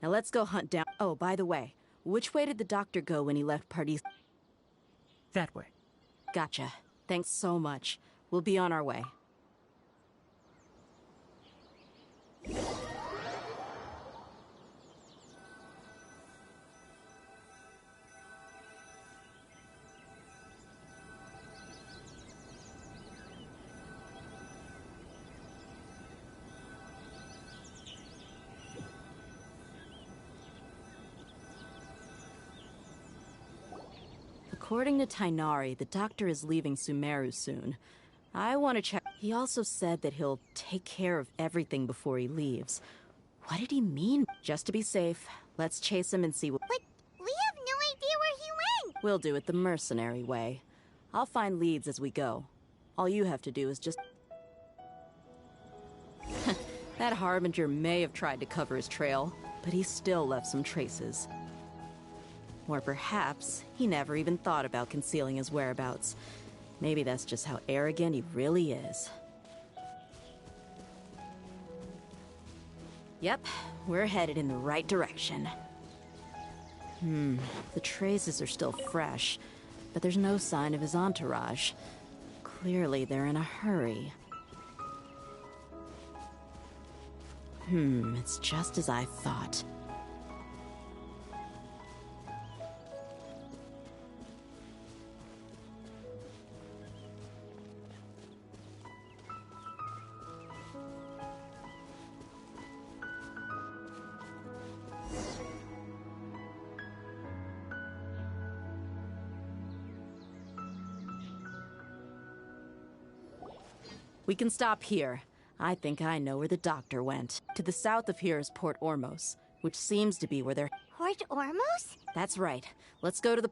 Now let's go hunt down... Oh, by the way, which way did the doctor go when he left Parte? That way. Gotcha. Thanks so much. We'll be on our way. According to Tainari, the doctor is leaving Sumeru soon. I want to check. He also said that he'll take care of everything before he leaves. What did he mean? Just to be safe, let's chase him and see what... But we have no idea where he went! We'll do it the mercenary way. I'll find leads as we go. All you have to do is just... That Harbinger may have tried to cover his trail, but he still left some traces. Or perhaps he never even thought about concealing his whereabouts. Maybe that's just how arrogant he really is. Yep, we're headed in the right direction. The traces are still fresh, but there's no sign of his entourage. Clearly they're in a hurry. It's just as I thought. We can stop here. I think I know where the doctor went. To the south of here is Port Ormos, which seems to be where they're... Port Ormos? That's right. Let's go to the...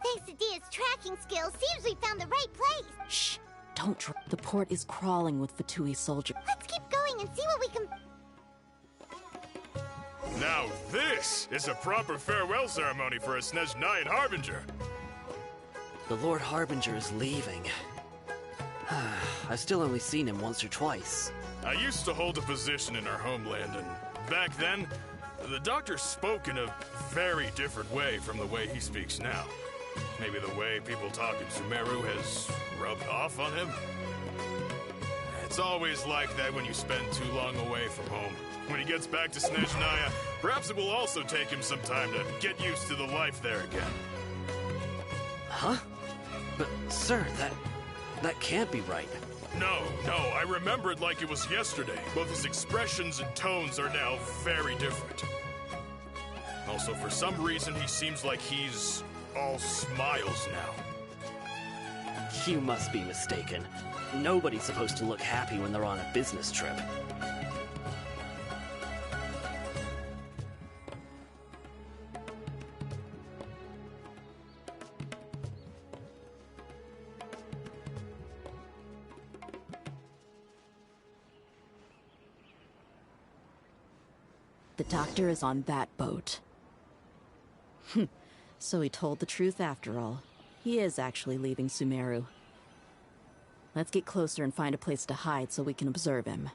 Thanks to Dia's tracking skills, seems we found the right place. Shh! Don't The port is crawling with Fatui soldiers. Let's keep going and see what we can... Now this is a proper farewell ceremony for a Snezhnayan Harbinger. The Lord Harbinger is leaving. I've still only seen him once or twice. I used to hold a position in our homeland, and back then, the doctor spoke in a very different way from the way he speaks now. Maybe the way people talk in Sumeru has rubbed off on him? It's always like that when you spend too long away from home. When he gets back to Snezhnaya, perhaps it will also take him some time to get used to the life there again. Huh? But, sir, that can't be right. No, I remember it like it was yesterday. Both his expressions and tones are now very different. Also, for some reason, he seems like he's all smiles now. You must be mistaken. Nobody's supposed to look happy when they're on a business trip. The doctor is on that boat. So he told the truth after all. He is actually leaving Sumeru. Let's get closer and find a place to hide so we can observe him.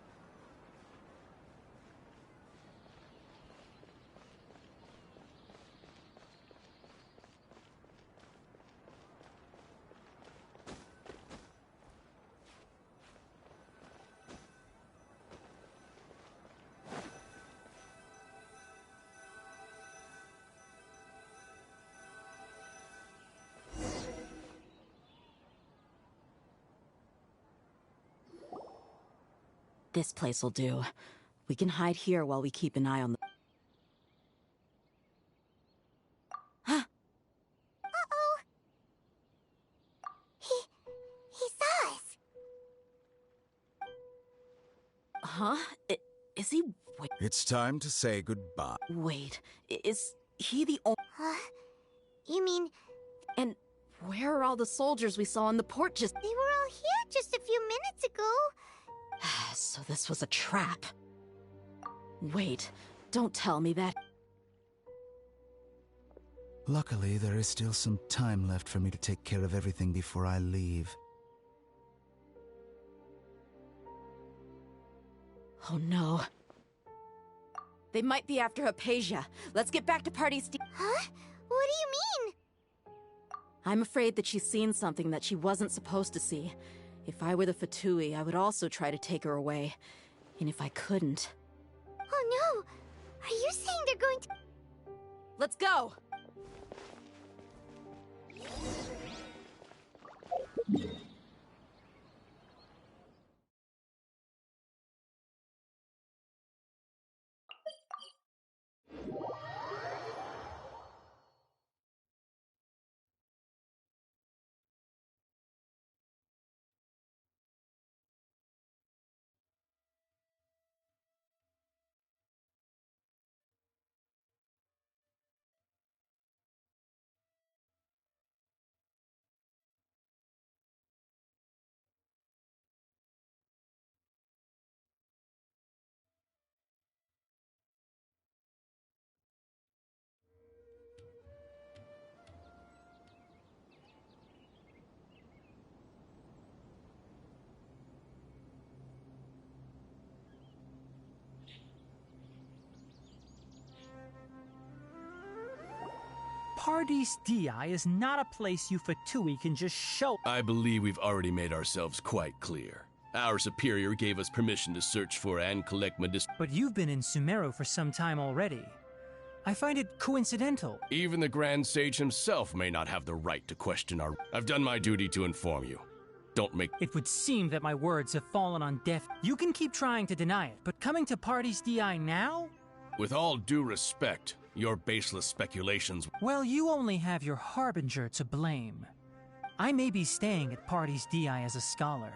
This place will do. We can hide here while we keep an eye on the... Uh-oh! He saw us! Huh? Is he... Wait. It's time to say goodbye. Wait, is he the only... You mean... And Where are all the soldiers we saw on the port just— They were all here just a few minutes ago. So this was a trap. Wait, don't tell me that. Luckily, there is still some time left for me to take care of everything before I leave. Oh no. They might be after Hypatia. Let's get back to Parte's— Huh? What do you mean? I'm afraid that she's seen something that she wasn't supposed to see. If I were the Fatui, I would also try to take her away. And if I couldn't— Oh no! Are you saying they're going to— Let's go! Parde's Di is not a place you Fatui can just show. I believe we've already made ourselves quite clear. Our superior gave us permission to search for and collect medicinal— But you've been in Sumeru for some time already. I find it coincidental. Even the Grand Sage himself may not have the right to question our— I've done my duty to inform you. Don't make— It would seem that my words have fallen on deaf— You can keep trying to deny it, but coming to Parde's Di now? With all due respect, your baseless speculations— Well, you only have your Harbinger to blame. I may be staying at Parde's Di as a scholar,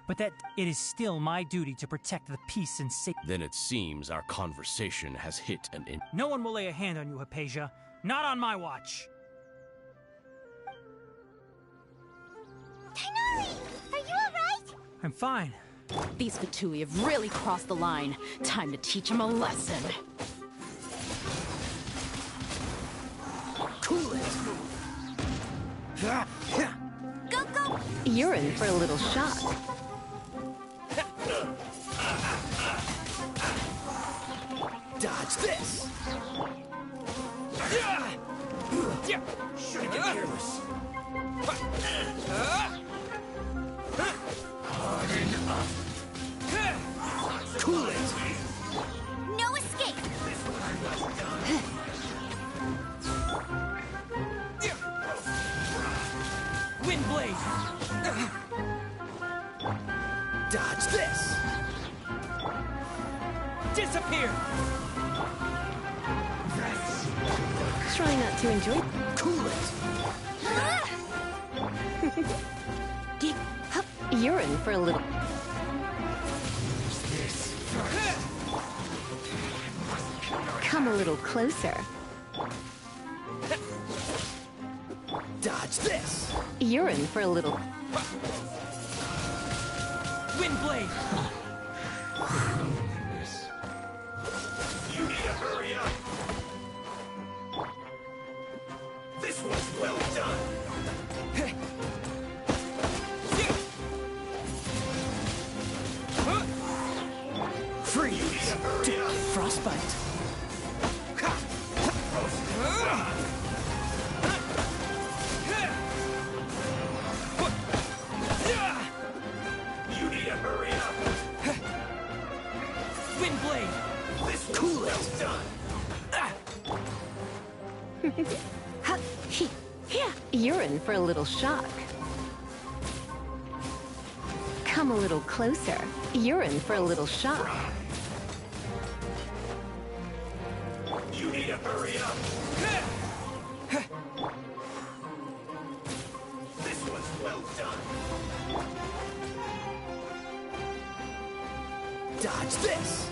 but that it is still my duty to protect the peace and safety. Then it seems our conversation has hit an end. No one will lay a hand on you, Hypatia. Not on my watch. Tighnari! Are you alright? I'm fine. These Fatui have really crossed the line. Time to teach them a lesson. Cool it! Go, go! You're in for a little shock. Dodge this! Should've been careless. Hard enough. Cool it! No escape! Wind blade! Dodge this! Disappear! Try not to enjoy. Cool it! You're in for a little. Come a little closer. Dodge this! You're in for a little. Wind blade! You need to hurry up! This was well done! Freeze! Frostbite! You need to hurry up! Wind blade! This was well done! You're in for a little shock. Come a little closer. You're in for a little shock. You need to hurry up! This was well done! Dodge this!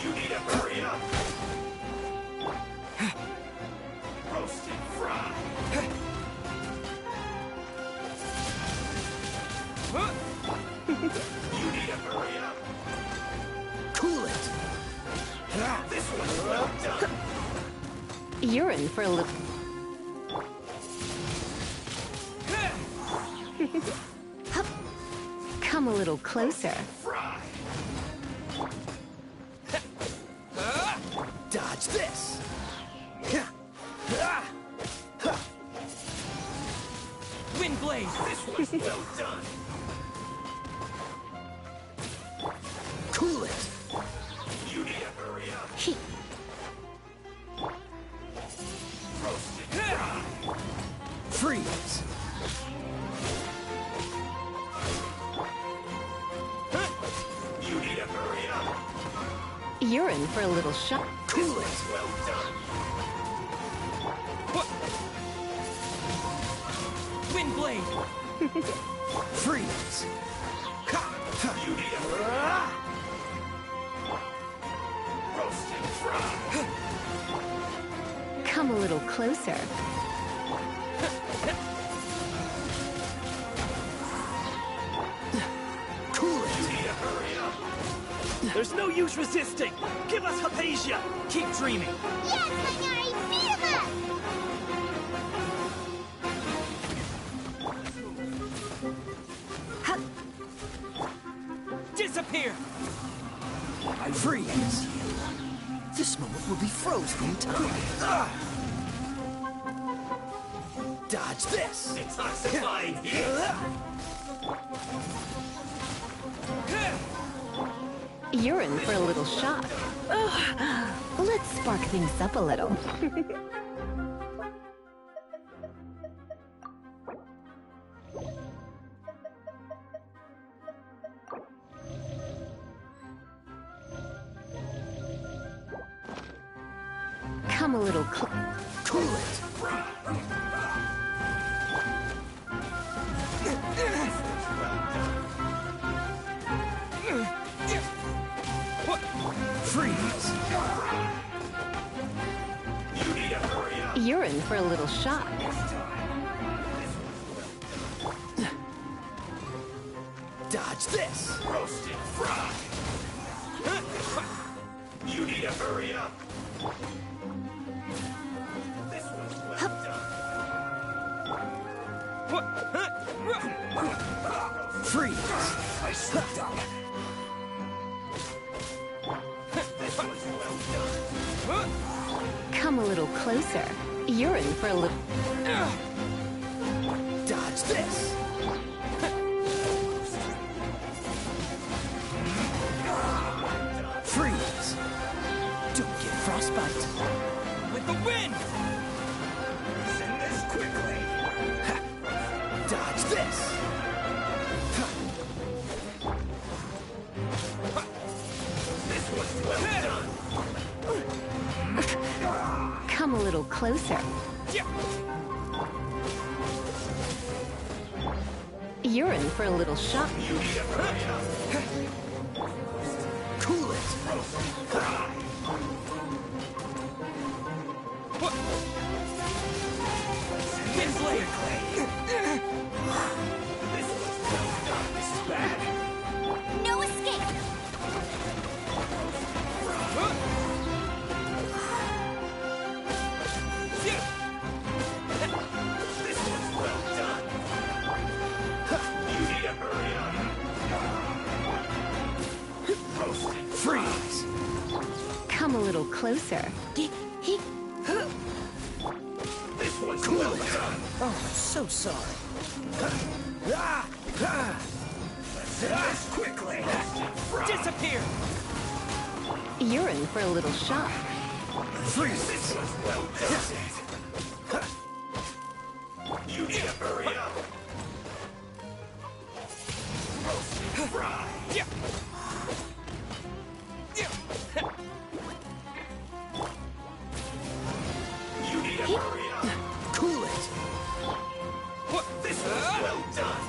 You need to hurry up! Roast and fry! need to hurry up. Cool it. This one's well done. You're in for a little... Come a little closer. Dodge this. Wind blade. This one's well done. Cool it. You need to hurry up. Roasted fry. Freeze. You need to hurry up. You're in for a little shock. Cool it. Well done. Wind blade. Freeze. You need to hurry up. Roasted fry. Come a little closer. Cool it. You need to hurry up. There's no use resisting. Give us Hypatia. Keep dreaming. Yes, Minari, beat him up! Disappear. I freeze. This moment will be frozen in time. Dodge this. Detoxifying here. You're in for a little shock. Let's spark things up a little. Come a little cool it. Freeze. You need to hurry up. You're in for a little shock. Dodge this. Roasted fry. You need to hurry up. This one's well done. Freeze. I slipped up. This one's well done. Come a little closer. You're in for a little... Dodge this. Freeze. Don't get frostbite. With the wind. Send this quickly. Dodge this. This one's well done. Come a little closer. You're in for a little shock. Cool it. Wind blade. This one's well done. This is bad. No escape! This one's well done. You need to hurry up. Roasted. Freeze. Come a little closer. This one's well done. Oh, I'm so sorry. Let's do this quickly. Disappear. You're in for a little shock. Freeze. This one's well done. You need to hurry up. Roasted fry. You need to hurry up. Cool it. This one's well done.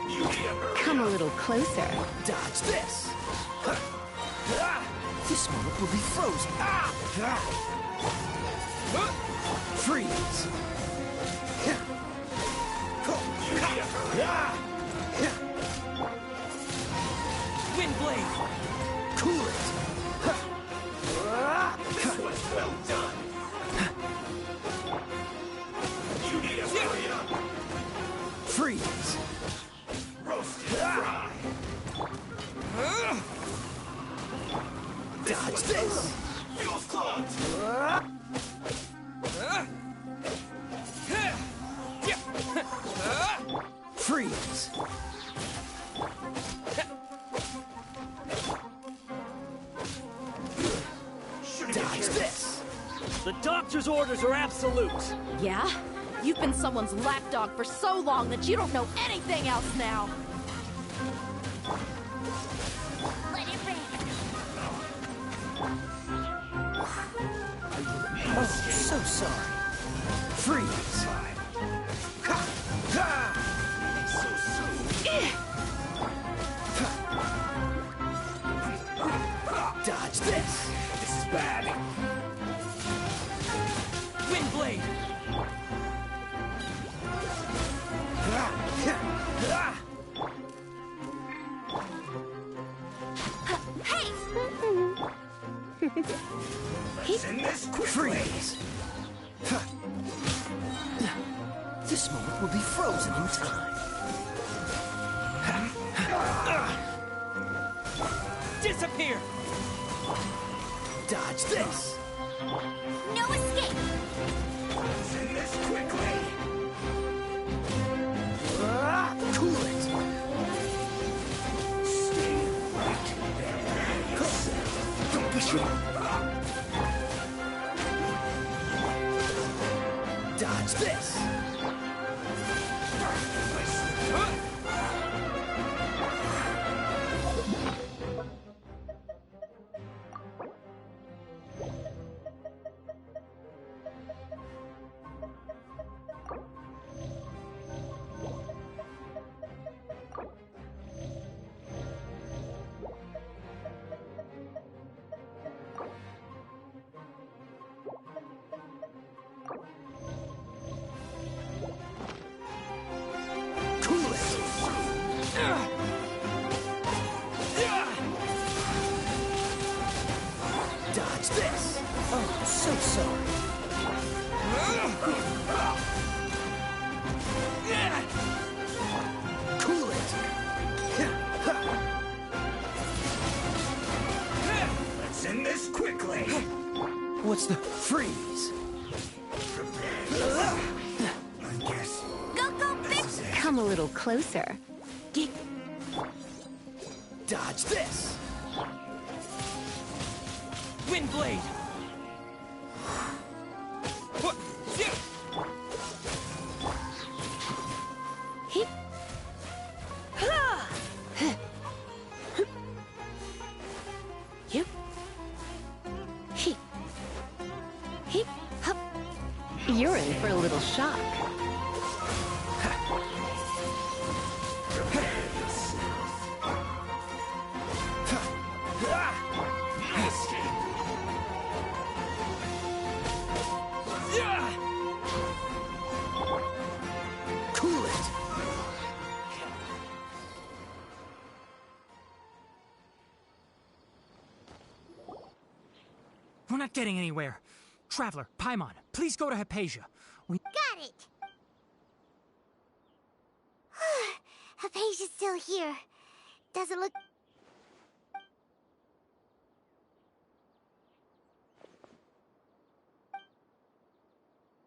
You need to hurry Come a little closer. Dodge this. This moment will be frozen. Freeze! Windblade! Cool it! This was well done. You need a hurry up. Freeze! Roasted fry. Dodge this! Fuel's clogged. Freeze! Dodge this! The doctor's orders are absolute. Yeah? You've been someone's lapdog for so long that you don't know anything else now. Let it rain. Oh, so sorry. Freeze! Ha! Ha! So soon. Dodge this! This is bad. Windblade! Hey! Let's end this quickly. Freeze! This moment will be frozen in time. Disappear. Dodge this! No escape! Let's end this quickly. Cool it! Stay right there. Don't push me! Dodge this! Cool it! Dodge this! Oh, so sorry. Cool it! Let's end this quickly. What's the freeze? I guess. Go, go, bitch! Come a little closer. Dodge this! Windblade! What? Hip. Yep. Hip. Hip. Hup. You're in for a little shock. Cool it! We're not getting anywhere. Traveler, Paimon, please go to Hypatia. We Got it! Hypatia's still here. Doesn't look...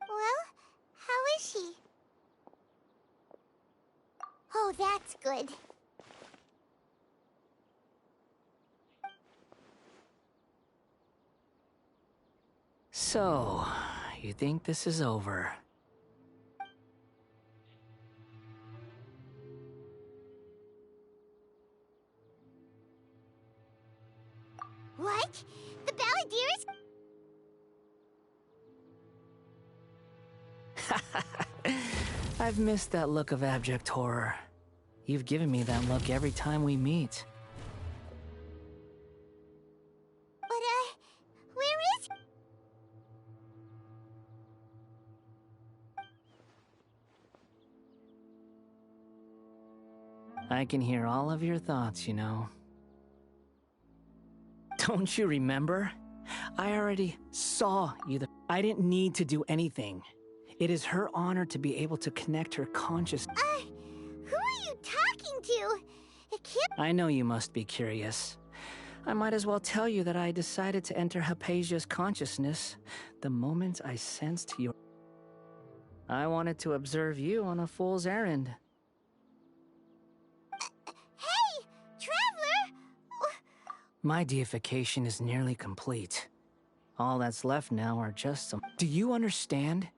Well, how is she? Oh, that's good. So, you think this is over? What? The Balladeer is... I've missed that look of abject horror. You've given me that look every time we meet. But, where is... I can hear all of your thoughts, you know. Don't you remember? I already saw you. I didn't need to do anything. It is her honor to be able to connect her conscious. Who are you talking to? It can't. I know you must be curious. I might as well tell you that I decided to enter Hypatia's consciousness the moment I sensed your... I wanted to observe you on a fool's errand. Hey, Traveler! My deification is nearly complete. All that's left now are just some... Do you understand?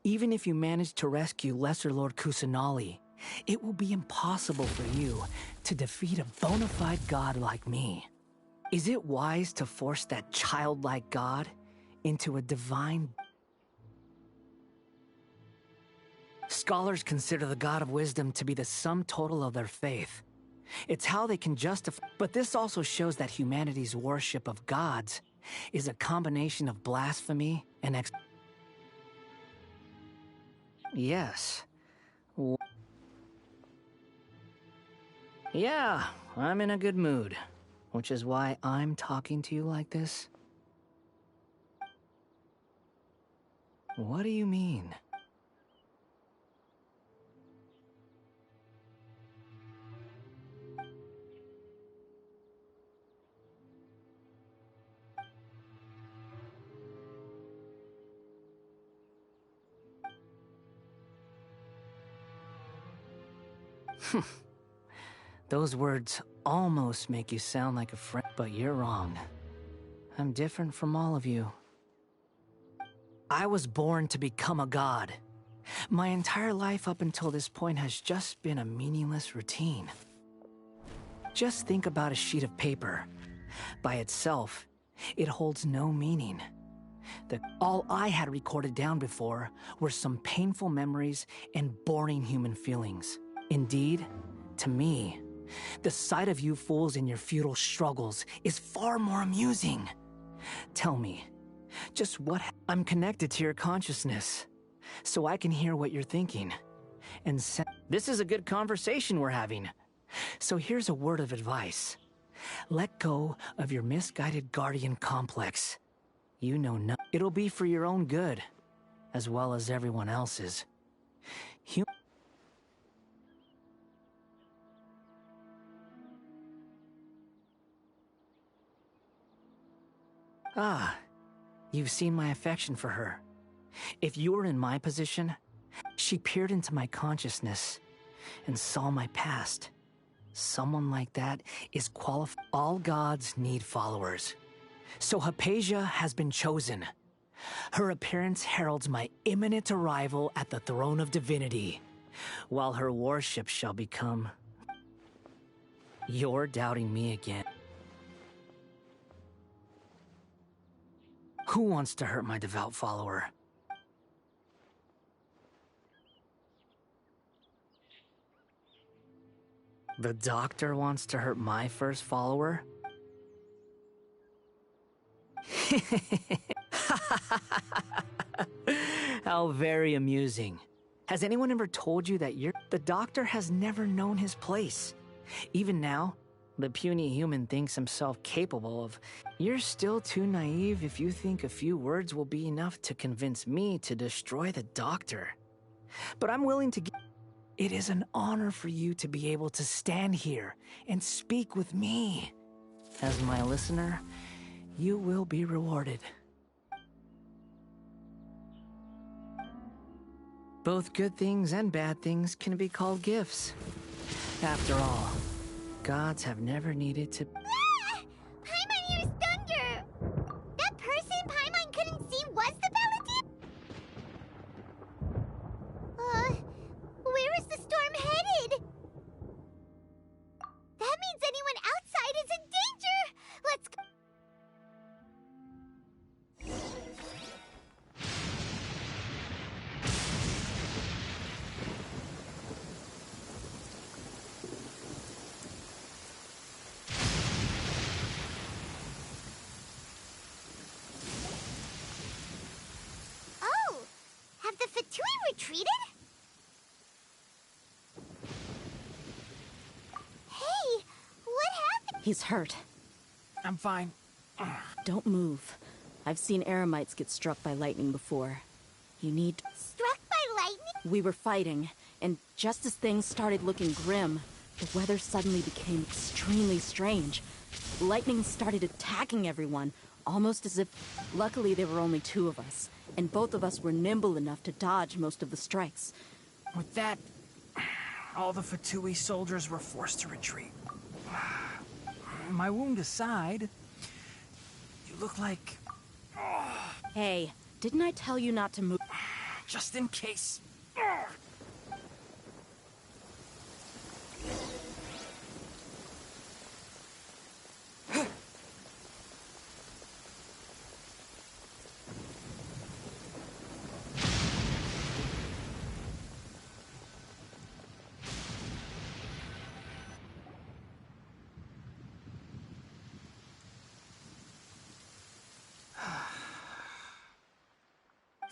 Even if you manage to rescue Lesser Lord Kusanali, it will be impossible for you to defeat a bona fide god like me. Is it wise to force that childlike god into a divine... Scholars consider the god of wisdom to be the sum total of their faith. It's how they can justify... But this also shows that humanity's worship of gods is a combination of blasphemy and Yes. Yeah, I'm in a good mood, which is why I'm talking to you like this. What do you mean? Those words almost make you sound like a friend, but you're wrong. I'm different from all of you. I was born to become a god. My entire life up until this point has just been a meaningless routine. Just think about a sheet of paper. By itself, it holds no meaning. All I had recorded down before were some painful memories and boring human feelings. Indeed, to me, the sight of you fools in your futile struggles is far more amusing. Tell me, just what... I'm connected to your consciousness, so I can hear what you're thinking. And this is a good conversation we're having. So here's a word of advice. Let go of your misguided guardian complex. You know no... It'll be for your own good, as well as everyone else's. Ah, you've seen my affection for her. If you were in my position, she peered into my consciousness and saw my past. Someone like that is qualified. All gods need followers. So Hypatia has been chosen. Her appearance heralds my imminent arrival at the throne of divinity, while her worship shall become... You're doubting me again. Who wants to hurt my devout follower? The doctor wants to hurt my first follower? How very amusing. Has anyone ever told you that the doctor has never known his place? Even now, the puny human thinks himself capable of... You're still too naive if you think a few words will be enough to convince me to destroy the doctor. But I'm willing to... It is an honor for you to be able to stand here and speak with me. As my listener, you will be rewarded. Both good things and bad things can be called gifts. After all, gods have never needed to... Paimon hears thunder! That person Paimon couldn't see was the Paladin? Where is the storm headed? That means anyone outside is in danger! Let's go... Oh! Have the Fatui retreated? He's hurt. I'm fine. Don't move. I've seen eremites get struck by lightning before. You need... Struck by lightning? We were fighting, and just as things started looking grim, the weather suddenly became extremely strange. Lightning started attacking everyone, almost as if... Luckily, there were only 2 of us, and both of us were nimble enough to dodge most of the strikes. With that, all the Fatui soldiers were forced to retreat. My wound aside, you look like... Hey, didn't I tell you not to move? Just in case.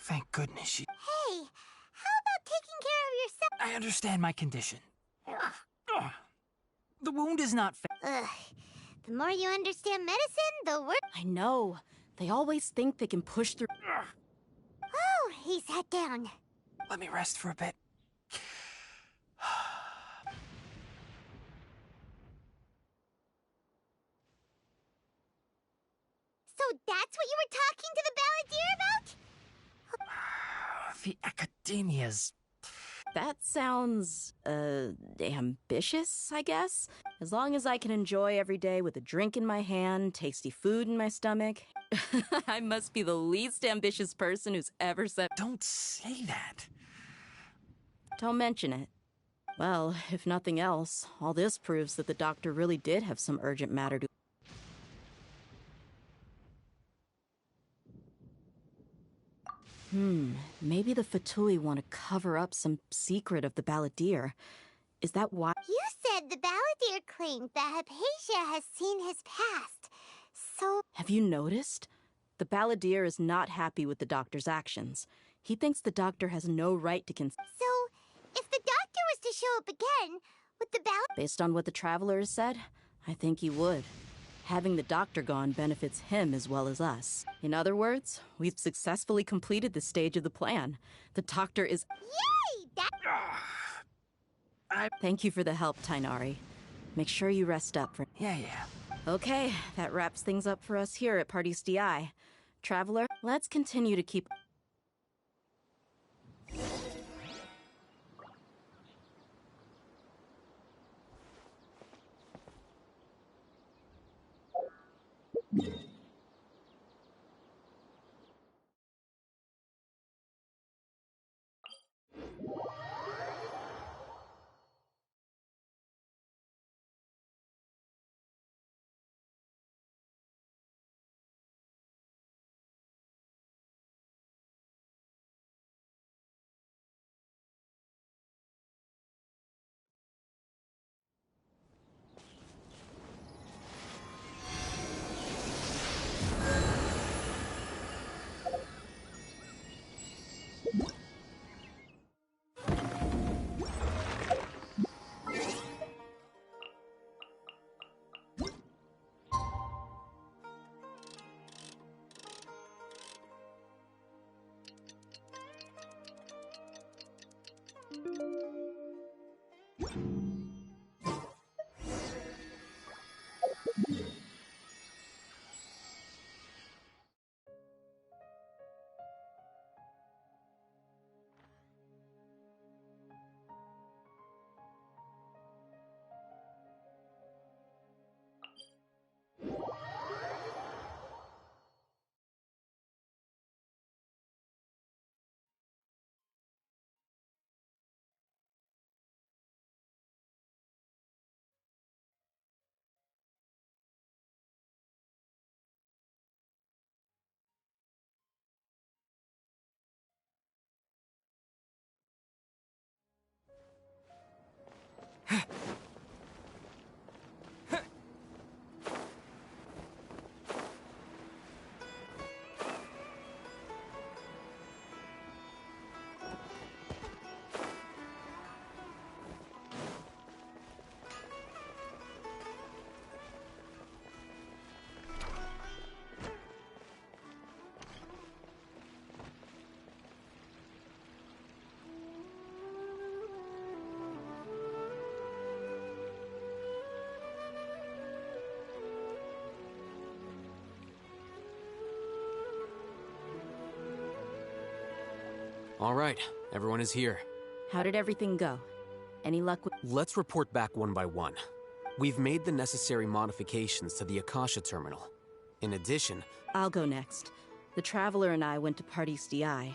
Thank goodness she... Hey, how about taking care of yourself? I understand my condition. The wound is not Ugh. The more you understand medicine, the worse. I know. They always think they can push through... Oh, he sat down. Let me rest for a bit. So that's what you were talking to the balladeer about? The academia's... That sounds, ambitious, I guess? As long as I can enjoy every day with a drink in my hand, tasty food in my stomach. I must be the least ambitious person who's ever said... Don't say that. Don't mention it. Well, if nothing else, all this proves that the doctor really did have some urgent matter to... Maybe the Fatui want to cover up some secret of the balladeer. Is that why? You said the balladeer claimed that Hypatia has seen his past. So... Have you noticed? The balladeer is not happy with the doctor's actions. He thinks the doctor has no right to So, if the doctor was to show up again, would the Based on what the traveler has said, I think he would. Having the doctor gone benefits him as well as us. In other words, we've successfully completed this stage of the plan. The doctor is... Yay! Thank you for the help, Tainari. Make sure you rest up for... Yeah. Okay, that wraps things up for us here at Party's DI. Traveler, let's continue to keep... All right, everyone is here. How did everything go? Any luck with... Let's report back one by one. We've made the necessary modifications to the Akasha terminal. In addition... I'll go next. The Traveler and I went to Party's DI.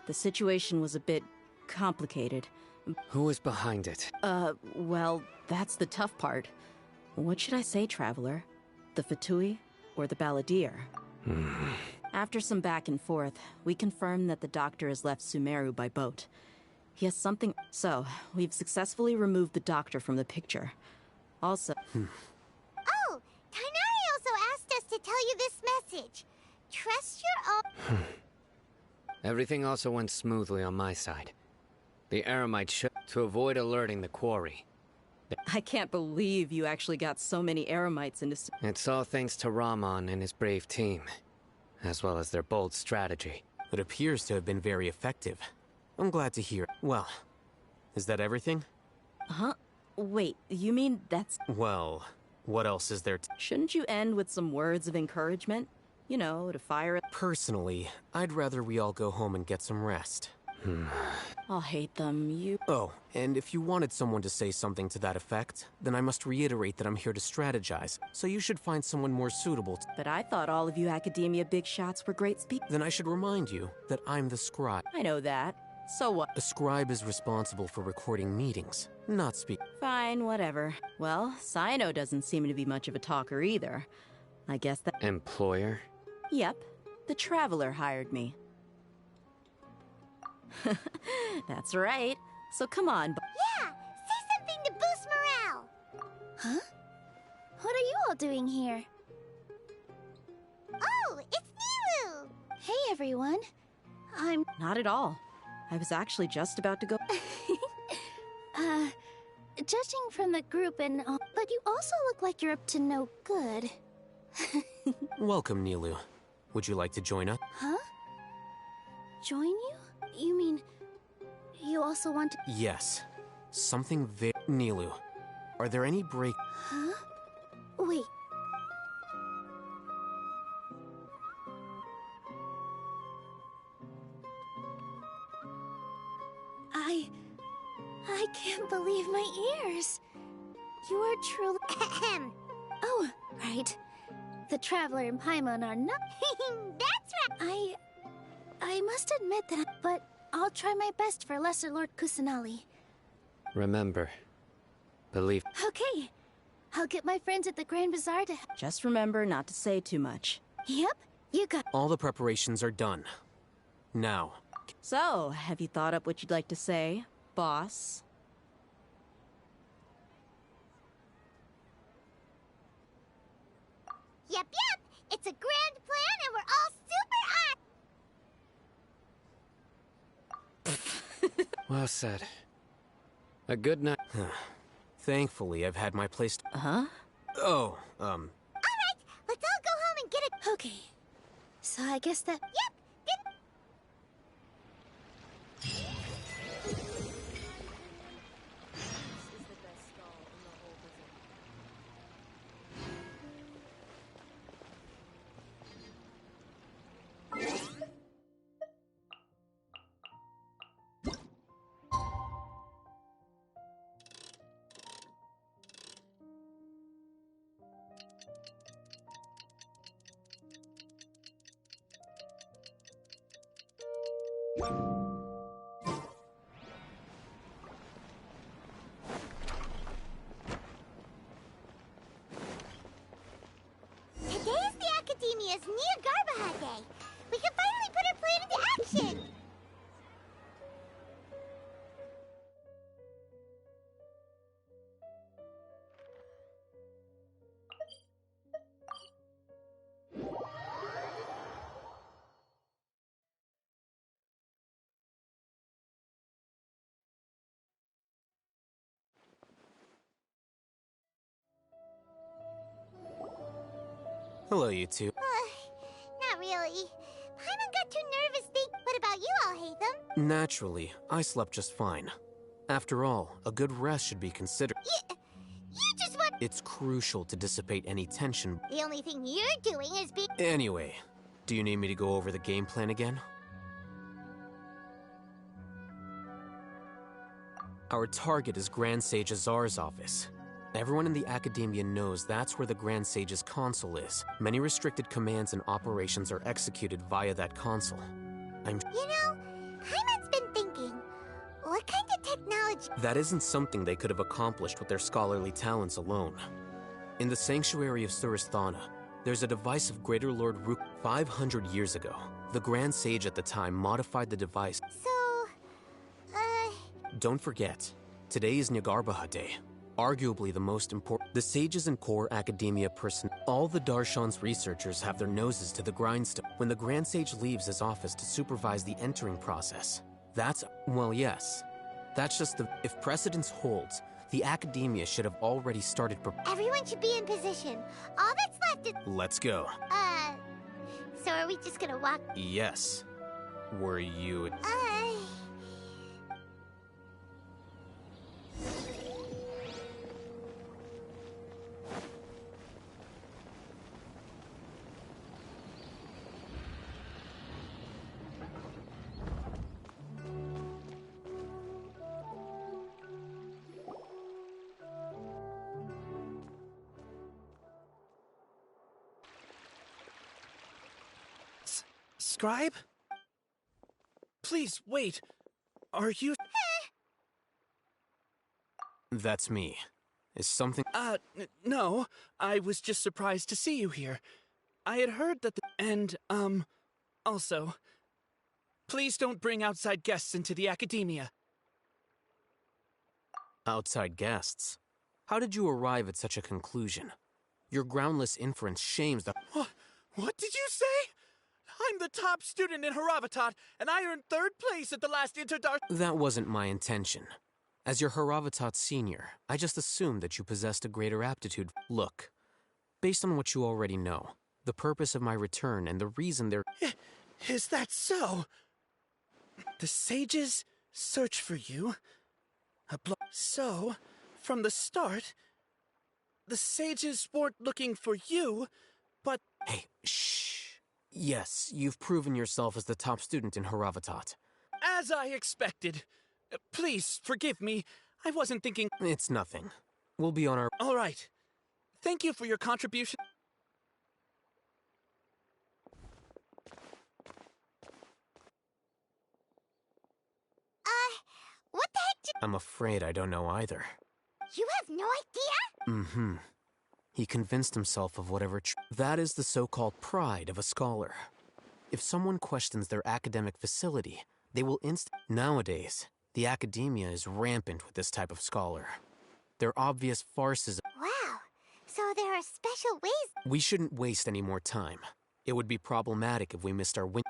The situation was a bit complicated. Who was behind it? Well, that's the tough part. What should I say, Traveler? The Fatui or the Balladeer? After some back and forth, we confirmed that the Doctor has left Sumeru by boat. He has something... So, we've successfully removed the Doctor from the picture. Also... Oh! Tighnari also asked us to tell you this message. Trust your own... Everything also went smoothly on my side. The Eremite should... to avoid alerting the quarry. I can't believe you actually got so many Eremites into... It's all thanks to Rahman and his brave team, as well as their bold strategy. It appears to have been very effective. I'm glad to hear. Well, is that everything? Huh? Wait, you mean that's... Well, what else is there Shouldn't you end with some words of encouragement? You know, to fire it... Personally, I'd rather we all go home and get some rest. I'll hate them, you... Oh, and if you wanted someone to say something to that effect, then I must reiterate that I'm here to strategize, so you should find someone more suitable But I thought all of you Academia big shots were great speakers. Then I should remind you that I'm the scribe. I know that. So what? A scribe is responsible for recording meetings, not speak. Fine, whatever. Well, Cyno doesn't seem to be much of a talker either. I guess that... Employer? Yep. The Traveler hired me. That's right. So come on. Yeah! Say something to boost morale! Huh? What are you all doing here? Oh, it's Nilu! Hey, everyone. I'm... Not at all. I was actually just about to go... Judging from the group and all... But you also look like you're up to no good. Welcome, Nilu. Would you like to join us? Huh? Join you? You mean... You also want to... Yes. Something very... Nilu, are there any break... Huh? Wait. I can't believe my ears. You are truly... Oh, right. The Traveler and Paimon are not... That's right! I must admit that, but I'll try my best for Lesser Lord Kusanali. Remember, believe... Okay. I'll get my friends at the Grand Bazaar to... Just remember not to say too much. Yep, you got... All the preparations are done. Now... So, have you thought up what you'd like to say, boss? Yep. It's a grand plan and we're all super Well said. A good night. Thankfully, I've had my place... Huh? Oh, Alright, let's all go home and get it. Okay. So I guess that... Yep. Today is the Academia's Nia Garbaha Day. We can finally put our plan into action. Hello, you two. Not really. Paimon got too nervous. What about you all, Hatham? Naturally, I slept just fine. After all, a good rest should be considered. You just want... It's crucial to dissipate any tension. The only thing you're doing is being... Anyway, do you need me to go over the game plan again? Our target is Grand Sage Azar's office. Everyone in the Academia knows that's where the Grand Sage's console is. Many restricted commands and operations are executed via that console. You know, Paimon's been thinking, what kind of technology... That isn't something they could have accomplished with their scholarly talents alone. In the Sanctuary of Suristhana, there's a device of Greater Lord Rook 500 years ago. The Grand Sage at the time modified the device. So, Don't forget, today is Nyargarbaha Day. Arguably the most important. The sages and core academia all the Darshan's researchers have their noses to the grindstone. When the Grand Sage leaves his office to supervise the entering process, well, yes. That's just if precedence holds, the Academia should have already started everyone should be in position. All that's left is... Let's go. So are we just gonna walk... Yes. Were you... Scribe? Please, wait. Are you... That's me. Is something... No. I was just surprised to see you here. I had heard that also, please don't bring outside guests into the Academia. Outside guests? How did you arrive at such a conclusion? Your groundless inference shames the... What did you say? I'm the top student in Haravatat, and I earned 3rd place at the last Interdar... That wasn't my intention. As your Haravatat senior, I just assumed that you possessed a greater aptitude. Look, based on what you already know, the purpose of my return and the reason they're... Is that so? The sages search for you. So, from the start, the sages weren't looking for you, but... Hey, shh. Yes, you've proven yourself as the top student in Haravatat. As I expected. Please, forgive me. I wasn't thinking... It's nothing. We'll be on our... All right. Thank you for your contribution. What the heck I'm afraid I don't know either. You have no idea? Mm-hmm. He convinced himself of whatever that is the so-called pride of a scholar. If someone questions their academic facility, they will Nowadays, the Academia is rampant with this type of scholar. They're obvious farces. Wow. So there are special ways... We shouldn't waste any more time. It would be problematic if we missed our win...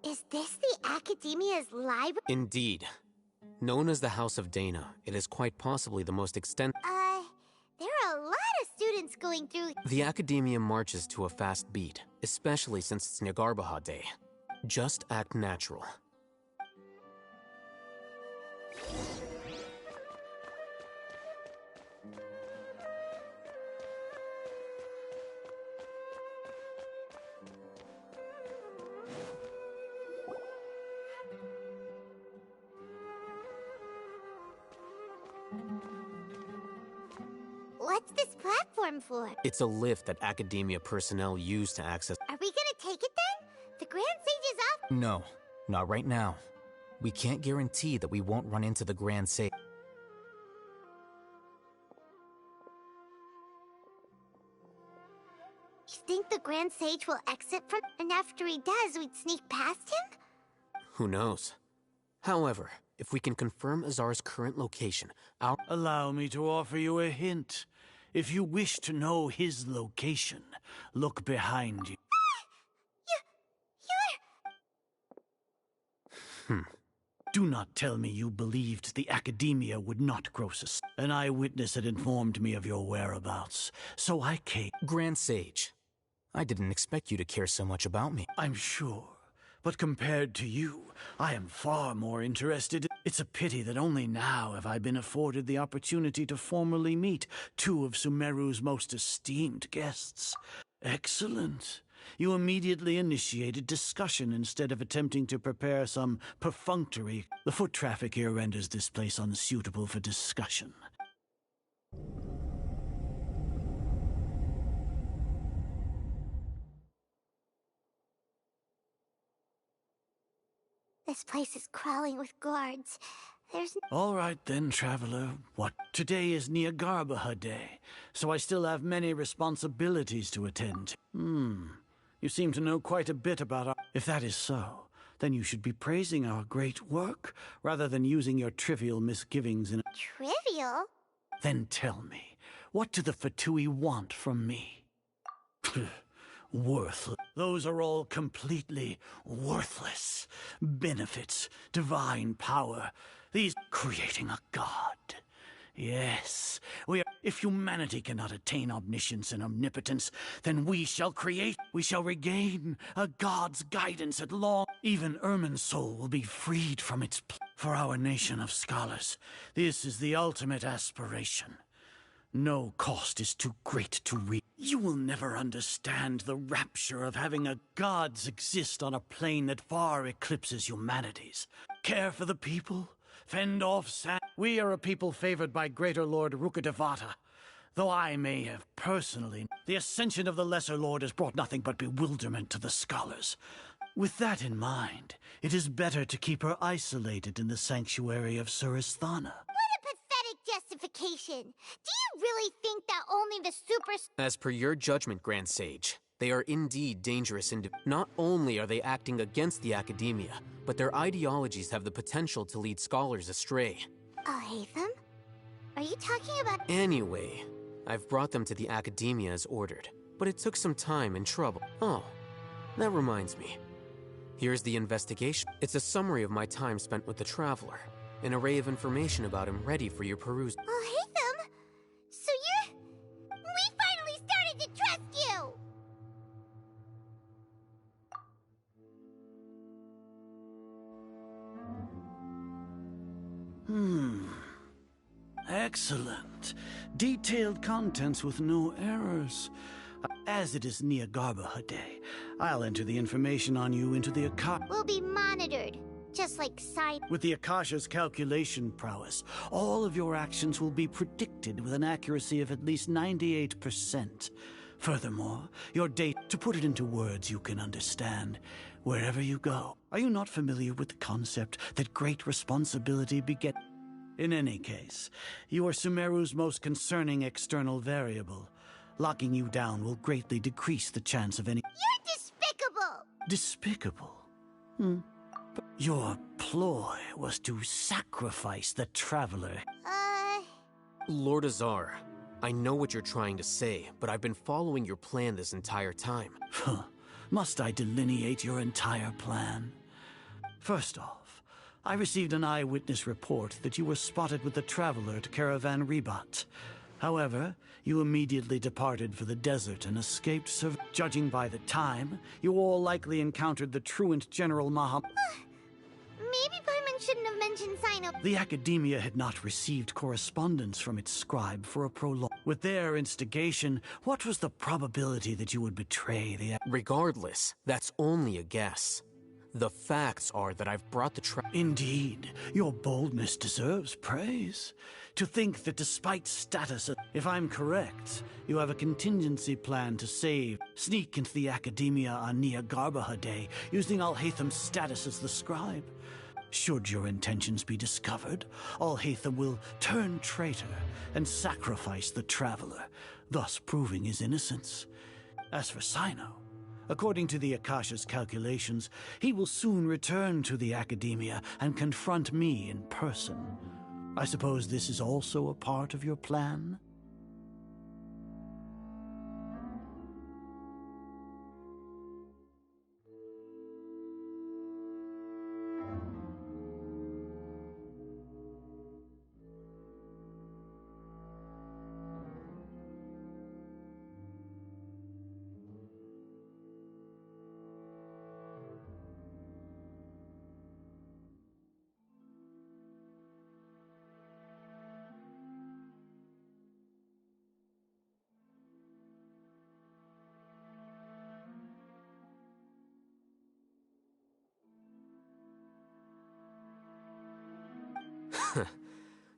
Is this the Academia's library? Indeed. Known as the House of Dana, it is quite possibly the most extensive... There are a lot of students going through... The Academia marches to a fast beat, especially since it's Nyargarbaha Day. Just act natural. What's this platform for? It's a lift that Academia personnel use to access... Are we gonna take it then? The Grand Sage is up? No, not right now. We can't guarantee that we won't run into the Grand Sage. You think the Grand Sage will exit from... And after he does, we'd sneak past him? Who knows? However, if we can confirm Azar's current location, our— Allow me to offer you a hint. If you wish to know his location, look behind you. Do not tell me you believed the Academia would not gross us. An eyewitness had informed me of your whereabouts, so I came. Grand Sage, I didn't expect you to care so much about me. I'm sure, but compared to you, I am far more interested. It's a pity that only now have I been afforded the opportunity to formally meet two of Sumeru's most esteemed guests. Excellent. You immediately initiated discussion instead of attempting to prepare some perfunctory. The foot traffic here renders this place unsuitable for discussion. This place is crawling with guards. There's All right then, traveler. What? Today is Niagarbaha Day, so I still have many responsibilities to attend to. You seem to know quite a bit about our— If that is so, then you should be praising our great work, rather than using your trivial misgivings in— trivial? Then tell me, what do the Fatui want from me? Worthless. Those are all completely worthless. Benefits, divine power, these— creating a god. Yes, if humanity cannot attain omniscience and omnipotence, then we shall create, we shall regain a god's guidance at long. Even Ermin's soul will be freed from its for our nation of scholars. This is the ultimate aspiration. No cost is too great to reach. You will never understand the rapture of having a gods exist on a plane that far eclipses humanity's. Care for the people, fend off sand. We are a people favored by Greater Lord Rukadevata. Though I may have personally, the ascension of the Lesser Lord has brought nothing but bewilderment to the scholars. With that in mind, it is better to keep her isolated in the sanctuary of Suristhana. What a pathetic justification! Do you really think that only the super— As per your judgment, Grand Sage, they are indeed dangerous Not only are they acting against the Academia, but their ideologies have the potential to lead scholars astray. Hatham? Are you talking about— Anyway, I've brought them to the Academia as ordered, but it took some time and trouble. Oh, that reminds me. Here's the investigation. It's a summary of my time spent with the Traveler. An array of information about him ready for your perusal. Oh, Hatham! So you're— We finally started to trust you! Excellent. Detailed contents with no errors. As it is Niagarbaha Day, I'll enter the information on you into the Akasha. We'll be monitored, just like Sign. With the Akasha's calculation prowess, all of your actions will be predicted with an accuracy of at least 98%. Furthermore, your date, to put it into words you can understand, wherever you go. Are you not familiar with the concept that great responsibility begets? In any case, you are Sumeru's most concerning external variable. Locking you down will greatly decrease the chance of any— You're despicable! Despicable? Your ploy was to sacrifice the Traveler. Lord Azar, I know what you're trying to say, but I've been following your plan this entire time. Must I delineate your entire plan? First off, I received an eyewitness report that you were spotted with the Traveler at Caravan Ribat. However, you immediately departed for the desert and escaped Judging by the time, you all likely encountered the truant General Maham. Maybe Paimon shouldn't have mentioned Sino. The Academia had not received correspondence from its scribe for a prolonged. With their instigation, what was the probability that you would betray the— Regardless, that's only a guess. The facts are that I've brought the Indeed, your boldness deserves praise. To think that despite status, if I'm correct, you have a contingency plan to sneak into the Academia on Niagarbaha Day, using Alhatham's status as the scribe. Should your intentions be discovered, Alhatham will turn traitor and sacrifice the Traveler, thus proving his innocence. As for Sino, According to the Akasha's calculations, he will soon return to the Academia and confront me in person. I suppose this is also a part of your plan?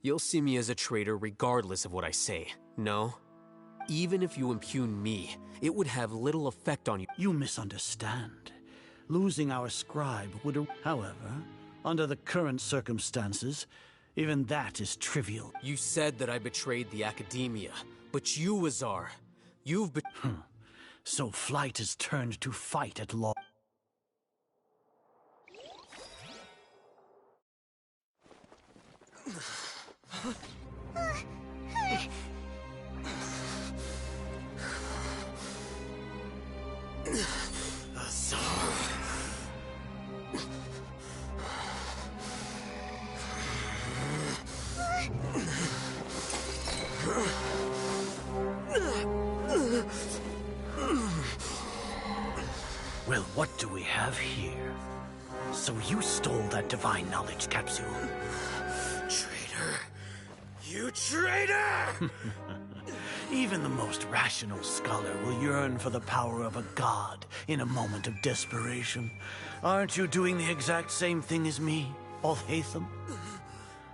You'll see me as a traitor regardless of what I say, no? Even if you impugn me, it would have little effect on you. You misunderstand. Losing our scribe would... However, under the current circumstances, even that is trivial. You said that I betrayed the Academia, but you, Azar, you've So flight is turned to fight at law. Well, what do we have here? So you stole that divine knowledge capsule. Traitor! You traitor! Even the most rational scholar will yearn for the power of a god in a moment of desperation. Aren't you doing the exact same thing as me, Alhaitham?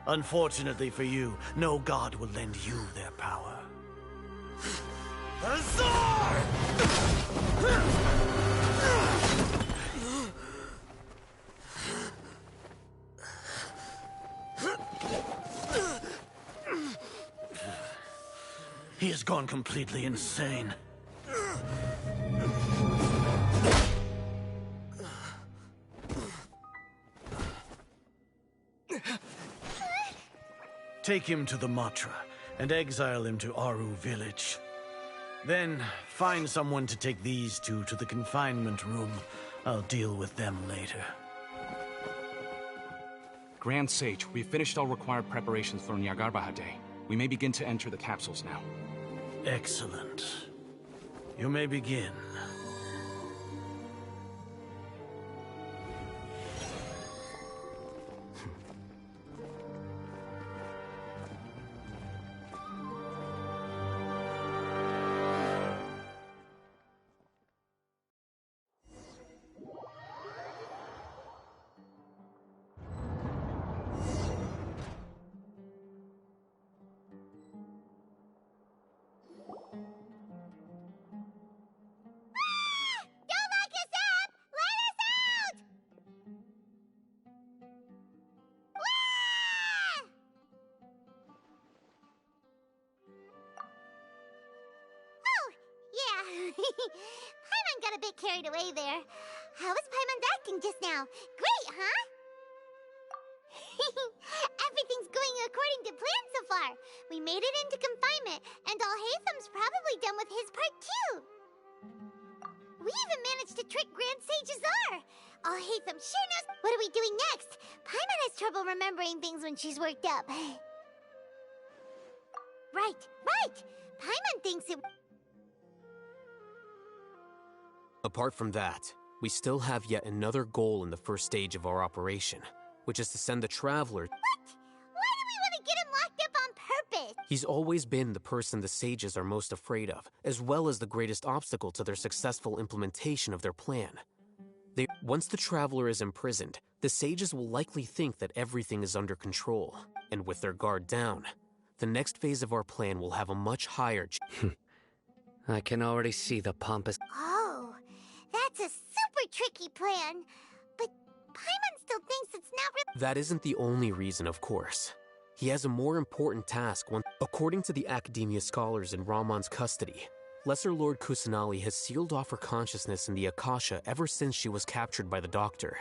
Unfortunately for you, no god will lend you their power. Azar! He has gone completely insane. Take him to the Matra and exile him to Aru village. Then find someone to take these two to the confinement room. I'll deal with them later. Grand Sage, we've finished all required preparations for Nyagarbahar Day. We may begin to enter the capsules now. Excellent. You may begin. Paimon got a bit carried away there. How was Paimon acting just now? Great, huh? Everything's going according to plan so far. We made it into confinement, and Alhaitham's probably done with his part too. We even managed to trick Grand Sage Azar. Alhaitham sure knows. What are we doing next? Paimon has trouble remembering things when she's worked up. Right. Paimon thinks it... Apart from that, we still have yet another goal in the first stage of our operation, which is to send the Traveler... What? Why do we want to get him locked up on purpose? He's always been the person the sages are most afraid of, as well as the greatest obstacle to their successful implementation of their plan. Once the Traveler is imprisoned, the sages will likely think that everything is under control, and with their guard down, the next phase of our plan will have a much higher... I can already see the pompous... Oh, that's a super tricky plan. But Paimon still thinks it's not really... That isn't the only reason, of course. He has a more important task. According to the Academia scholars in Rahman's custody, Lesser Lord Kusanali has sealed off her consciousness in the Akasha ever since she was captured by the Doctor.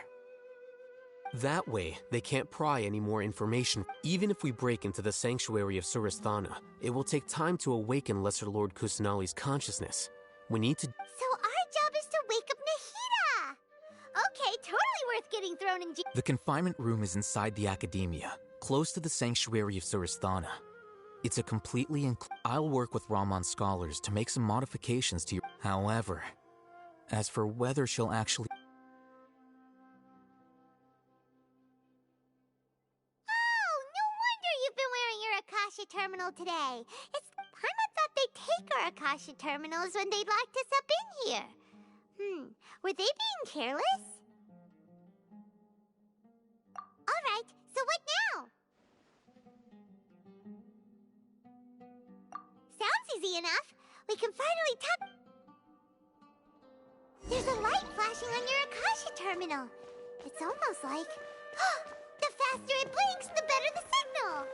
That way, they can't pry any more information. Even if we break into the sanctuary of Surasthana, it will take time to awaken Lesser Lord Kusanali's consciousness. We need to... So our job is to wake up Nahida! Okay, totally worth getting thrown in jail. The confinement room is inside the Academia, close to the sanctuary of Surasthana. It's a completely I'll work with Raman scholars to make some modifications to your... However, as for whether she'll actually... Oh, no wonder you've been wearing your Akasha terminal today. Paimon thought they'd take our Akasha terminals when they locked us up in here. Were they being careless? Alright, so what now? Sounds easy enough. We can finally tap... There's a light flashing on your Akasha terminal. It's almost like... The faster it blinks, the better the signal!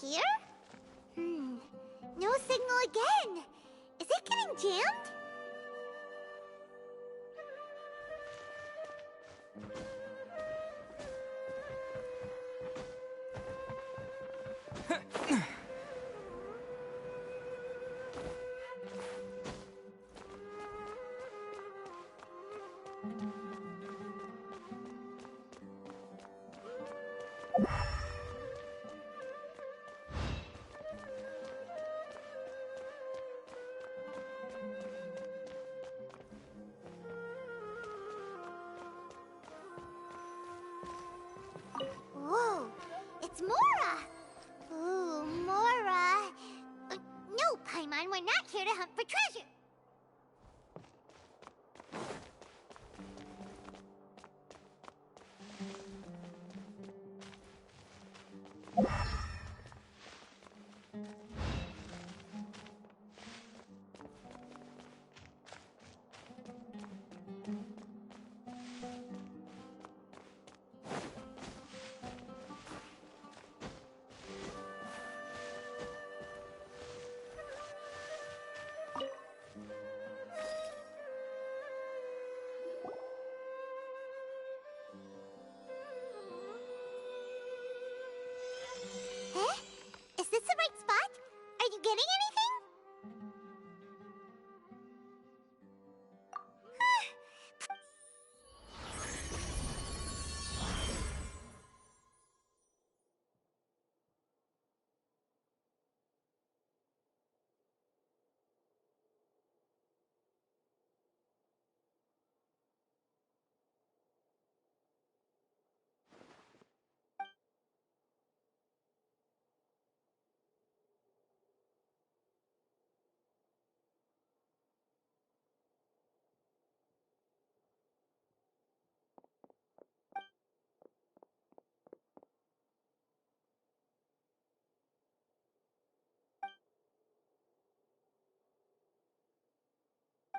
Here? No signal again. Is it getting jammed? Whoa, it's Mora! Ooh, Mora! No, Paimon, we're not here to hunt for treasure! Huh? Is this the right spot? Are you getting anything?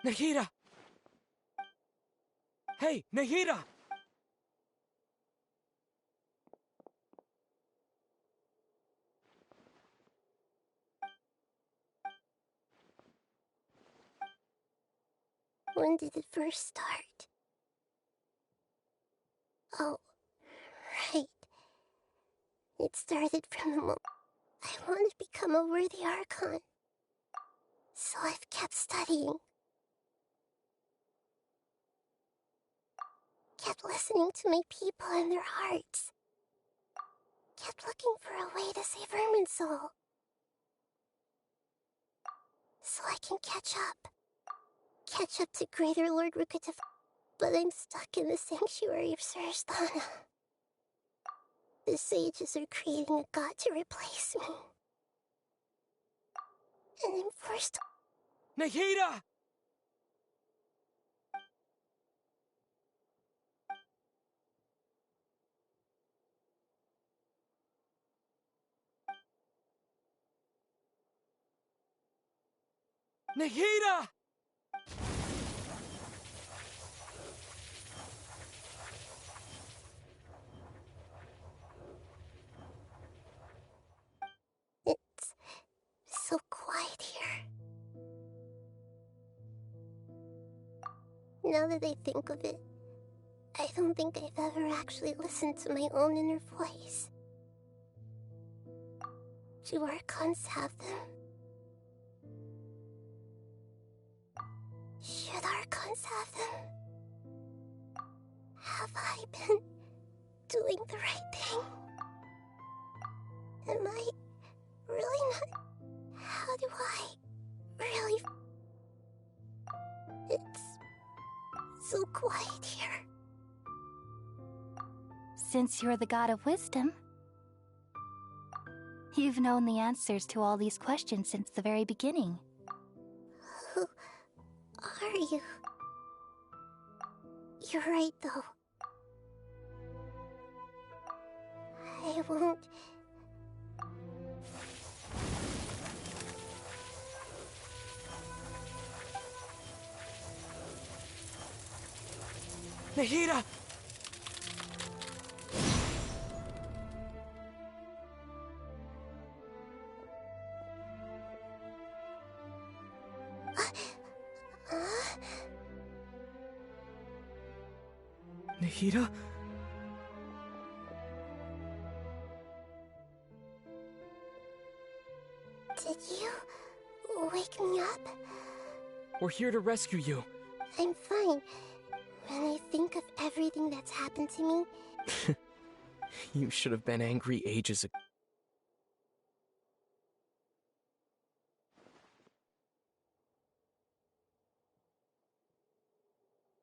Nahida! Hey, Nahida! When did it first start? Oh, right. It started from the moment I want to become a worthy Archon. So I've kept studying. kept listening to my people and their hearts. Kept looking for a way to save Irminsul. So I can catch up. Catch up to Greater Lord Rukataf. But I'm stuck in the sanctuary of Surasthana. The sages are creating a god to replace me. And I'm forced to... Nahida! Nahida! It's so quiet here. Now that I think of it, I don't think I've ever actually listened to my own inner voice. Do Archons have them? Should Archons have them? Have I been doing the right thing? Am I really not? How do I really? It's so quiet here. Since you're the god of wisdom, you've known the answers to all these questions since the very beginning. Who are you? You're right, though. I won't... Nahida! Nahida? Did you wake me up? We're here to rescue you. I'm fine. When I think of everything that's happened to me... You should have been angry ages ago.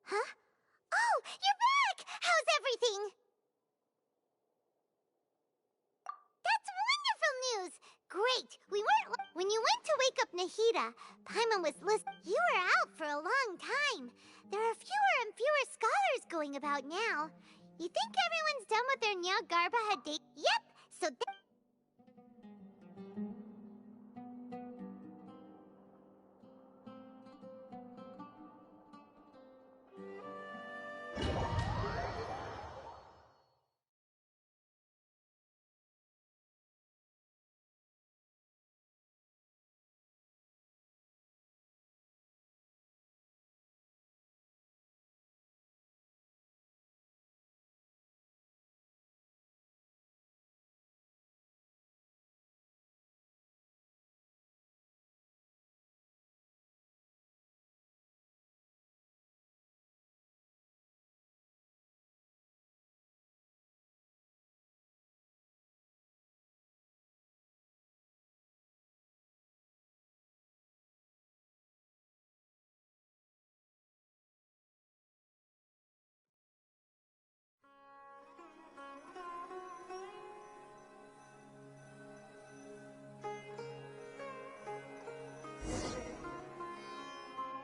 Huh? Oh, you're back! How's everything? That's wonderful news! Great! We weren't... When you went to wake up Nahida, Paimon was listening. You were out for a long time. There are fewer and fewer scholars going about now. You think everyone's done with their Nyagarba date? Yep! So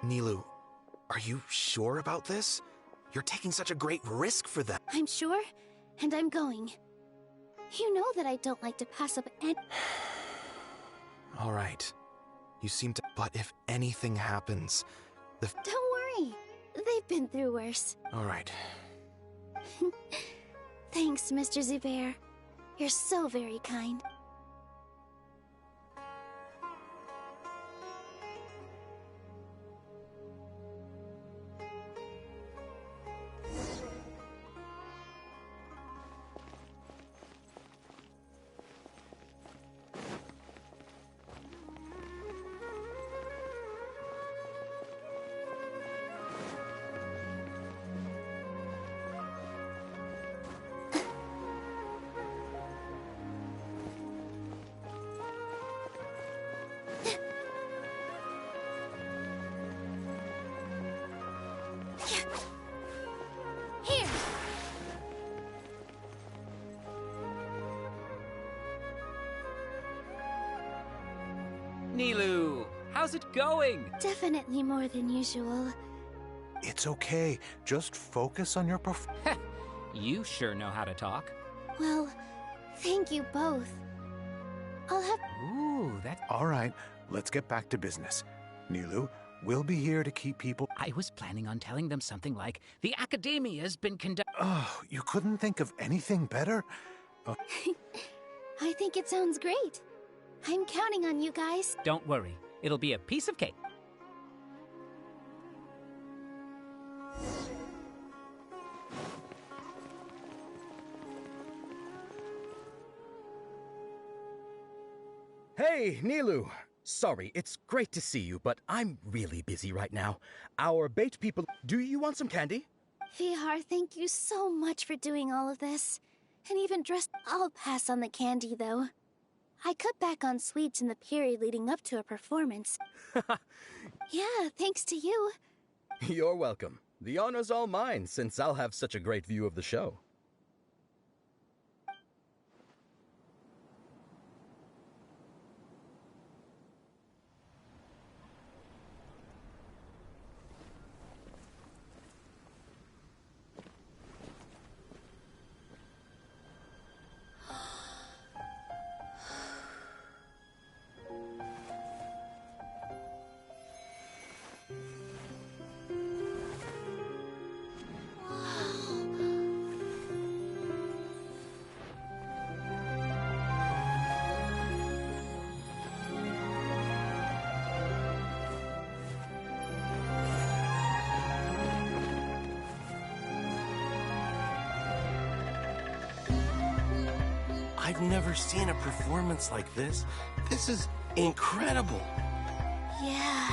Nilou, are you sure about this? You're taking such a great risk for them. I'm sure, and I'm going. You know that I don't like to pass up any... All right. You seem to... But if anything happens, Don't worry. They've been through worse. All right. Thanks, Mr. Zubair. You're so very kind. Nilu, how's it going? Definitely more than usual. It's okay. Just focus on your You sure know how to talk. Well, thank you both. I'll have... Ooh, that... All right, let's get back to business. Nilu, we'll be here to keep people... I was planning on telling them something like, the Academia's been Oh, you couldn't think of anything better? I think it sounds great. I'm counting on you guys. Don't worry, it'll be a piece of cake. Hey, Nilu! Sorry, it's great to see you, but I'm really busy right now. Our bait people... Do you want some candy? Vihar, thank you so much for doing all of this. And even dressed... I'll pass on the candy, though. I cut back on sweets in the period leading up to a performance. Yeah, thanks to you. You're welcome. The honor's all mine, since I'll have such a great view of the show. I've never seen a performance like this. This is incredible. Yeah,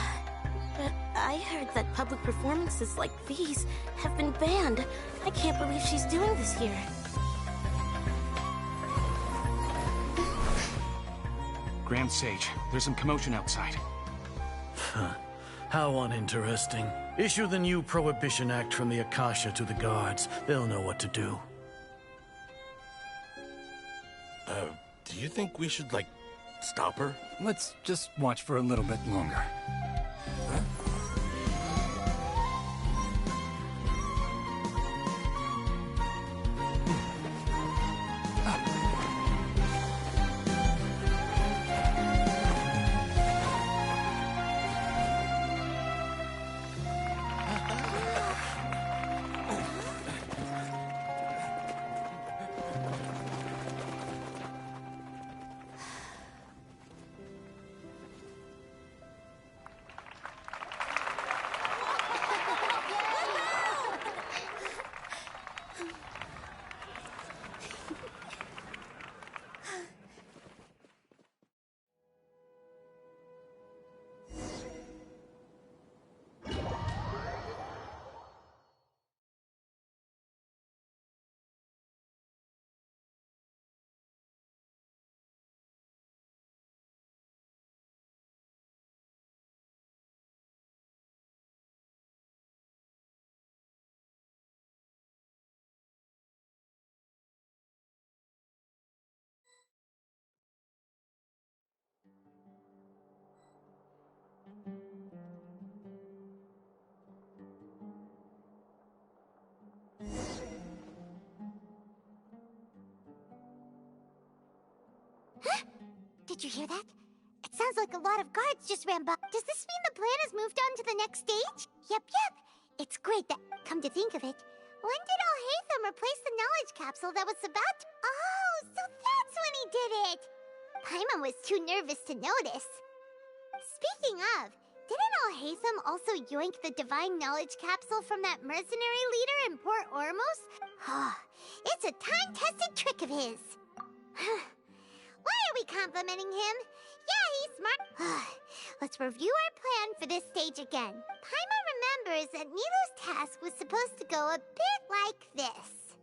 but I heard that public performances like these have been banned. I can't believe she's doing this here. Grand Sage, there's some commotion outside. How uninteresting. Issue the new Prohibition Act from the Akasha to the guards. They'll know what to do. Do you think we should, like, stop her? Let's just watch for a little bit longer. Did you hear that? It sounds like a lot of guards just ran by. Does this mean the plan has moved on to the next stage? Yep. It's great that, come to think of it, when did Alhaitham replace the knowledge capsule that was about to... Oh, so that's when he did it! Paimon was too nervous to notice. Speaking of, didn't Alhaitham also yoink the divine knowledge capsule from that mercenary leader in Port Ormos? It's a time-tested trick of his. Why are we complimenting him? Yeah, he's smart. Let's review our plan for this stage again. Paimon remembers that Nilu's task was supposed to go a bit like this.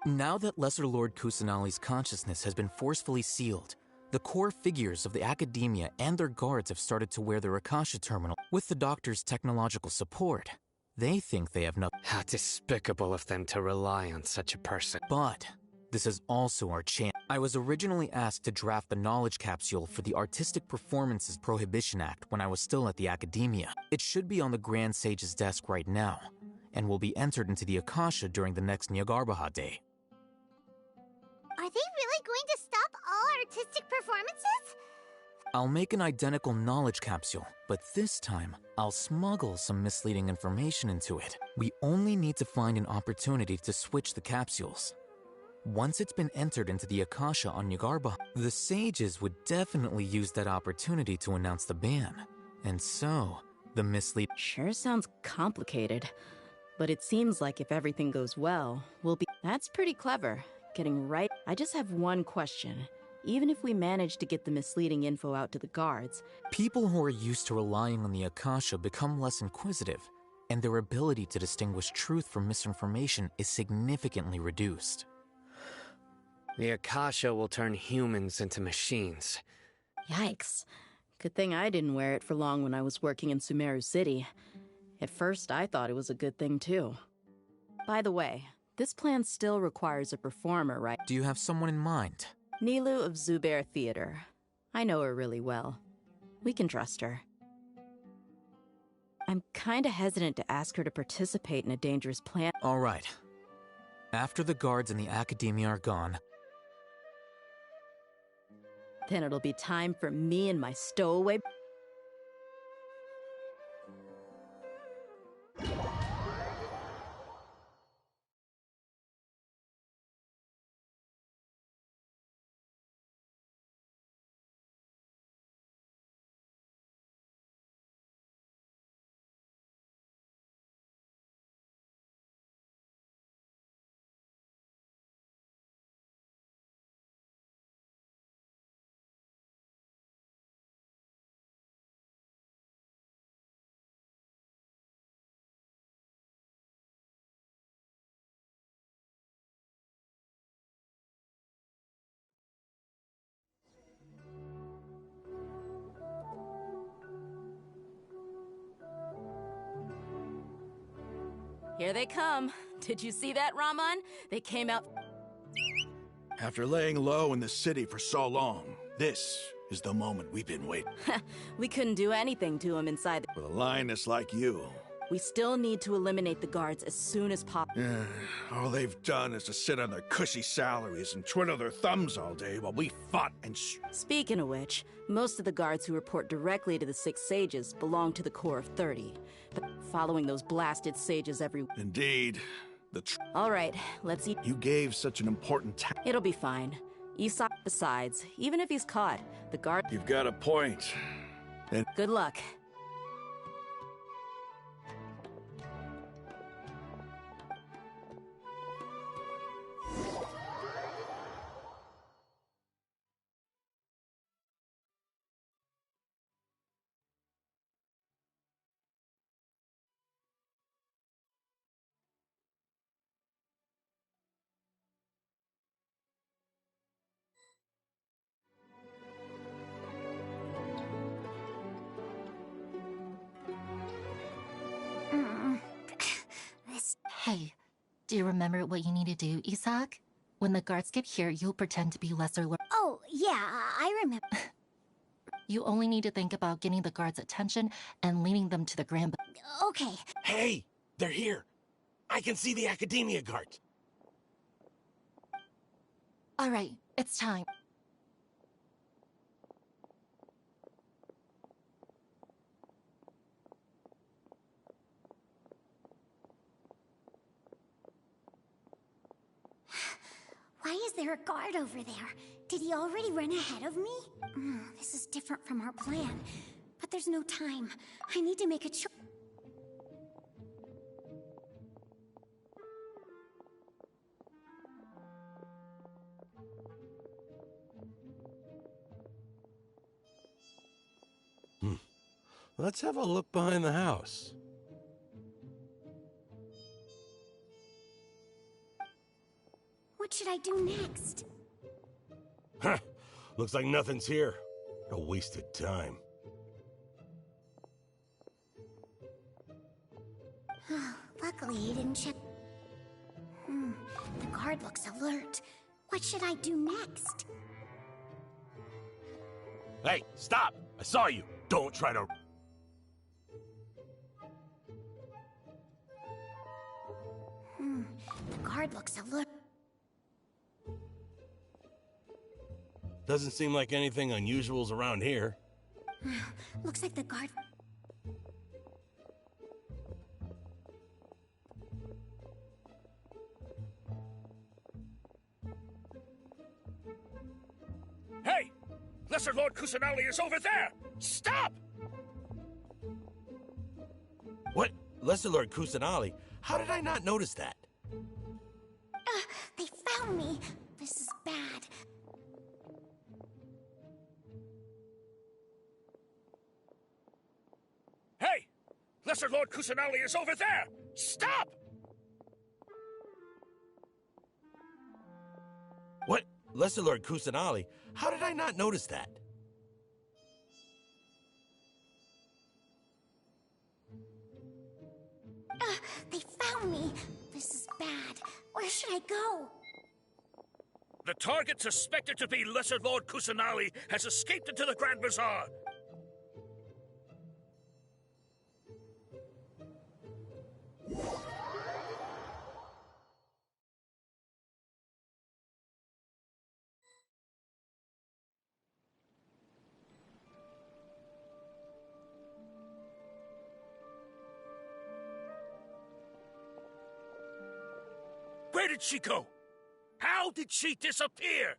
Now that Lesser Lord Kusanali's consciousness has been forcefully sealed, the core figures of the Academia and their guards have started to wear their Akasha terminal. With the Doctor's technological support, they think they have no... How despicable of them to rely on such a person. But This is also our chance. I was originally asked to draft the knowledge capsule for the Artistic Performances Prohibition Act when I was still at the Academia. It should be on the Grand Sage's desk right now, and will be entered into the Akasha during the next Nyargarbaha Day. Are they really going to stop all artistic performances? I'll make an identical knowledge capsule, but this time, I'll smuggle some misleading information into it. We only need to find an opportunity to switch the capsules. Once it's been entered into the Akasha on Nyargarbaha, the sages would definitely use that opportunity to announce the ban. And so, the mislead— Sure sounds complicated, but it seems like if everything goes well, we'll be— That's pretty clever. Getting right— I just have one question. Even if we manage to get the misleading info out to the guards— People who are used to relying on the Akasha become less inquisitive, and their ability to distinguish truth from misinformation is significantly reduced. The Akasha will turn humans into machines. Yikes. Good thing I didn't wear it for long when I was working in Sumeru City. At first, I thought it was a good thing, too. By the way, this plan still requires a performer, right? Do you have someone in mind? Nilu of Zubair Theater. I know her really well. We can trust her. I'm kinda hesitant to ask her to participate in a dangerous plan. All right. After the guards and the Academia are gone, then it'll be time for me and my stowaway. Here they come. Did you see that, Raman? They came out... After laying low in the city for so long, this is the moment we've been waiting. We couldn't do anything to them inside. With a lioness like you. We still need to eliminate the guards as soon as possible. All they've done is to sit on their cushy salaries and twiddle their thumbs all day while we fought and Speaking of which, most of the guards who report directly to the 6 sages belong to the Corps of 30. But following those blasted sages every... Indeed. All right, let's eat... You gave such an important task. It'll be fine. Isak, besides, even if he's caught, the guard... You've got a point. And... Good luck. Hey, do you remember what you need to do, Isak? When the guards get here, you'll pretend to be Lesser Lord. Oh, yeah, I remember. You only need to think about getting the guards' attention and leading them to the Grand... Okay. Hey, they're here. I can see the Academia guards. All right, it's time. Why is there a guard over there? Did he already run ahead of me? This is different from our plan. But there's no time. I need to make a choice. Let's have a look behind the house. What should I do next? Huh. Looks like nothing's here. A wasted time. Luckily, he didn't check. The guard looks alert. What should I do next? Hey, stop! I saw you! Don't try to... The guard looks a little... Doesn't seem like anything unusual's around here. Looks like the guard... Hey! Lesser Lord Kusanali is over there! Stop! What? Lesser Lord Kusanali? How did I not notice that? They found me! This is bad. Hey! Lesser Lord Kusanali is over there! Stop! What? Lesser Lord Kusanali? How did I not notice that? They found me! This is bad. Where should I go? The target suspected to be Lesser Lord Kusanali has escaped into the Grand Bazaar. Where did she go? How did she disappear?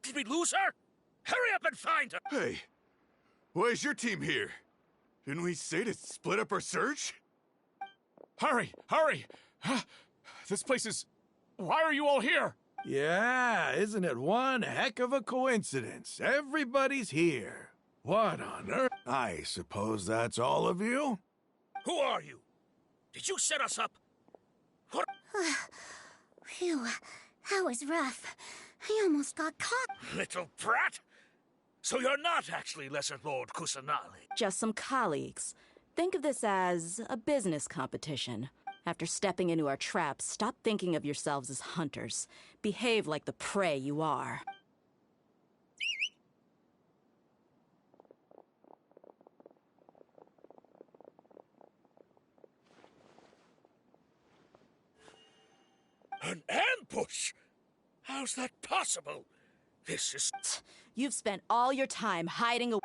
Did we lose her? Hurry up and find her! Hey, why is your team here? Didn't we say to split up our search? Hurry! Hurry! This place is... Why are you all here? Yeah, isn't it one heck of a coincidence? Everybody's here. What on earth? I suppose that's all of you? Who are you? Did you set us up? What? Phew, that was rough. I almost got caught. Little brat! So you're not actually Lesser Lord Kusanali? Just some colleagues. Think of this as a business competition. After stepping into our traps, stop thinking of yourselves as hunters. Behave like the prey you are. An ambush? How's that possible? This is... You've spent all your time hiding away.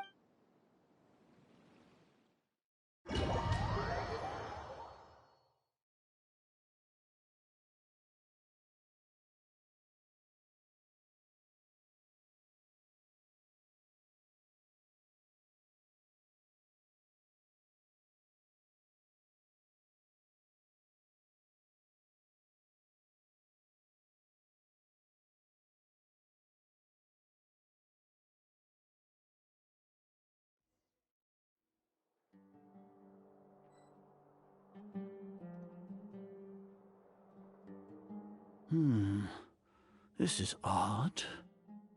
This is odd.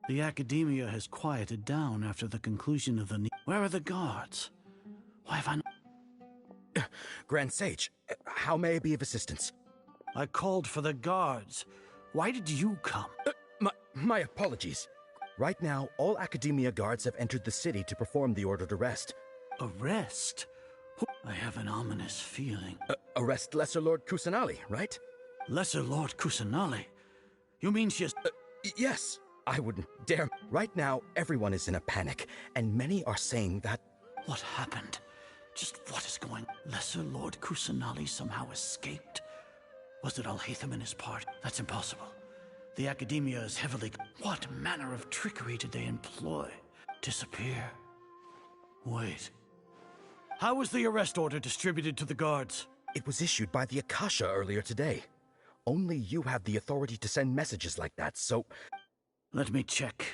The Academia has quieted down after the conclusion of the... Where are the guards? Why have I not... Grand Sage, how may I be of assistance? I called for the guards. Why did you come? My apologies. Right now, all Academia guards have entered the city to perform the ordered arrest. Arrest? I have an ominous feeling. Arrest Lesser Lord Kusanali, right? Lesser Lord Kusanali? You mean she has... Yes, I wouldn't dare. Right now, everyone is in a panic, and many are saying that... What happened? Just what is going... Lesser Lord Kusanali somehow escaped? Was it Alhaitham and his part? That's impossible. The Academia is heavily... What manner of trickery did they employ? Disappear? Wait. How was the arrest order distributed to the guards? It was issued by the Akasha earlier today. Only you have the authority to send messages like that, so... Let me check.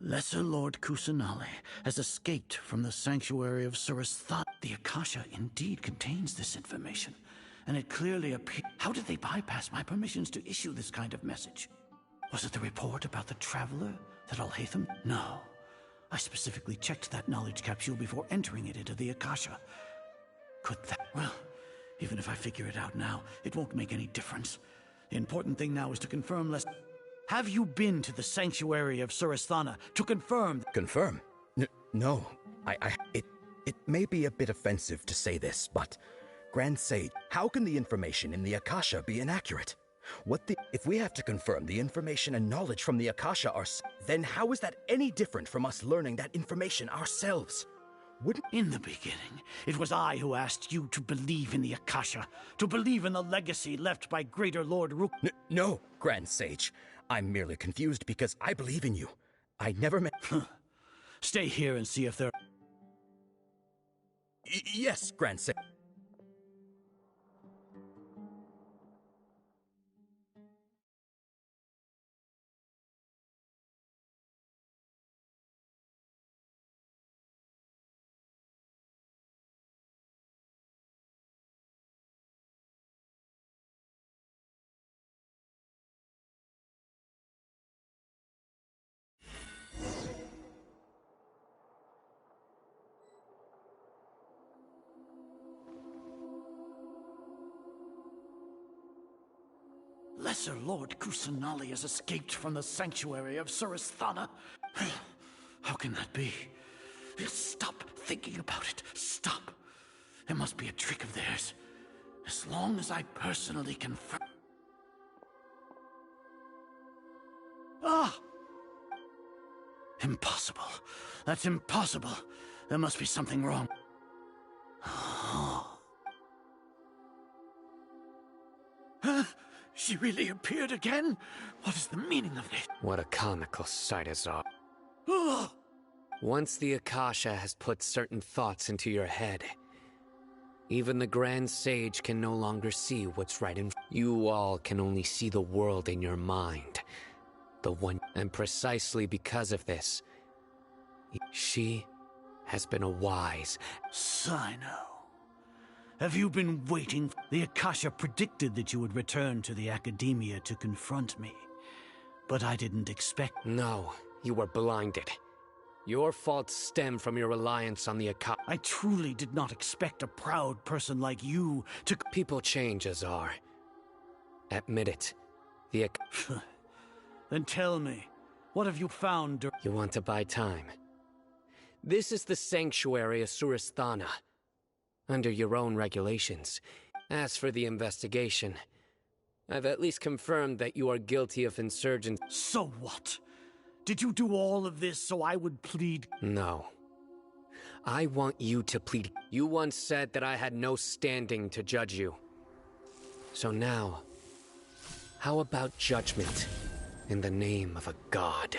Lesser Lord Kusanali has escaped from the sanctuary of Surasthan. The Akasha indeed contains this information, and it clearly appears... How did they bypass my permissions to issue this kind of message? Was it the report about the traveler that Alhaitham... No. I specifically checked that knowledge capsule before entering it into the Akasha. Could that... Well, even if I figure it out now, it won't make any difference. The important thing now is to confirm less... Have you been to the sanctuary of Surasthana to confirm... Confirm? No. It may be a bit offensive to say this, but... Grand Sage, how can the information in the Akasha be inaccurate? If we have to confirm the information and knowledge from the Akasha then how is that any different from us learning that information ourselves? In the beginning, it was I who asked you to believe in the Akasha, to believe in the legacy left by Greater Lord Rook... No, Grand Sage. I'm merely confused because I believe in you. I never met... Stay here and see if there... Yes, Grand Sage. Lesser Lord Kusanali has escaped from the sanctuary of Surasthana. How can that be? Just stop thinking about it. Stop. It must be a trick of theirs. As long as I personally confirm... Ah! Impossible. That's impossible. There must be something wrong. She really appeared again? What is the meaning of this? What a comical sight is all. Once the Akasha has put certain thoughts into your head, even the Grand Sage can no longer see what's right in front. You all can only see the world in your mind. The one... And precisely because of this, she has been a wise... Sino. Have you been waiting? The Akasha predicted that you would return to the Academia to confront me. But I didn't expect... No, you were blinded. Your faults stem from your reliance on the Akasha. I truly did not expect a proud person like you to... People change, Azar. Admit it. The Then tell me, what have you found? You want to buy time? This is the sanctuary of Surasthana. Under your own regulations. As for the investigation, I've at least confirmed that you are guilty of insurgent... So what? Did you do all of this so I would plead? No. I want you to plead. You once said that I had no standing to judge you. So now, how about judgment in the name of a god?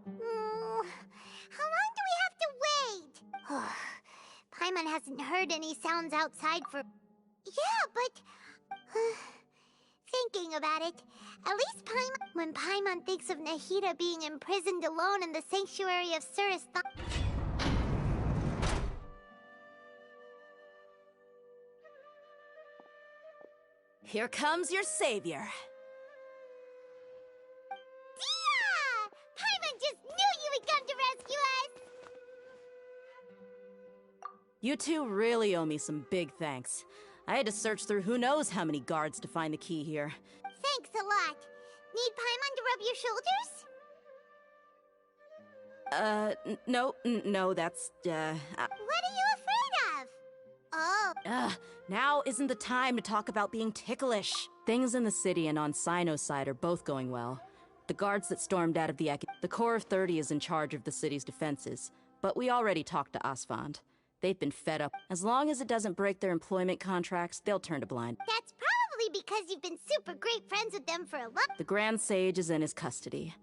How long do we have to wait? Paimon hasn't heard any sounds outside for... Yeah, but... Thinking about it, at least when Paimon thinks of Nahida being imprisoned alone in the sanctuary of Surasthana... Here comes your savior. Paimon just knew you would come to rescue us! You two really owe me some big thanks. I had to search through who knows how many guards to find the key here. Thanks a lot. Need Paimon to rub your shoulders? No, that's, What are you afraid of? Oh. Now isn't the time to talk about being ticklish. Things in the city and on Sino's side are both going well. The guards that stormed out of the Corps of 30 is in charge of the city's defenses, but we already talked to Asfand. They've been fed up. As long as it doesn't break their employment contracts, they'll turn to blind. That's probably because you've been super great friends with them for a long... The Grand Sage is in his custody.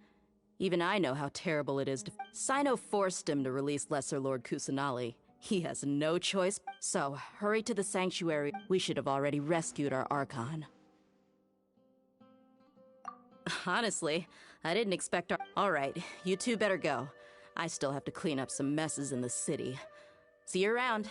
Even I know how terrible it is to... Sino forced him to release Lesser Lord Kusanali. He has no choice, so hurry to the sanctuary. We should have already rescued our Archon. Honestly, I didn't expect our... Alright, you two better go. I still have to clean up some messes in the city. See you around.